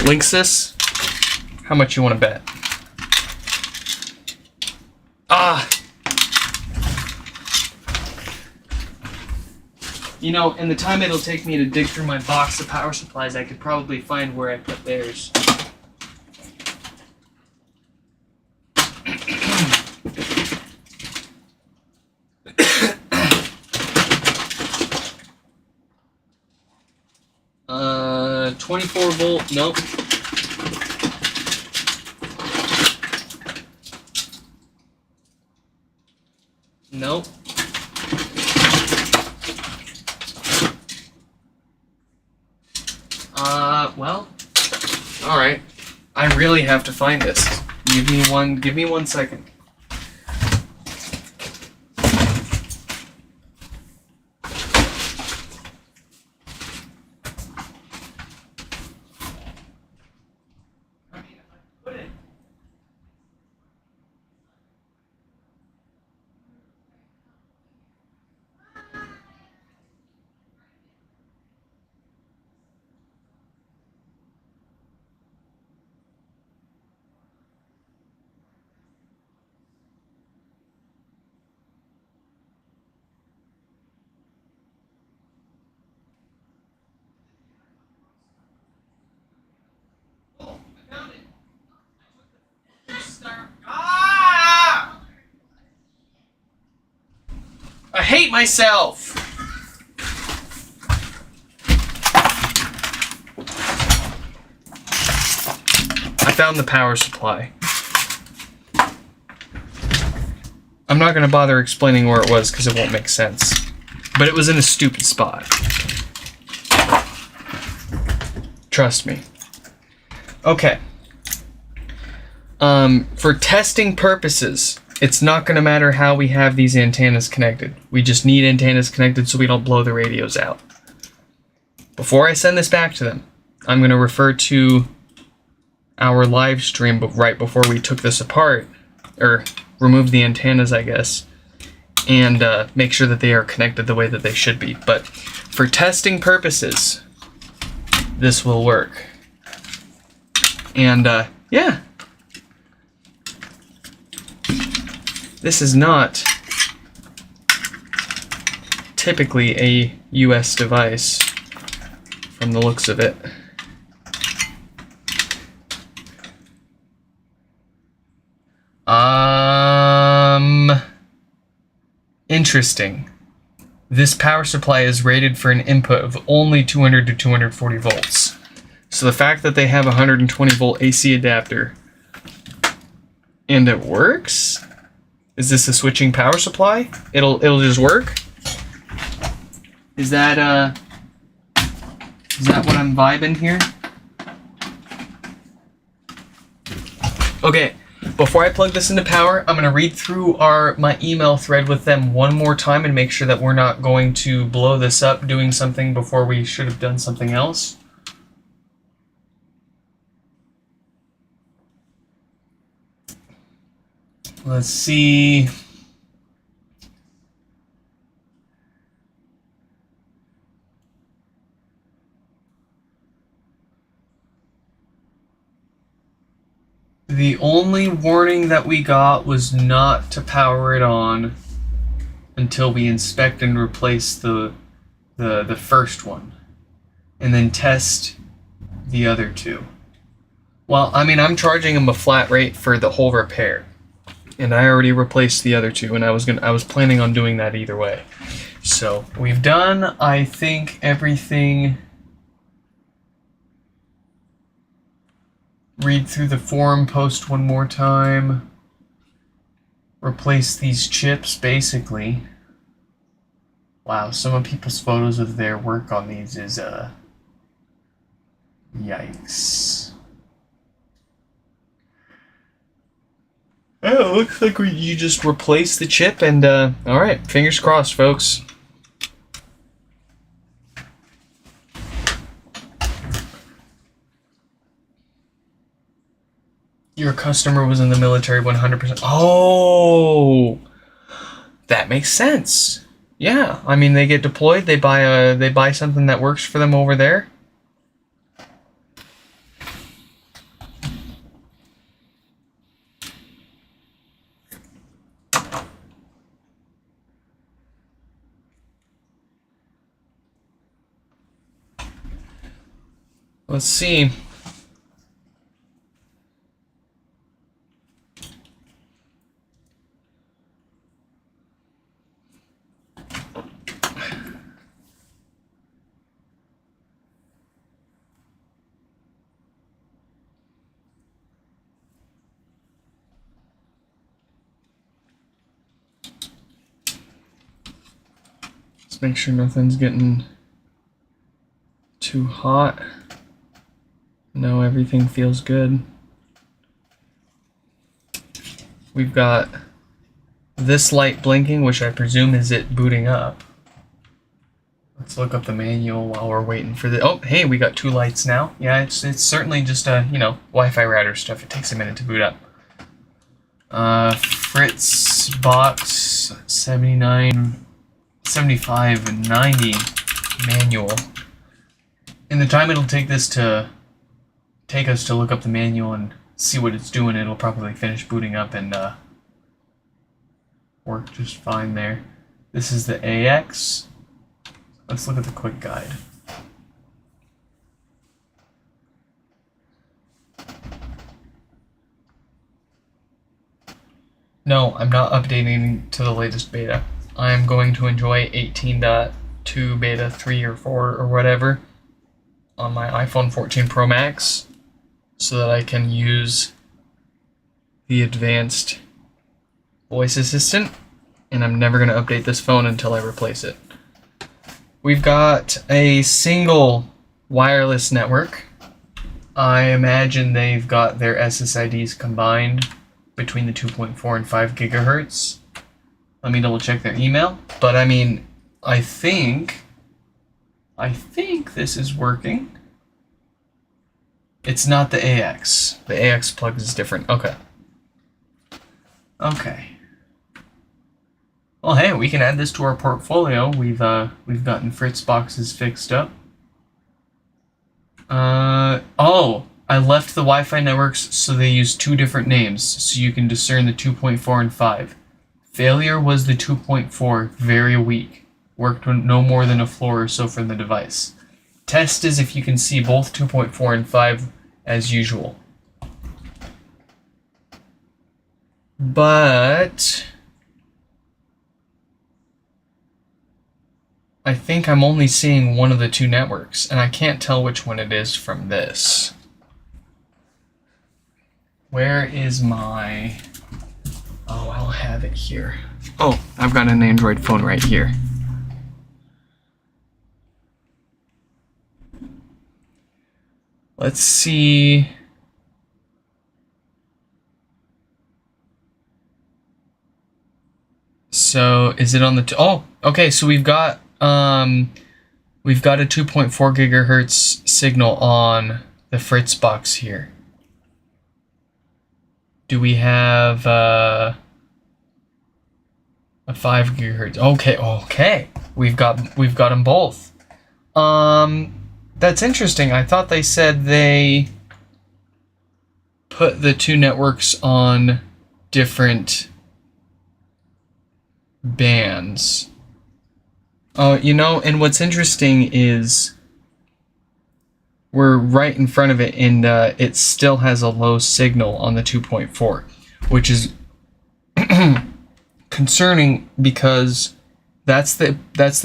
Linksys. How much you want to bet? You know, in the time it'll take me to dig through my box of power supplies, I could probably find where I put theirs. Uh, 24 volt, nope. Nope. Well, alright. I really have to find this. Give me 1 second. I hate myself! I found the power supply. I'm not going to bother explaining where it was because it won't make sense. But it was in a stupid spot. Trust me. Okay. For testing purposes, it's not going to matter how we have these antennas connected. We just need antennas connected so we don't blow the radios out. Before I send this back to them, I'm going to refer to our live stream right before we took this apart, or removed the antennas, I guess, and make sure that they are connected the way that they should be. But for testing purposes, this will work. And yeah. This is not typically a US device from the looks of it. Interesting. This power supply is rated for an input of only 200 to 240 volts. So the fact that they have a 120 volt AC adapter and it works? Is this a switching power supply? It'll just work? Is that what I'm vibing here? Okay, before I plug this into power, I'm gonna read through my email thread with them one more time and make sure that we're not going to blow this up doing something before we should have done something else. Let's see. The only warning that we got was not to power it on until we inspect and replace the first one, and then test the other two. Well, I mean, I'm charging them a flat rate for the whole repair, and I already replaced the other two, and I was planning on doing that either way. So we've done, I think, everything. Read through the forum post one more time. Replace these chips, basically. Wow, some of people's photos of their work on these is, yikes. Oh, it looks like you just replaced the chip and, alright, fingers crossed, folks. Your customer was in the military 100%. Oh, that makes sense. Yeah, I mean, they get deployed, they buy something that works for them over there. Let's see. Let's make sure nothing's getting too hot. No, everything feels good. We've got this light blinking, which I presume is it booting up. Let's look up the manual while we're waiting for the... Oh, hey, we got 2 lights now. Yeah, it's certainly just Wi-Fi router stuff. It takes a minute to boot up. Fritz box 79, 75, and 90 manual. In the time it'll take us to look up the manual and see what it's doing, it'll probably finish booting up and work just fine there. This is the AX. Let's look at the quick guide. No, I'm not updating to the latest beta. I'm going to enjoy 18.2 beta 3 or 4 or whatever on my iPhone 14 Pro Max so that I can use the advanced voice assistant, and I'm never going to update this phone until I replace it. We've got a single wireless network. I imagine they've got their SSIDs combined between the 2.4 and 5 gigahertz. Let me double check their email. But I mean, I think this is working. It's not the AX. The AX plug is different. Okay. Okay. Well, hey, we can add this to our portfolio. We've gotten Fritz boxes fixed up. Oh, I left the Wi-Fi networks so they use 2 different names, so you can discern the 2.4 and 5. Failure was the 2.4, very weak. Worked no more than a floor or so from the device. Test is if you can see both 2.4 and 5 as usual. But I think I'm only seeing one of the 2 networks, and I can't tell which one it is from this. Where is my... Oh, I'll have it here. Oh, I've got an Android phone right here. Let's see... So, is it on the... Oh, okay, so we've got a 2.4 gigahertz signal on the Fritz box here. Do we have a 5 gigahertz? Okay. We've got them both. That's interesting. I thought they said they put the 2 networks on different bands. Oh, and what's interesting is we're right in front of it, and it still has a low signal on the 2.4, which is concerning because that's the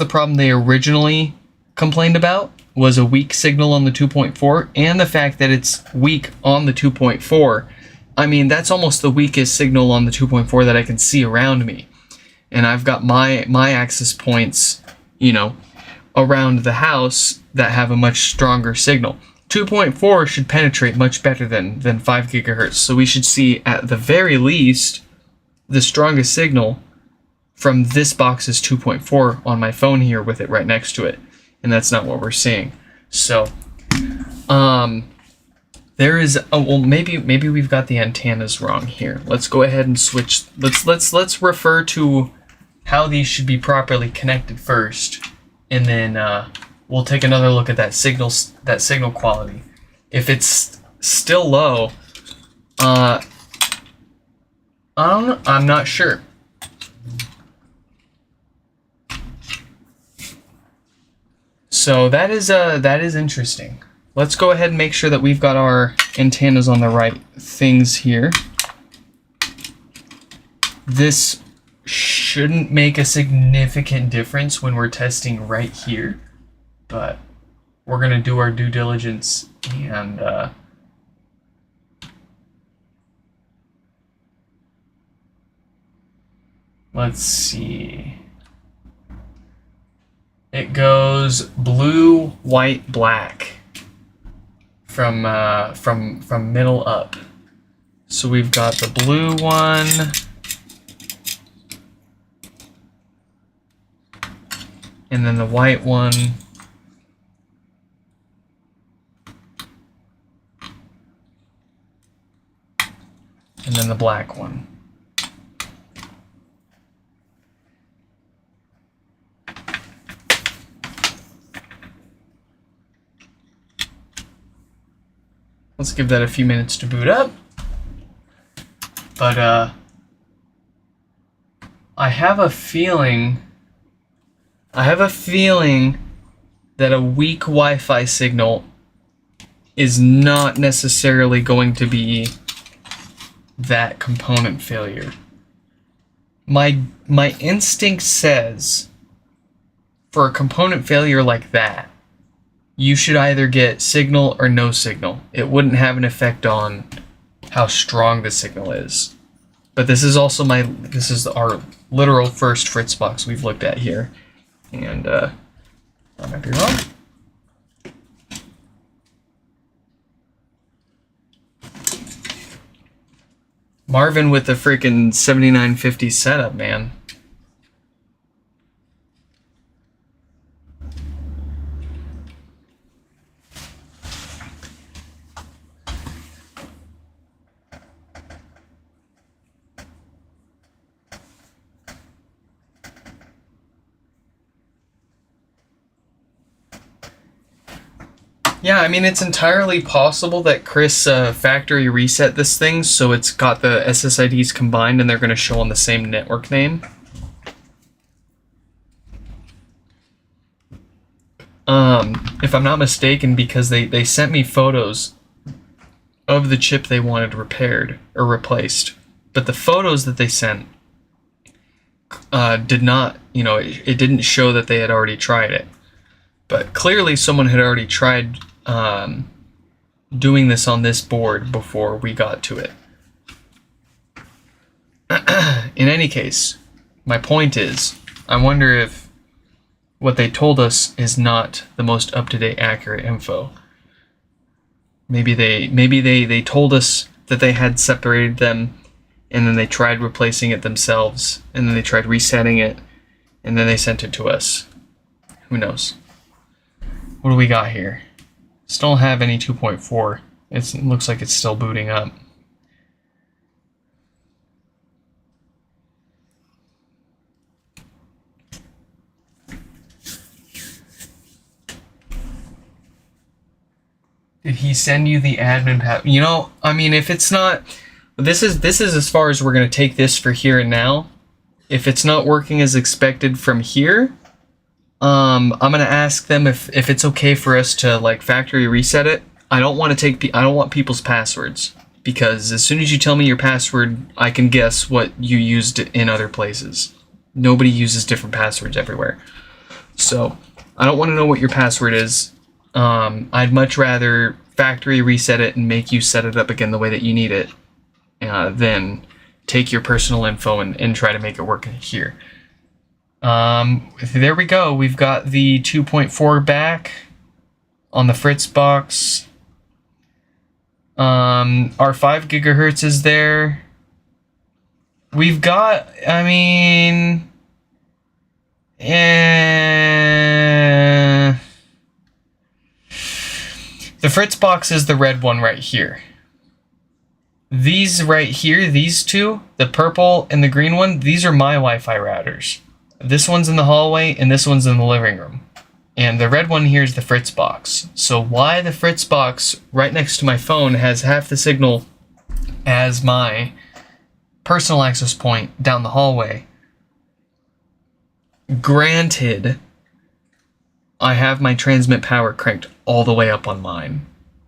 problem they originally complained about, was a weak signal on the 2.4, and the fact that it's weak on the 2.4. I mean, that's almost the weakest signal on the 2.4 that I can see around me. And I've got my access points, around the house that have a much stronger signal. 2.4 should penetrate much better than 5 gigahertz. So we should see, at the very least, the strongest signal from this box's 2.4 on my phone here with it right next to it. And that's not what we're seeing. So, there is... Oh, well, maybe we've got the antennas wrong here. Let's go ahead and switch. Let's refer to how these should be properly connected first, and then we'll take another look at that signal quality. If it's still low, I don't know. I'm not sure. So that is interesting. Let's go ahead and make sure that we've got our antennas on the right things here. This shouldn't make a significant difference when we're testing right here, but we're gonna do our due diligence and let's see. It goes blue, white, black from middle up. So we've got the blue one. And then the white one. And then the black one. Let's give that a few minutes to boot up. But I have a feeling that a weak Wi-Fi signal is not necessarily going to be that component failure. My instinct says for a component failure like that, you should either get signal or no signal. It wouldn't have an effect on how strong the signal is. But this is also this is our literal first Fritzbox we've looked at here. And I might be wrong. Marvin with the freaking 7950 setup, man. Yeah, I mean, it's entirely possible that Chris factory reset this thing so it's got the SSIDs combined and they're going to show on the same network name. If I'm not mistaken, because they sent me photos of the chip they wanted repaired or replaced. But the photos that they sent did not, it didn't show that they had already tried it. But clearly someone had already tried doing this on this board before we got to it. In any case, my point is, I wonder if what they told us is not the most up-to-date accurate info. Maybe they told us that they had separated them, and then they tried replacing it themselves, and then they tried resetting it, and then they sent it to us. Who knows? What do we got here? Still don't have any 2.4. It looks like it's still booting up. Did he send you the admin path? I mean, if it's not, this is as far as we're gonna take this for here and now. If it's not working as expected from here, I'm gonna ask them if it's okay for us to like factory reset it. I don't want people's passwords, because as soon as you tell me your password, I can guess what you used in other places. Nobody uses different passwords everywhere, so I don't want to know what your password is. I'd much rather factory reset it and make you set it up again the way that you need it, than take your personal info and try to make it work here. There we go. We've got the 2.4 back on the Fritzbox. Our 5 gigahertz is there. We've got, I mean, the Fritzbox is the red one right here. These right here, these two, the purple and the green one, these are my Wi-Fi routers. This one's in the hallway, and this one's in the living room. And the red one here is the Fritzbox. So why the Fritzbox right next to my phone has half the signal as my personal access point down the hallway? Granted, I have my transmit power cranked all the way up on mine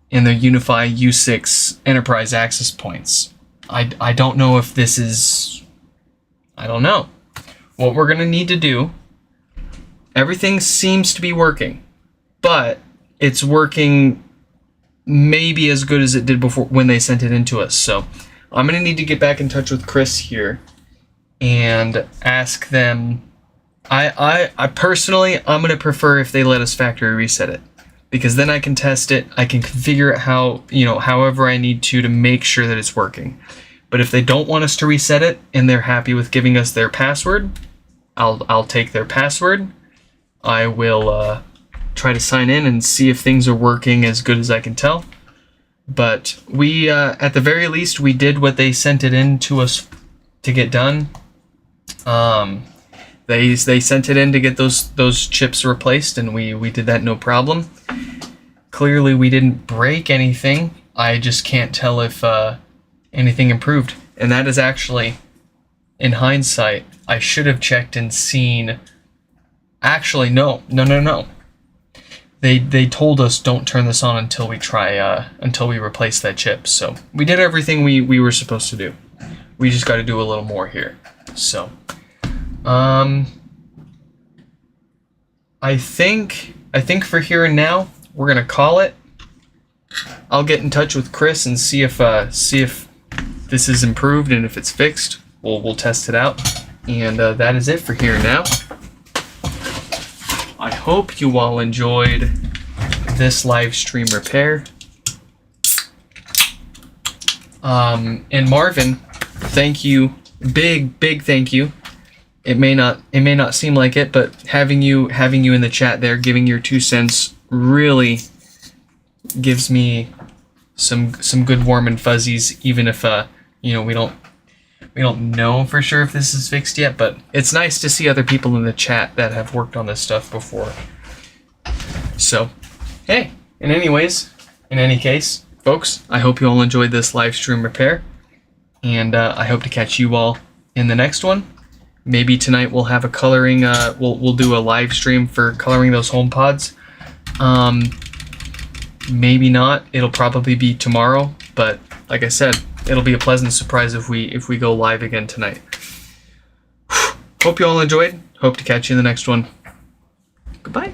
in the Unify U6 enterprise access points. I don't know if this is... I don't know. What we're going to need to do, everything seems to be working, but it's working maybe as good as it did before when they sent it into us. So I'm going to need to get back in touch with Chris here and ask them I personally, I'm gonna prefer if they let us factory reset it, because then I can test it. I can configure it how, however I need to make sure that it's working. But if they don't want us to reset it and they're happy with giving us their password, I'll take their password. I will try to sign in and see if things are working as good as I can tell. But we, at the very least, we did what they sent it in to us to get done. They sent it in to get those chips replaced, and we did that no problem. Clearly, we didn't break anything. I just can't tell if anything improved. And that is actually, in hindsight, I should have checked and seen. Actually, no. They told us don't turn this on until we until we replace that chip. So we did everything we were supposed to do. We just got to do a little more here. So, I think for here and now we're gonna call it. I'll get in touch with Chris and see if this is improved, and if it's fixed, we'll test it out. And that is it for here and now. I hope you all enjoyed this live stream repair. And Marvin, thank you, big thank you. It may not seem like it, but having you in the chat there, giving your 2 cents, really gives me some good warm and fuzzies. Even if we don't know for sure if this is fixed yet, but it's nice to see other people in the chat that have worked on this stuff before. So, hey, in any case, folks, I hope you all enjoyed this live stream repair, and I hope to catch you all in the next one. Maybe tonight we'll have a coloring, we'll do a live stream for coloring those HomePods. Maybe not, it'll probably be tomorrow, but like I said, it'll be a pleasant surprise if we go live again tonight. Hope you all enjoyed. Hope to catch you in the next one. Goodbye.